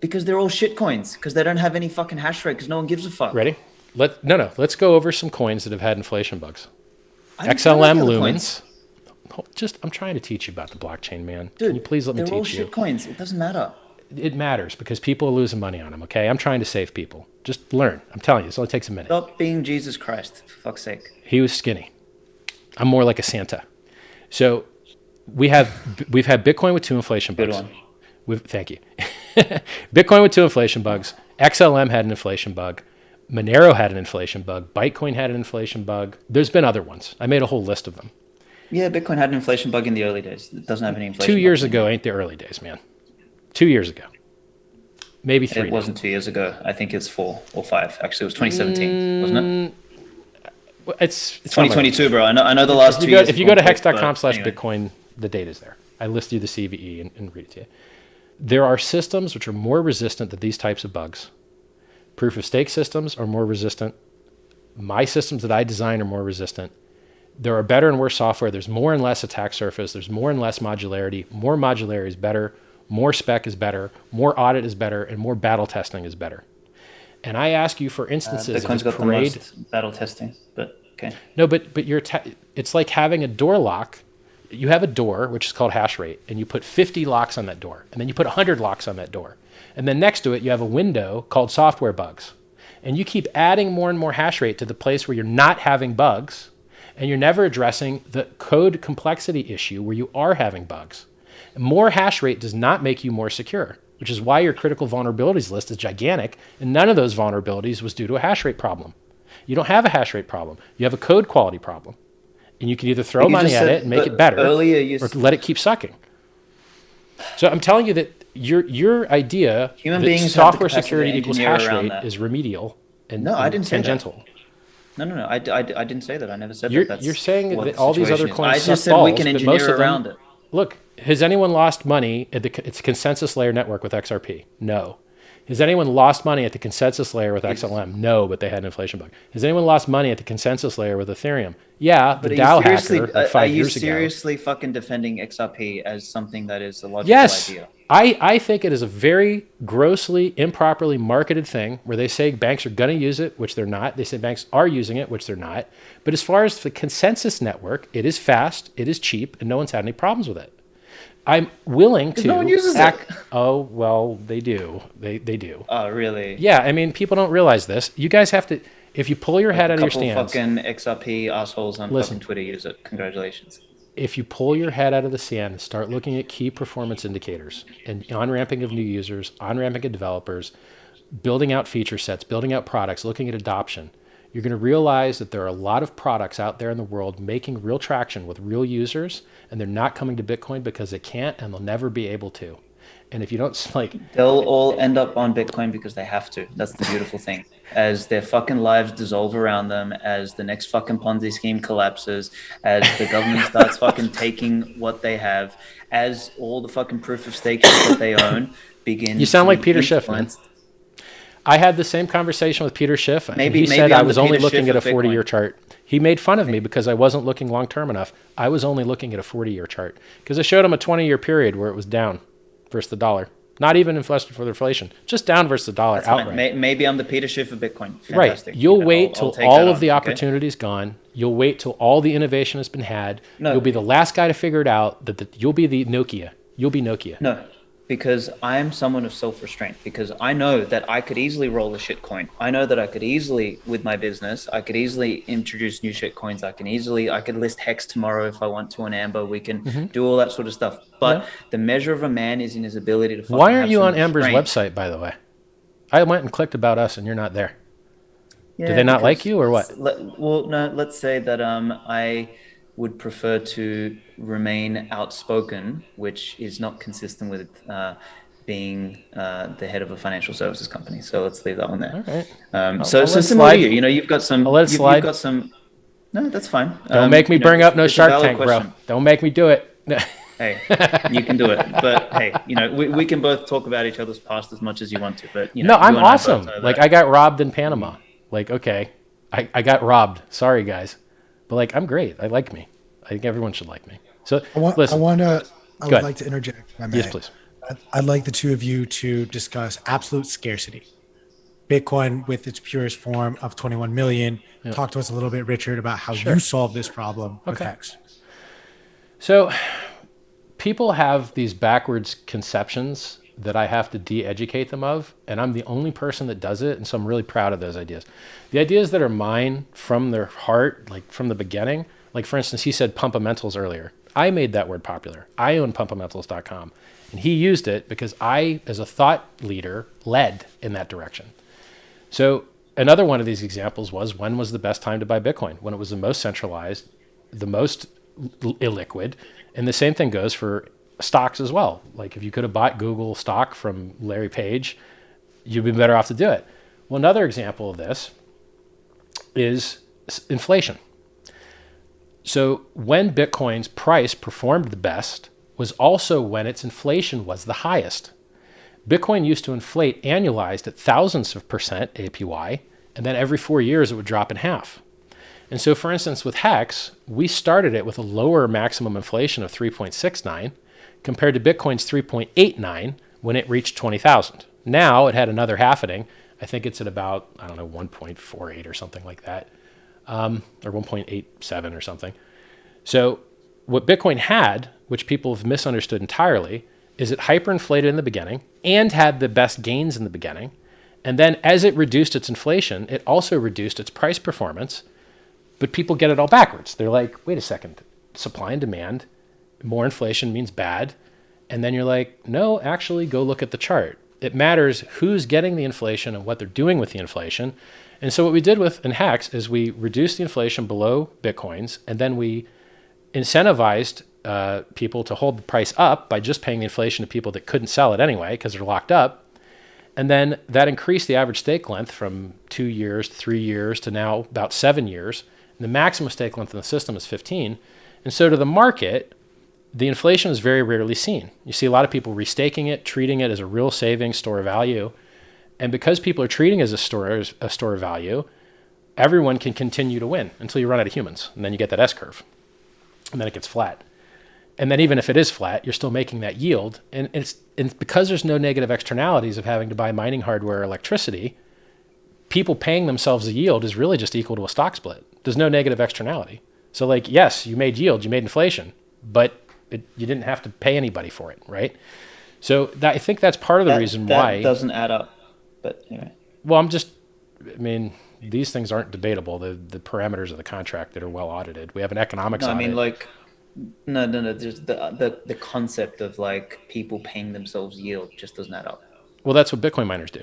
Because they're all shit coins. Because they don't have any fucking hash rate. Because no one gives a fuck. Ready? Let's go over some coins that have had inflation bugs. I don't XLM know the other Lumens. coins. I'm trying to teach you about the blockchain, man. Dude, Can you please let me they're all teach shit you? coins. It doesn't matter. It matters because people are losing money on them. Okay, I'm trying to save people. Just learn. I'm telling you, this only takes a minute. Stop being Jesus Christ. For fuck's sake. He was skinny. I'm more like a Santa. So we've had Bitcoin with 2 inflation Good bugs. one. Thank you. Bitcoin with 2 inflation bugs. XLM had an inflation bug. Monero had an inflation bug. Bytecoin had an inflation bug. There's been other ones. I made a whole list of them. Yeah, Bitcoin had an inflation bug in the early days. It doesn't have any inflation. 2 years bug ago ain't the early days, man. 2 years ago. Maybe 3. It wasn't 2 years ago. I think it's 4 or 5. Actually, it was 2017, wasn't it? It's 2022, bro. I know the last 2 years. If you go to have gone quick, but hex.com/Bitcoin, anyway. the date is there. I list you the CVE and read it to you. There are systems which are more resistant to these types of bugs. Proof of stake systems are more resistant. My systems that I design are more resistant. There are better and worse software. There's more and less attack surface. There's more and less modularity. More modularity is better. More spec is better. More audit is better. And more battle testing is better. And I ask you for instances Bitcoin's of got the most battle testing, but okay. No, but it's like having a door lock. You have a door, which is called hash rate, and you put 50 locks on that door, and then you put 100 locks on that door. And then next to it, you have a window called software bugs. And you keep adding more and more hash rate to the place where you're not having bugs, and you're never addressing the code complexity issue where you are having bugs. More hash rate does not make you more secure, which is why your critical vulnerabilities list is gigantic, and none of those vulnerabilities was due to a hash rate problem. You don't have a hash rate problem. You have a code quality problem. And you can either throw You money just at said- it and make but it better, earlier you or s- let it keep sucking. So I'm telling you that your idea Human that beings have the software capacity to security equals engineer hash around rate that. is remedial and, No, I and didn't say that. tangential. No. I didn't say that. I never said You're, that. That's you're saying what that the all these other situation is. coins I suck just said we balls, can but most engineer of them- around it. Look, has anyone lost money at it's a consensus layer network with XRP? No. Has anyone lost money at the consensus layer with XLM? No, but they had an inflation bug. Has anyone lost money at the consensus layer with Ethereum? Yeah, the But DAO are you seriously, hacker like 5 are you years ago. seriously fucking defending XRP as something that is a logical Yes, idea? I think it is a very grossly, improperly marketed thing where they say banks are going to use it, which they're not. They say banks are using it, which they're not. But as far as the consensus network, it is fast, it is cheap, and no one's had any problems with it. I'm willing to. no one uses it. Oh, well, they do. They do. Oh, really? Yeah, I mean, people don't realize this. You guys have to, if you pull your head out of your Couple stands. fucking XRP assholes on Listen. fucking Twitter use it. Congratulations. If you pull your head out of the sand and start looking at key performance indicators and on-ramping of new users, on-ramping of developers, building out feature sets, building out products, looking at adoption, you're going to realize that there are a lot of products out there in the world making real traction with real users, and they're not coming to Bitcoin because they can't and they'll never be able to. And if you don't, like, They'll all end up on Bitcoin because they have to. That's the beautiful thing. As their fucking lives dissolve around them, as the next fucking Ponzi scheme collapses, as the government starts fucking taking what they have, as all the fucking proof of stake shit that they own begins. You sound to like be Peter Schiff, man. influenced. I had the same conversation with Peter Schiff. And Maybe he said I'm I the was only Peter looking Schiff at a of 40-year Bitcoin. chart. He made fun of me because I wasn't looking long-term enough. I was only looking at a 40-year chart because I showed him a 20-year period where it was down versus the dollar. Not even adjusted for the inflation, just down versus the dollar That's fine. outright. Maybe I'm the Peter Schiff of Bitcoin. Right. Fantastic. You'll You know, wait I'll till take all that of the on, okay? opportunity's gone. You'll wait till all the innovation has been had. No. You'll be the last guy to figure it out. You'll be the Nokia. You'll be Nokia. No, because I am someone of self-restraint, because I know that I could easily roll a shit coin. I know that I could easily, with my business, I could easily introduce new shit coins. I could list Hex tomorrow if I want to on Amber. We can do all that sort of stuff. But Yeah. the measure of a man is in his ability to fucking Why aren't have you some on Amber's restraint. website, by the way? I went and clicked about us and you're not there. Yeah, Do they not like because you or what? Well, no, let's say that I would prefer to remain outspoken, which is not consistent with being the head of a financial services company. So let's leave that one there. All right. So I'll let it similar to slide. you, you know, you've got some. I'll let it you've slide. got some. No, that's fine. Don't make me you know, bring up no it's a Shark valid Tank, question. bro. Don't make me do it. Hey, you can do it. But hey, you know, we can both talk about each other's past as much as you want to. But you know, No, I'm you and I both awesome. know Like, that. I got robbed in Panama. Like, okay, I got robbed. Sorry, guys. But, like, I'm great. I like me. I think everyone should like me. So, listen. I Go would ahead. like to interject. If I may. Yes, please. I'd like the two of you to discuss absolute scarcity. Bitcoin with its purest form of 21 million. Talk to us a little bit, Richard, about how you solve this problem with Okay. Hex. So people have these backwards conceptions that I have to de-educate them of, and I'm the only person that does it, and so I'm really proud of those ideas. The ideas that are mine from their heart, like from the beginning, like for instance, he said pumpamentals earlier. I made that word popular. I own pumpamentals.com, and he used it because I, as a thought leader, led in that direction. So another one of these examples was, when was the best time to buy Bitcoin? When it was the most centralized, the most illiquid. And the same thing goes for stocks as well. Like if you could have bought Google stock from Larry Page, you'd be better off to do it. Well, another example of this is inflation. So when Bitcoin's price performed the best was also when its inflation was the highest. Bitcoin used to inflate annualized at thousands of percent APY, and then every 4 years it would drop in half. And so, for instance, with Hex, we started it with a lower maximum inflation of 3.69 compared to Bitcoin's 3.89 when it reached 20,000. Now it had another halvening. I think it's at about, 1.48 or something like that, or 1.87 or something. So what Bitcoin had, which people have misunderstood entirely, is it hyperinflated in the beginning and had the best gains in the beginning. And then as it reduced its inflation, it also reduced its price performance. But people get it all backwards. They're like, wait a second, supply and demand, more inflation means bad. And then you're like, no, actually go look at the chart. It matters who's getting the inflation and what they're doing with the inflation. And so what we did in Hex is we reduced the inflation below Bitcoin's, and then we incentivized people to hold the price up by just paying the inflation to people that couldn't sell it anyway because they're locked up. And then that increased the average stake length from 2 years, 3 years to now about 7 years. And the maximum stake length in the system is 15. And so to the market, the inflation is very rarely seen. You see a lot of people restaking it, treating it as a real savings store of value. And because people are treating it as a store of value, everyone can continue to win until you run out of humans. And then you get that S-curve. And then it gets flat. And then even if it is flat, you're still making that yield. And it's because there's no negative externalities of having to buy mining hardware or electricity, people paying themselves a yield is really just equal to a stock split. There's no negative externality. So like, yes, you made yield, you made inflation, but You didn't have to pay anybody for it, right? So I think that's part of the reason why. That doesn't add up. But anyway. Well, I mean, these things aren't debatable. The parameters of the contract that are well audited. We have an economics audit. I mean, like, no. Just the concept of like people paying themselves yield just doesn't add up. Well, that's what Bitcoin miners do,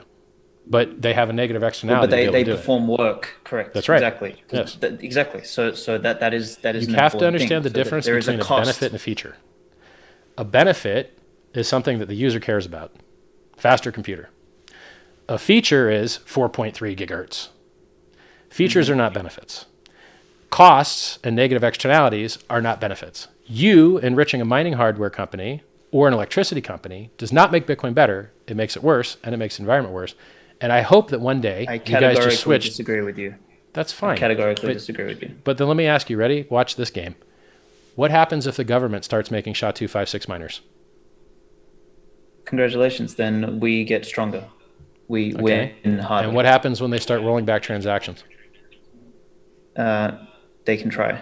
but they have a negative externality. But they perform work, correct? That's right. Exactly. Yes. Exactly. So that is. You have to understand the difference between a benefit and a feature. A benefit is something that the user cares about. Faster computer. A feature is 4.3 gigahertz. Features are not benefits. Costs and negative externalities are not benefits. You enriching a mining hardware company or an electricity company does not make Bitcoin better. It makes it worse, and it makes the environment worse. And I hope that one day you guys just switch. I disagree with you. That's fine. I categorically disagree with you. But then let me ask you, ready? Watch this game. What happens if the government starts making SHA-256 miners? Congratulations. Then we get stronger. We win harder. And what happens when they start rolling back transactions? They can try.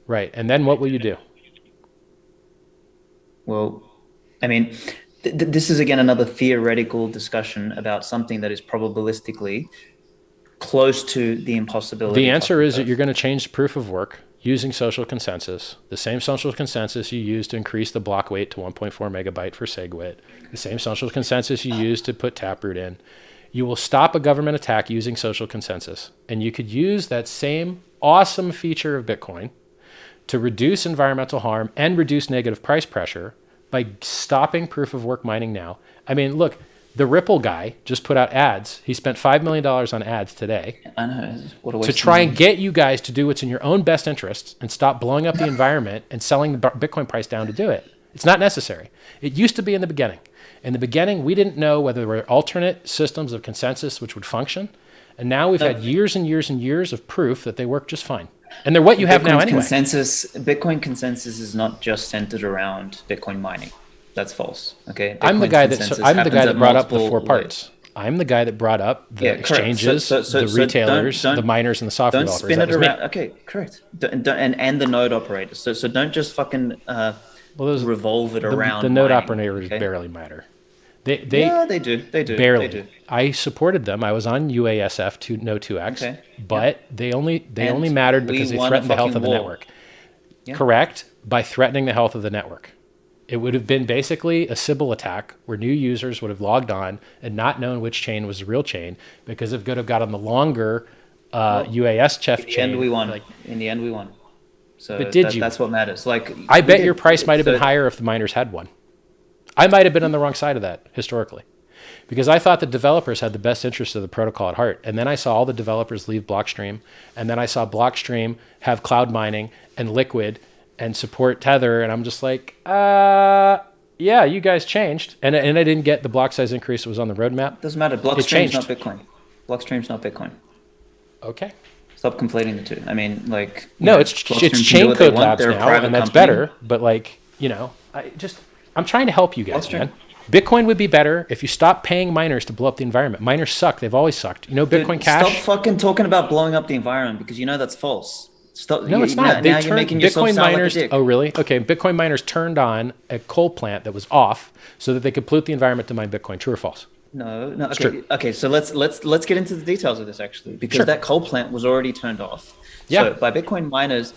Right. And then what will you do? Well, I mean, this is again another theoretical discussion about something that is probabilistically close to the impossibility. The answer is that you're going to change the proof of work using social consensus, the same social consensus you used to increase the block weight to 1.4 megabyte for SegWit, the same social consensus you used to put Taproot in. You will stop a government attack using social consensus. And you could use that same awesome feature of Bitcoin to reduce environmental harm and reduce negative price pressure by stopping proof of work mining now. I mean, look, the Ripple guy just put out ads. He spent $5 million on ads today I know. What a waste to try and get you guys to do what's in your own best interests and stop blowing up the environment and selling the Bitcoin price down to do it. It's not necessary. It used to be in the beginning. In the beginning, we didn't know whether there were alternate systems of consensus which would function. And now we've had years and years and years of proof that they work just fine. And they're what you have now anyway. Bitcoin consensus is not just centered around Bitcoin mining. That's false. Okay. I'm the guy that brought up the four parts. I'm the guy that brought up the exchanges, the retailers, the miners, and the software developers. Don't spin it around. Okay, correct. And the node operators. So don't just fucking revolve it around. The node operators barely matter. They do. Barely. They do. I supported them. I was on UASF to No 2X, but they only mattered because they threatened the health of the network. Yeah. Correct? By threatening the health of the network. It would have been basically a Sybil attack where new users would have logged on and not known which chain was the real chain because it could have got on the longer UASF chain. In the end, we won. So but did you? That's what matters. Like I bet your price might have been higher if the miners had one. I might have been on the wrong side of that historically because I thought the developers had the best interest of the protocol at heart. And then I saw all the developers leave Blockstream. And then I saw Blockstream have cloud mining and Liquid and support Tether. And I'm just like, yeah, you guys changed. And I didn't get the block size increase that was on the roadmap. Doesn't matter. Blockstream's not Bitcoin. Blockstream's not Bitcoin. Okay. Stop conflating the two. I mean, like... No, it's Chain Code Labs now, and that's better. But like, I'm trying to help you guys, man. Bitcoin would be better if you stop paying miners to blow up the environment. Miners suck. They've always sucked. Bitcoin Cash... Stop fucking talking about blowing up the environment because that's false. Stop. No, it's not. Now you're making yourself Bitcoin sound miners. Like a dick. Oh, really? Okay. Bitcoin miners turned on a coal plant that was off so that they could pollute the environment to mine Bitcoin. True or false? No. Okay. So let's get into the details of this actually, because that coal plant was already turned off. Yeah. So by Bitcoin miners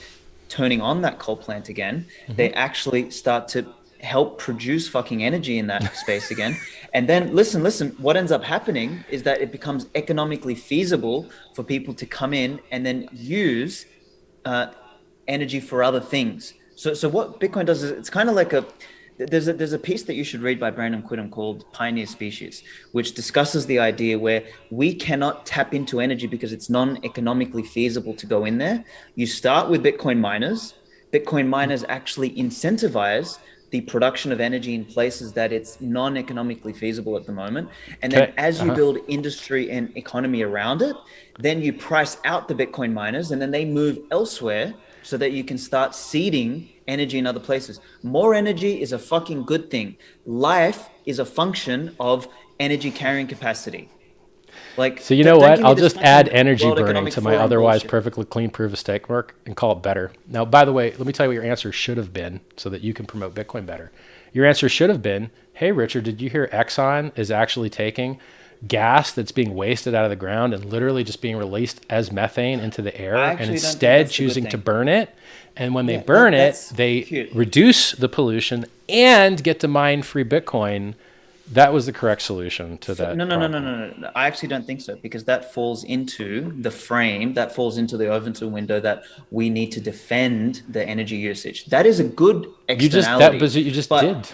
turning on that coal plant again, they actually start to help produce fucking energy in that space again. And then listen, what ends up happening is that it becomes economically feasible for people to come in and then use energy for other things. So what Bitcoin does is it's kind of like there's a piece that you should read by Brandon Quittem called Pioneer Species, which discusses the idea where we cannot tap into energy because it's non-economically feasible to go in there. You start with Bitcoin miners. Bitcoin miners actually incentivize the production of energy in places that it's non-economically feasible at the moment. And then as you build industry and economy around it, then you price out the Bitcoin miners and then they move elsewhere so that you can start seeding energy in other places. More energy is a fucking good thing. Life is a function of energy carrying capacity. Like, So you know don't what? give me I'll this just add fucking energy World burning Economic to my Forum otherwise bullshit. perfectly clean proof of stake work and call it better. Now, by the way, let me tell you what your answer should have been so that you can promote Bitcoin better. Your answer should have been, hey, Richard, did you hear Exxon is actually taking gas that's being wasted out of the ground and literally just being released as methane into the air I and actually don't think instead that's a good choosing to thing. burn it? And when they Yeah, burn it, that's they cute. reduce the pollution and get to mine free Bitcoin. That was the correct solution to that. No. problem. I actually don't think so, because that falls into the frame, that falls into the Overton window that we need to defend the energy usage. That is a good externality. You just did.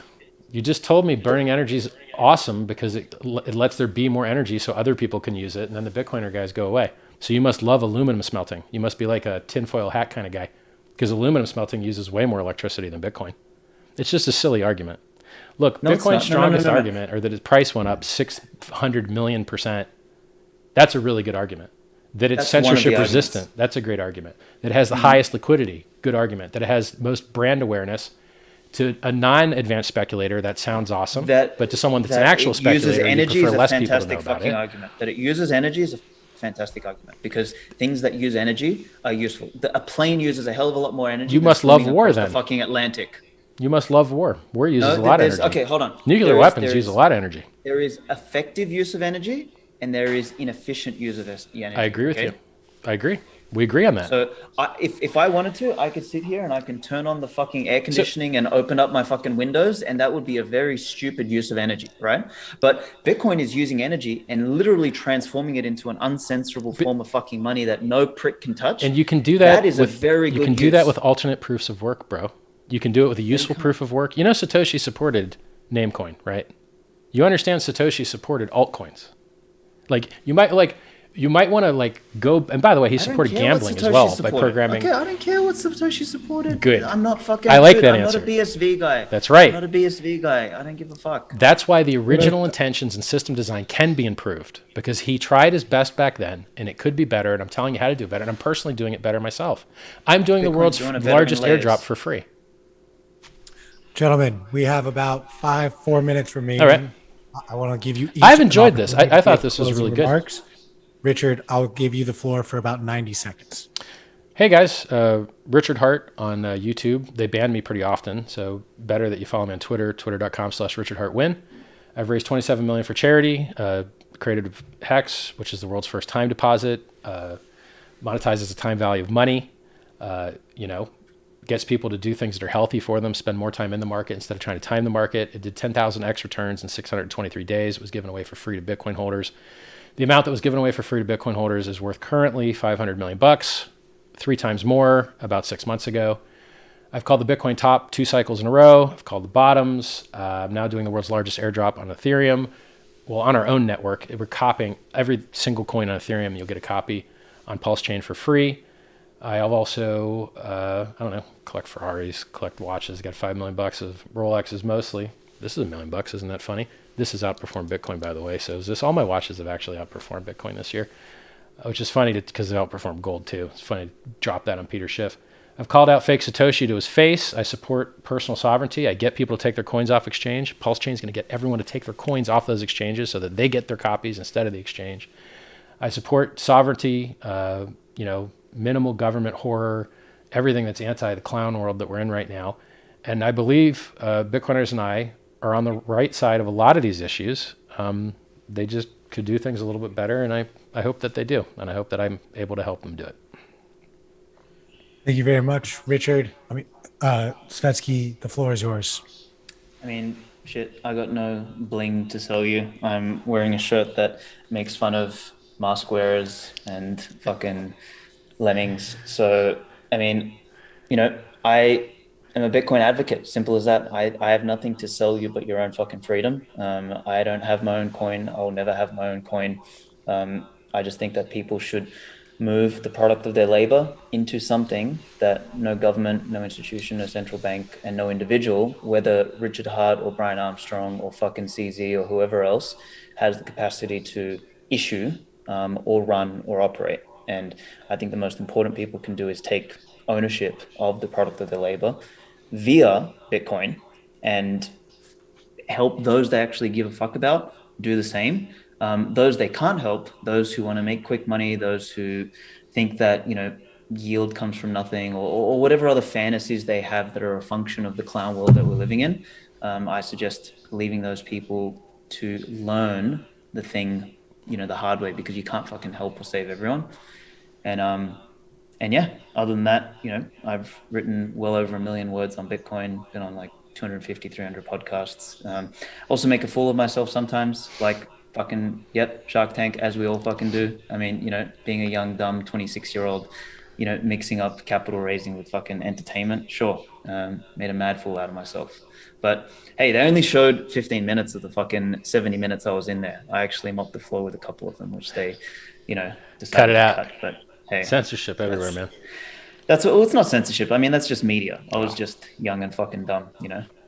You just told me burning energy is awesome because it lets there be more energy so other people can use it, and then the Bitcoiner guys go away. So you must love aluminum smelting. You must be like a tinfoil hat kind of guy, because aluminum smelting uses way more electricity than Bitcoin. It's just a silly argument. Look, No, it's Bitcoin's not. strongest argument, or that its price went up 600 million %. That's a really good argument. That it's That's one of the censorship arguments. resistant. That's a great argument. That it has the highest liquidity. Good argument. That it has most brand awareness. To a non-advanced speculator, that sounds awesome. But to someone that's an actual speculator, you prefer less people to know about it. Argument. That it uses energy is a fantastic argument, because things that use energy are useful. A plane uses a hell of a lot more energy. You than must love swimming war across then. The fucking Atlantic. You must love war. War uses a lot of energy. Okay, hold on. Nuclear weapons use a lot of energy. There is effective use of energy, and there is inefficient use of energy. I agree with you. I agree. We agree on that. So if I wanted to, I could sit here and I can turn on the fucking air conditioning and open up my fucking windows, and that would be a very stupid use of energy, right? But Bitcoin is using energy and literally transforming it into an uncensorable form of fucking money that no prick can touch. And you can do that. That is a very good You can do use. that with alternate proofs of work, bro. You can do it with a useful proof of work. You know, Satoshi supported Namecoin, right? You understand Satoshi supported altcoins. Like you might want to go. And by the way, he supported gambling as well by programming. Okay, I don't care what Satoshi supported. Good. I'm not fucking. I like dude, that I'm answer. not a BSV guy. That's right. I'm not a BSV guy. I don't give a fuck. That's why the original intentions and system design can be improved, because he tried his best back then, and it could be better. And I'm telling you how to do it better. And I'm personally doing it better myself. I'm doing the world's largest airdrop for free. Gentlemen, we have about 4 minutes remaining. All right. I want to give you each I've enjoyed this. opportunity I to thought make this was closing really good. remarks. Richard, I'll give you the floor for about 90 seconds. Hey guys, Richard Hart on YouTube. They ban me pretty often, so better that you follow me on Twitter, twitter.com/RichardHartWin. I've raised $27 million for charity, created Hex, which is the world's first time deposit, monetizes the time value of money, gets people to do things that are healthy for them, spend more time in the market instead of trying to time the market. It did 10,000 X returns in 623 days. It was given away for free to Bitcoin holders. The amount that was given away for free to Bitcoin holders is worth currently $500 million, 3 times more about 6 months ago. I've called the Bitcoin top 2 cycles in a row. I've called the bottoms. I'm now doing the world's largest airdrop on Ethereum. Well, on our own network. We're copying every single coin on Ethereum. You'll get a copy on Pulse Chain for free. I'll also, collect Ferraris, collect watches. Got $5 million of Rolexes mostly. This is $1 million, isn't that funny? This has outperformed Bitcoin, by the way. So all my watches have actually outperformed Bitcoin this year, which is funny because they outperformed gold too. It's funny to drop that on Peter Schiff. I've called out fake Satoshi to his face. I support personal sovereignty. I get people to take their coins off exchange. Pulse Chain is going to get everyone to take their coins off those exchanges so that they get their copies instead of the exchange. I support sovereignty, minimal government horror, everything that's anti the clown world that we're in right now. And I believe Bitcoiners and I are on the right side of a lot of these issues. They just could do things a little bit better, and I hope that they do, and I hope that I'm able to help them do it. Thank you very much, Richard. Svetsky, the floor is yours. I mean, shit, I got no bling to sell you. I'm wearing a shirt that makes fun of mask wearers and fucking lemmings. So, I mean, I am a Bitcoin advocate. Simple as that. I have nothing to sell you but your own fucking freedom. I don't have my own coin. I'll never have my own coin. I just think that people should move the product of their labor into something that no government, no institution, no central bank, and no individual, whether Richard Hart or Brian Armstrong or fucking CZ or whoever else, has the capacity to issue or run or operate. And I think the most important people can do is take ownership of the product of their labor via Bitcoin and help those they actually give a fuck about do the same. Those they can't help, those who want to make quick money, those who think that, yield comes from nothing, or whatever other fantasies they have that are a function of the clown world that we're living in. I suggest leaving those people to learn the thing, the hard way, because you can't fucking help or save everyone. And yeah, other than that, I've written well over 1 million words on Bitcoin, been on like 250, 300 podcasts. Also make a fool of myself sometimes, like fucking, Shark Tank, as we all fucking do. I mean, being a young, dumb 26-year-old, mixing up capital raising with fucking entertainment. Sure. Made a mad fool out of myself. But hey, they only showed 15 minutes of the fucking 70 minutes I was in there. I actually mopped the floor with a couple of them, which they, decided Cut it to out. cut. But hey, Censorship everywhere, man. it's not censorship. I mean, that's just media. I was just young and fucking dumb,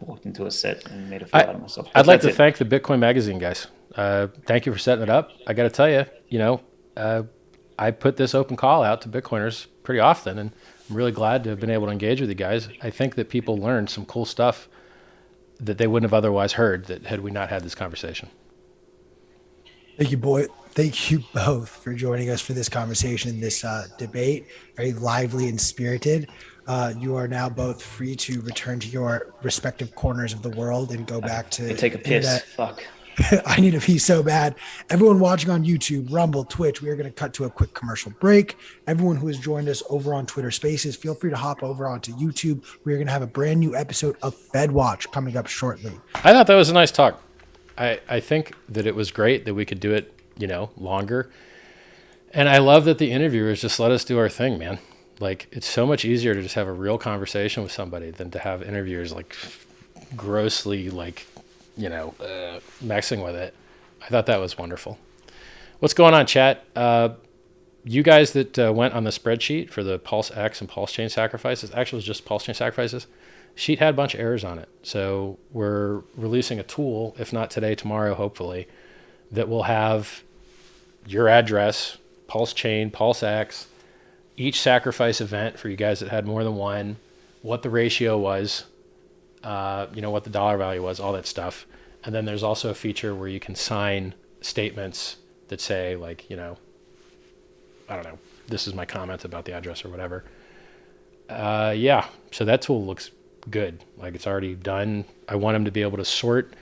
walked into a set and made a fool out of myself. I'd like to thank the Bitcoin Magazine guys. Thank you for setting it up. I got to tell you, I put this open call out to Bitcoiners pretty often, and I'm really glad to have been able to engage with you guys. I think that people learned some cool stuff that they wouldn't have otherwise heard that had we not had this conversation. Thank you, boy. Thank you both for joining us for this conversation, this debate. Very lively and spirited. You are now both free to return to your respective corners of the world and go back to take a piss. internet. Fuck. I need to pee so bad. Everyone watching on YouTube, Rumble, Twitch, we are going to cut to a quick commercial break. Everyone who has joined us over on Twitter Spaces, feel free to hop over onto YouTube. We are going to have a brand new episode of Fed Watch coming up shortly. I thought that was a nice talk. I think that it was great that we could do it, longer. And I love that the interviewers just let us do our thing, man. Like, it's so much easier to just have a real conversation with somebody than to have interviewers like grossly messing with it. I thought that was wonderful. What's going on, chat? You guys that went on the spreadsheet for the PulseX and Pulse Chain sacrifices, actually it was just Pulse Chain sacrifices, sheet had a bunch of errors on it. So we're releasing a tool, if not today, tomorrow, hopefully, that will have your address, Pulse Chain, PulseX, each sacrifice event for you guys that had more than one, what the ratio was, what the dollar value was, all that stuff. And then there's also a feature where you can sign statements that say, like, I don't know, this is my comment about the address or whatever. So that tool looks good. Like, it's already done. I want them to be able to sort.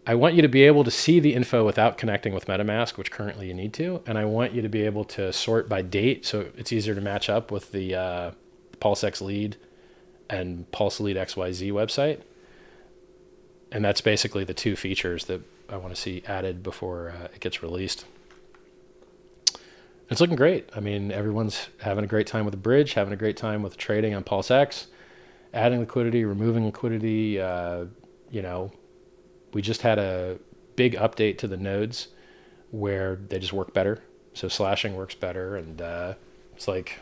I want you to be able to see the info without connecting with MetaMask, which currently you need to. And I want you to be able to sort by date, so it's easier to match up with the PulseX lead and Pulse Lead XYZ website. And that's basically the two features that I want to see added before it gets released. It's looking great. I mean, everyone's having a great time with the bridge, having a great time with trading on PulseX, adding liquidity, removing liquidity. We just had a big update to the nodes where they just work better. So slashing works better, and it's like,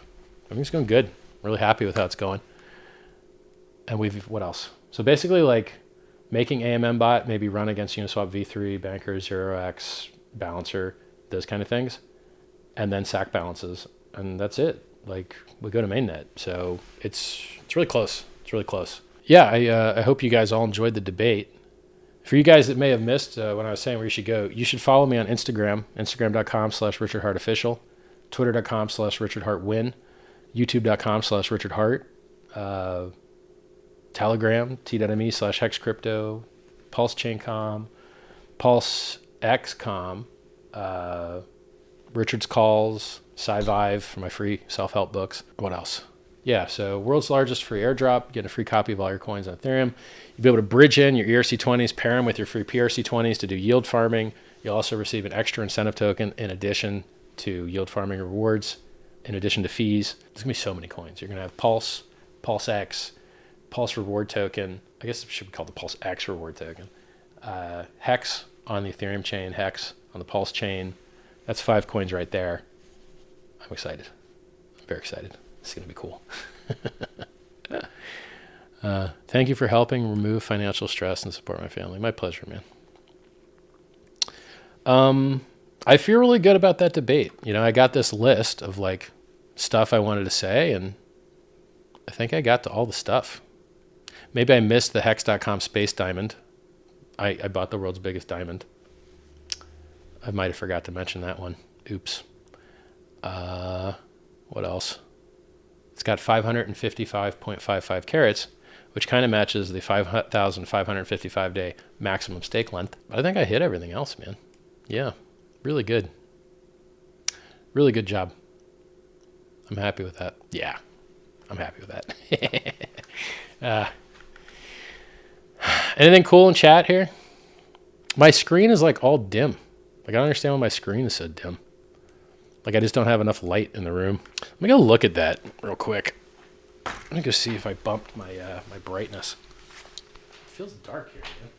everything's going good. Really happy with how it's going. And what else? So basically, like, making AMM bot maybe run against Uniswap v3, Bankers, 0x, Balancer, those kind of things, and then SAC balances, and that's it. Like, we go to mainnet, so it's really close. It's really close. Yeah, I hope you guys all enjoyed the debate. For you guys that may have missed when I was saying where you should go, you should follow me on Instagram, instagram.com/RichardHartOfficial, twitter.com/RichardHartWin, youtube.com/RichardHart, Telegram, t.me/HexCrypto, PulseChainCom, PulseXCom, Richard's Calls, SciVive for my free self-help books. What else? Yeah, so world's largest free airdrop. Get a free copy of all your coins on Ethereum. You'll be able to bridge in your ERC20s, pair them with your free PRC20s to do yield farming. You'll also receive an extra incentive token in addition to yield farming rewards, in addition to fees. There's going to be so many coins. You're going to have Pulse, PulseX, Pulse reward token. I guess it should be called the PulseX reward token. Hex on the Ethereum chain, Hex on the Pulse chain. That's 5 coins right there. I'm excited. I'm very excited. It's going to be cool. Thank you for helping remove financial stress and support my family. My pleasure, man. I feel really good about that debate. I got this list of like stuff I wanted to say, and I think I got to all the stuff. Maybe I missed the Hex.com space diamond. I bought the world's biggest diamond. I might have forgot to mention that one. Oops. What else? It's got 555.55 carats, which kind of matches the 5,555 day maximum stake length. But I think I hit everything else, man. Yeah, really good. Really good job. I'm happy with that. Yeah, I'm happy with that. Anything cool in chat here? My screen is like all dim. Like I don't understand why my screen is so dim. Like I just don't have enough light in the room. Let me go look at that real quick. Let me go see if I bumped my my brightness. It feels dark here, man.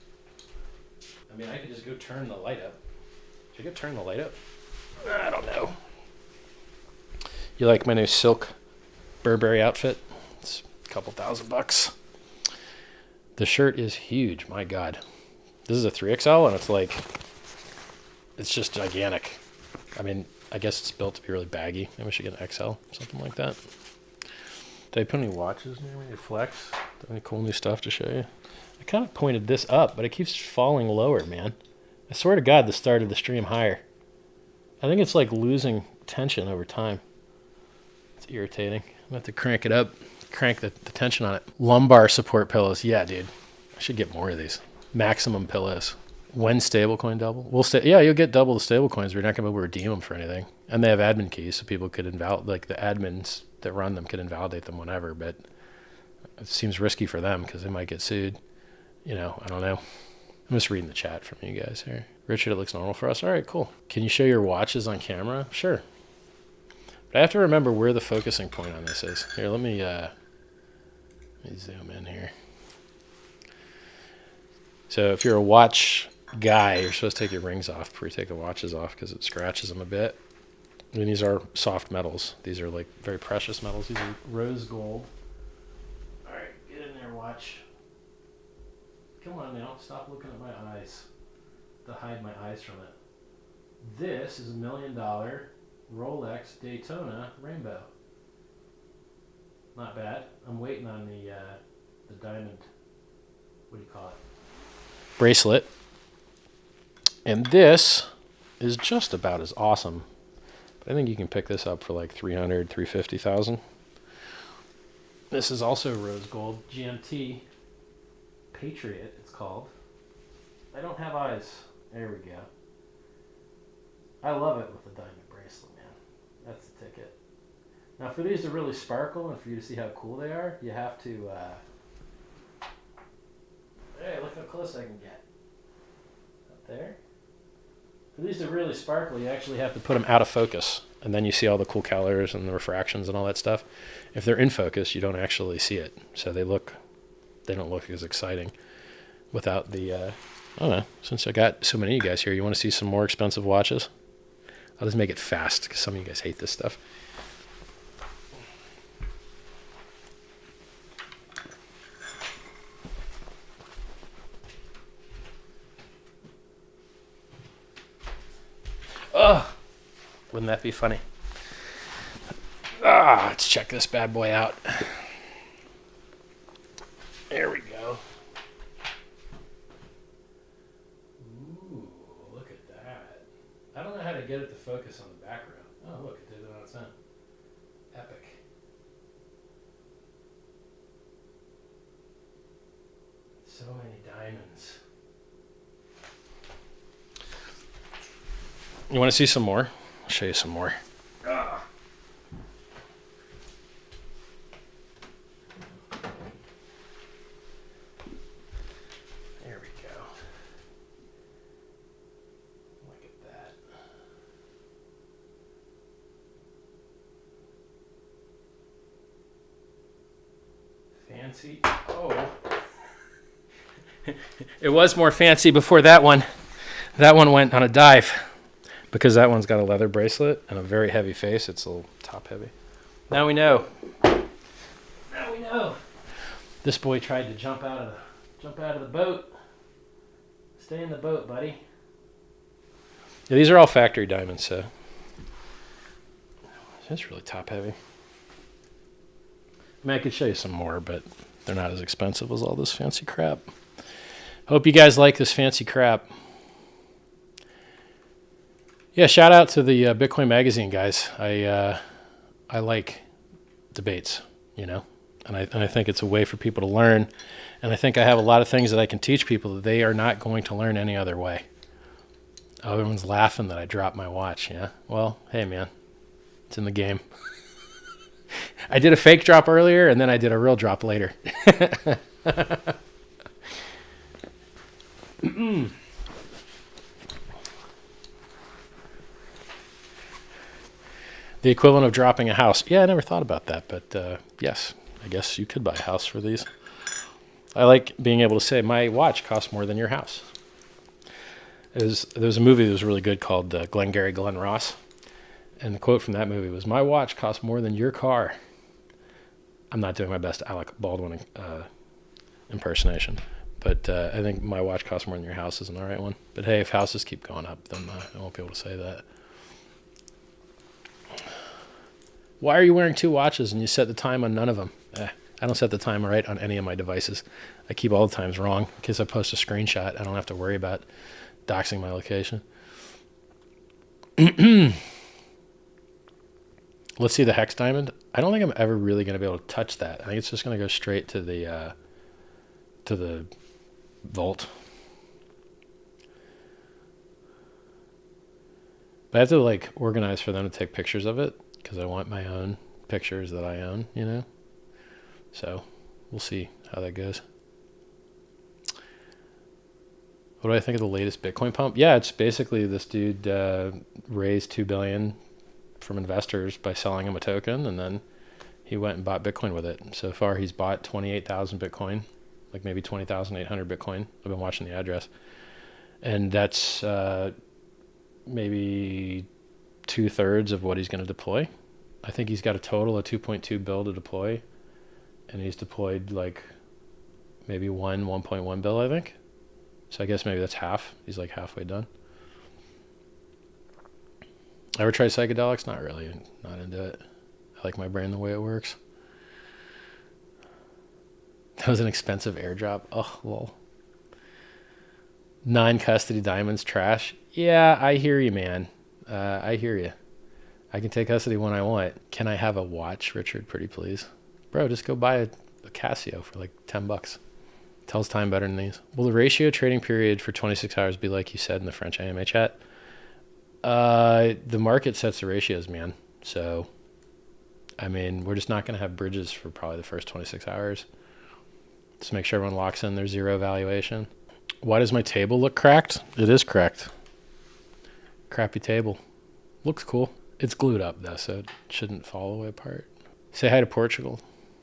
I mean, I could just go turn the light up. Should I go turn the light up? I don't know. You like my new silk Burberry outfit? It's a couple $1,000. The shirt is huge. My God. This is a 3XL, and it's like, it's just gigantic. I mean, I guess it's built to be really baggy. Maybe I should get an XL, something like that. Did I put any watches near me? Flex? Any cool new stuff to show you? I kind of pointed this up, but it keeps falling lower, man. I swear to God, this started the stream higher. I think it's like losing tension over time. It's irritating. I'm going to have to crank it up, crank the tension on it. Lumbar support pillows. Yeah, dude. I should get more of these. Maximum pillows. When stablecoin double? Yeah, you'll get double the stablecoins, but you're not going to be able to redeem them for anything. And they have admin keys, so people could invalidate, like the admins that run them could invalidate them whenever, but it seems risky for them because they might get sued. You know, I don't know. I'm just reading the chat from you guys here. Richard, it looks normal for us. All right, cool. Can you show your watches on camera? Sure. But I have to remember where the focusing point on this is. Here, let me zoom in here. So if you're a watch guy, you're supposed to take your rings off before you take the watches off because it scratches them a bit. And these are soft metals. These are like very precious metals. These are rose gold. All right, get in there, watch. Come on now, stop looking at my eyes. To hide my eyes from it. This is $1 million Rolex Daytona Rainbow. Not bad. I'm waiting on the diamond. What do you call it? Bracelet. And this is just about as awesome. But I think you can pick this up for like $300,000, $350,000. This is also rose gold GMT Patriot. It's called. I don't have eyes. There we go. I love it with the diamond bracelet, man. That's the ticket. Now, for these to really sparkle and for you to see how cool they are, you have to. Hey, look how close I can get. Up there. For these to really sparkle, you actually have to put them out of focus, and then you see all the cool colors and the refractions and all that stuff. If they're in focus, you don't actually see it, so they don't look as exciting without the. I don't know. Since I got so many of you guys here, you want to see some more expensive watches? I'll just make it fast because some of you guys hate this stuff. Oh, wouldn't that be funny? Let's check this bad boy out. There we go. Ooh, look at that. I don't know how to get it to focus on the background. Oh, look, it did it on its own. Epic. So many diamonds. You want to see some more? I'll show you some more. There we go. Look at that. Fancy. Oh. It was more fancy before that one. That one went on a dive. Because that one's got a leather bracelet and a very heavy face, it's a little top heavy. Now we know. Now we know. This boy tried to jump out of the boat. Stay in the boat, buddy. Yeah, these are all factory diamonds, so it's really top heavy. I mean, I could show you some more, but they're not as expensive as all this fancy crap. Hope you guys like this fancy crap. Yeah, shout out to the Bitcoin Magazine guys. I like debates, you know, and I think it's a way for people to learn. And I think I have a lot of things that I can teach people that they are not going to learn any other way. Oh, everyone's laughing that I dropped my watch. Yeah. Well, hey, man, it's in the game. I did a fake drop earlier, and then I did a real drop later. The equivalent of dropping a house. Yeah, I never thought about that, but yes, I guess you could buy a house for these. I like being able to say my watch costs more than your house. There was a movie that was really good called Glengarry Glen Ross, and the quote from that movie was, "My watch costs more than your car." I'm not doing my best Alec Baldwin impersonation, but I think my watch costs more than your house is an all right one. But hey, if houses keep going up, then I won't be able to say that. Why are you wearing two watches and you set the time on none of them? I don't set the time right on any of my devices. I keep all the times wrong. In case I post a screenshot, I don't have to worry about doxing my location. Let's see the hex diamond. I don't think I'm ever really going to be able to touch that. I think it's just going to go straight to the vault. But I have to like organize for them to take pictures of it because I want my own pictures that I own, you know? So we'll see how that goes. What do I think of the latest Bitcoin pump? Yeah, it's basically this dude raised $2 billion from investors by selling him a token, and then he went and bought Bitcoin with it. So far, he's bought 28,000 Bitcoin, like maybe 20,800 Bitcoin. I've been watching the address. And that's maybe 2/3 of what he's going to deploy. I think he's got a total of 2.2 bill to deploy, and he's deployed like maybe 1.1 bill, I think. So I guess maybe that's half. He's like halfway done. Ever tried psychedelics? Not really. Not into it. I like my brain the way it works. That was an expensive airdrop. Oh, lol. 9 custody diamonds, trash. Yeah, I hear you, man. I hear you. I can take custody when I want. Can I have a watch, Richard? Pretty please. Bro, just go buy a Casio for like $10. Tells time better than these. Will the ratio trading period for 26 hours be like you said in the French AMA chat? The market sets the ratios, man. So, I mean, we're just not going to have bridges for probably the first 26 hours. Just make sure everyone locks in their zero valuation. Why does my table look cracked? It is cracked. Crappy table. Looks cool. It's glued up though, so it shouldn't fall away apart. Say hi to Portugal.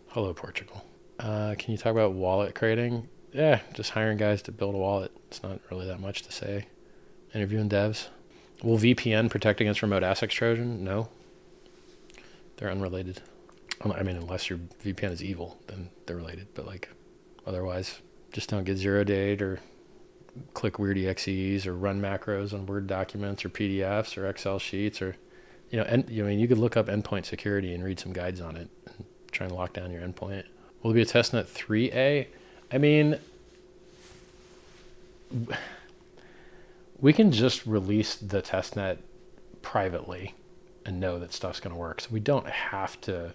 Hello, Portugal. Can you talk about wallet creating? Yeah, just hiring guys to build a wallet. It's not really that much to say. Interviewing devs. Will VPN protect against remote access Trojan? No. They're unrelated. I mean, unless your VPN is evil, then they're related. But like, otherwise, just don't get 0-date or click weird exes or run macros on Word documents or PDFs or Excel sheets or, you know, I mean, you could look up endpoint security and read some guides on it and try and lock down your endpoint. Will it be a testnet 3A? I mean, we can just release the testnet privately and know that stuff's going to work. So we don't have to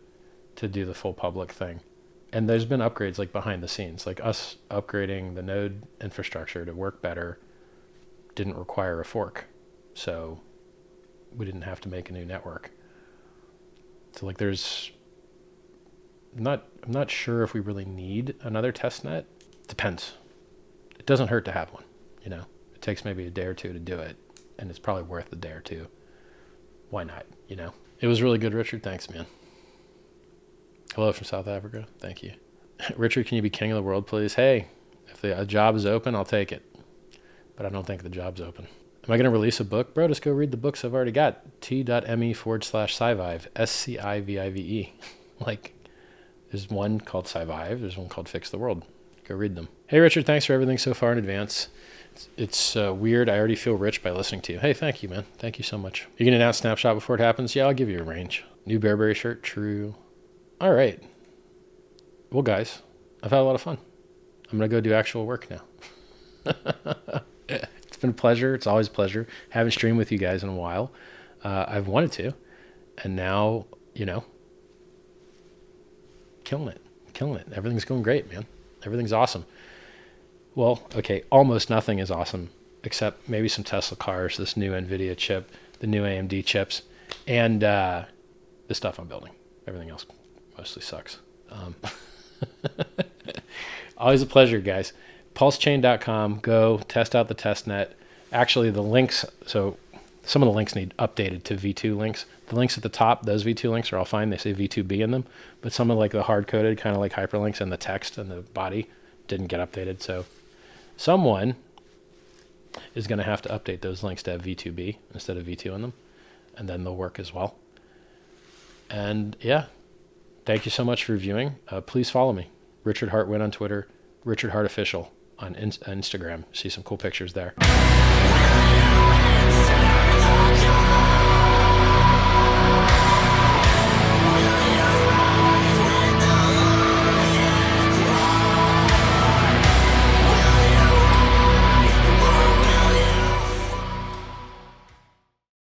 do the full public thing. And there's been upgrades like behind the scenes, like us upgrading the node infrastructure to work better didn't require a fork. So we didn't have to make a new network. So like I'm not sure if we really need another testnet. Depends. It doesn't hurt to have one, you know. It takes maybe a day or two to do it, and it's probably worth a day or two. Why not, you know? It was really good, Richard. Thanks, man. Hello from South Africa. Thank you. Richard, can you be king of the world, please? Hey, if a job is open, I'll take it. But I don't think the job's open. Am I going to release a book? Bro, just go read the books I've already got. t.me/Scivive. SCIVIVE. Like, there's one called Scivive. There's one called Fix the World. Go read them. Hey, Richard, thanks for everything so far in advance. It's weird. I already feel rich by listening to you. Hey, thank you, man. Thank you so much. You can announce Snapshot before it happens? Yeah, I'll give you a range. New Bearberry shirt? True. All right. Well, guys, I've had a lot of fun. I'm going to go do actual work now. It's been a pleasure. It's always a pleasure. Haven't streamed with you guys in a while. I've wanted to, and now, killing it. Everything's going great, man. Everything's awesome. Well, okay, almost nothing is awesome except maybe some Tesla cars, this new NVIDIA chip, the new AMD chips, and the stuff I'm building. Everything else mostly sucks. Always a pleasure, guys. Pulsechain.com. Go test out the testnet. Actually, the links, so some of the links need updated to V2 links. The links at the top, those V2 links are all fine. They say V2B in them, but some of like the hard-coded, kind of like hyperlinks and the text and the body didn't get updated. So someone is going to have to update those links to have V2B instead of V2 in them, and then they'll work as well. And yeah, thank you so much for viewing. Please follow me. Richard Hart Win on Twitter, Richard Hart Official on Instagram. See some cool pictures there.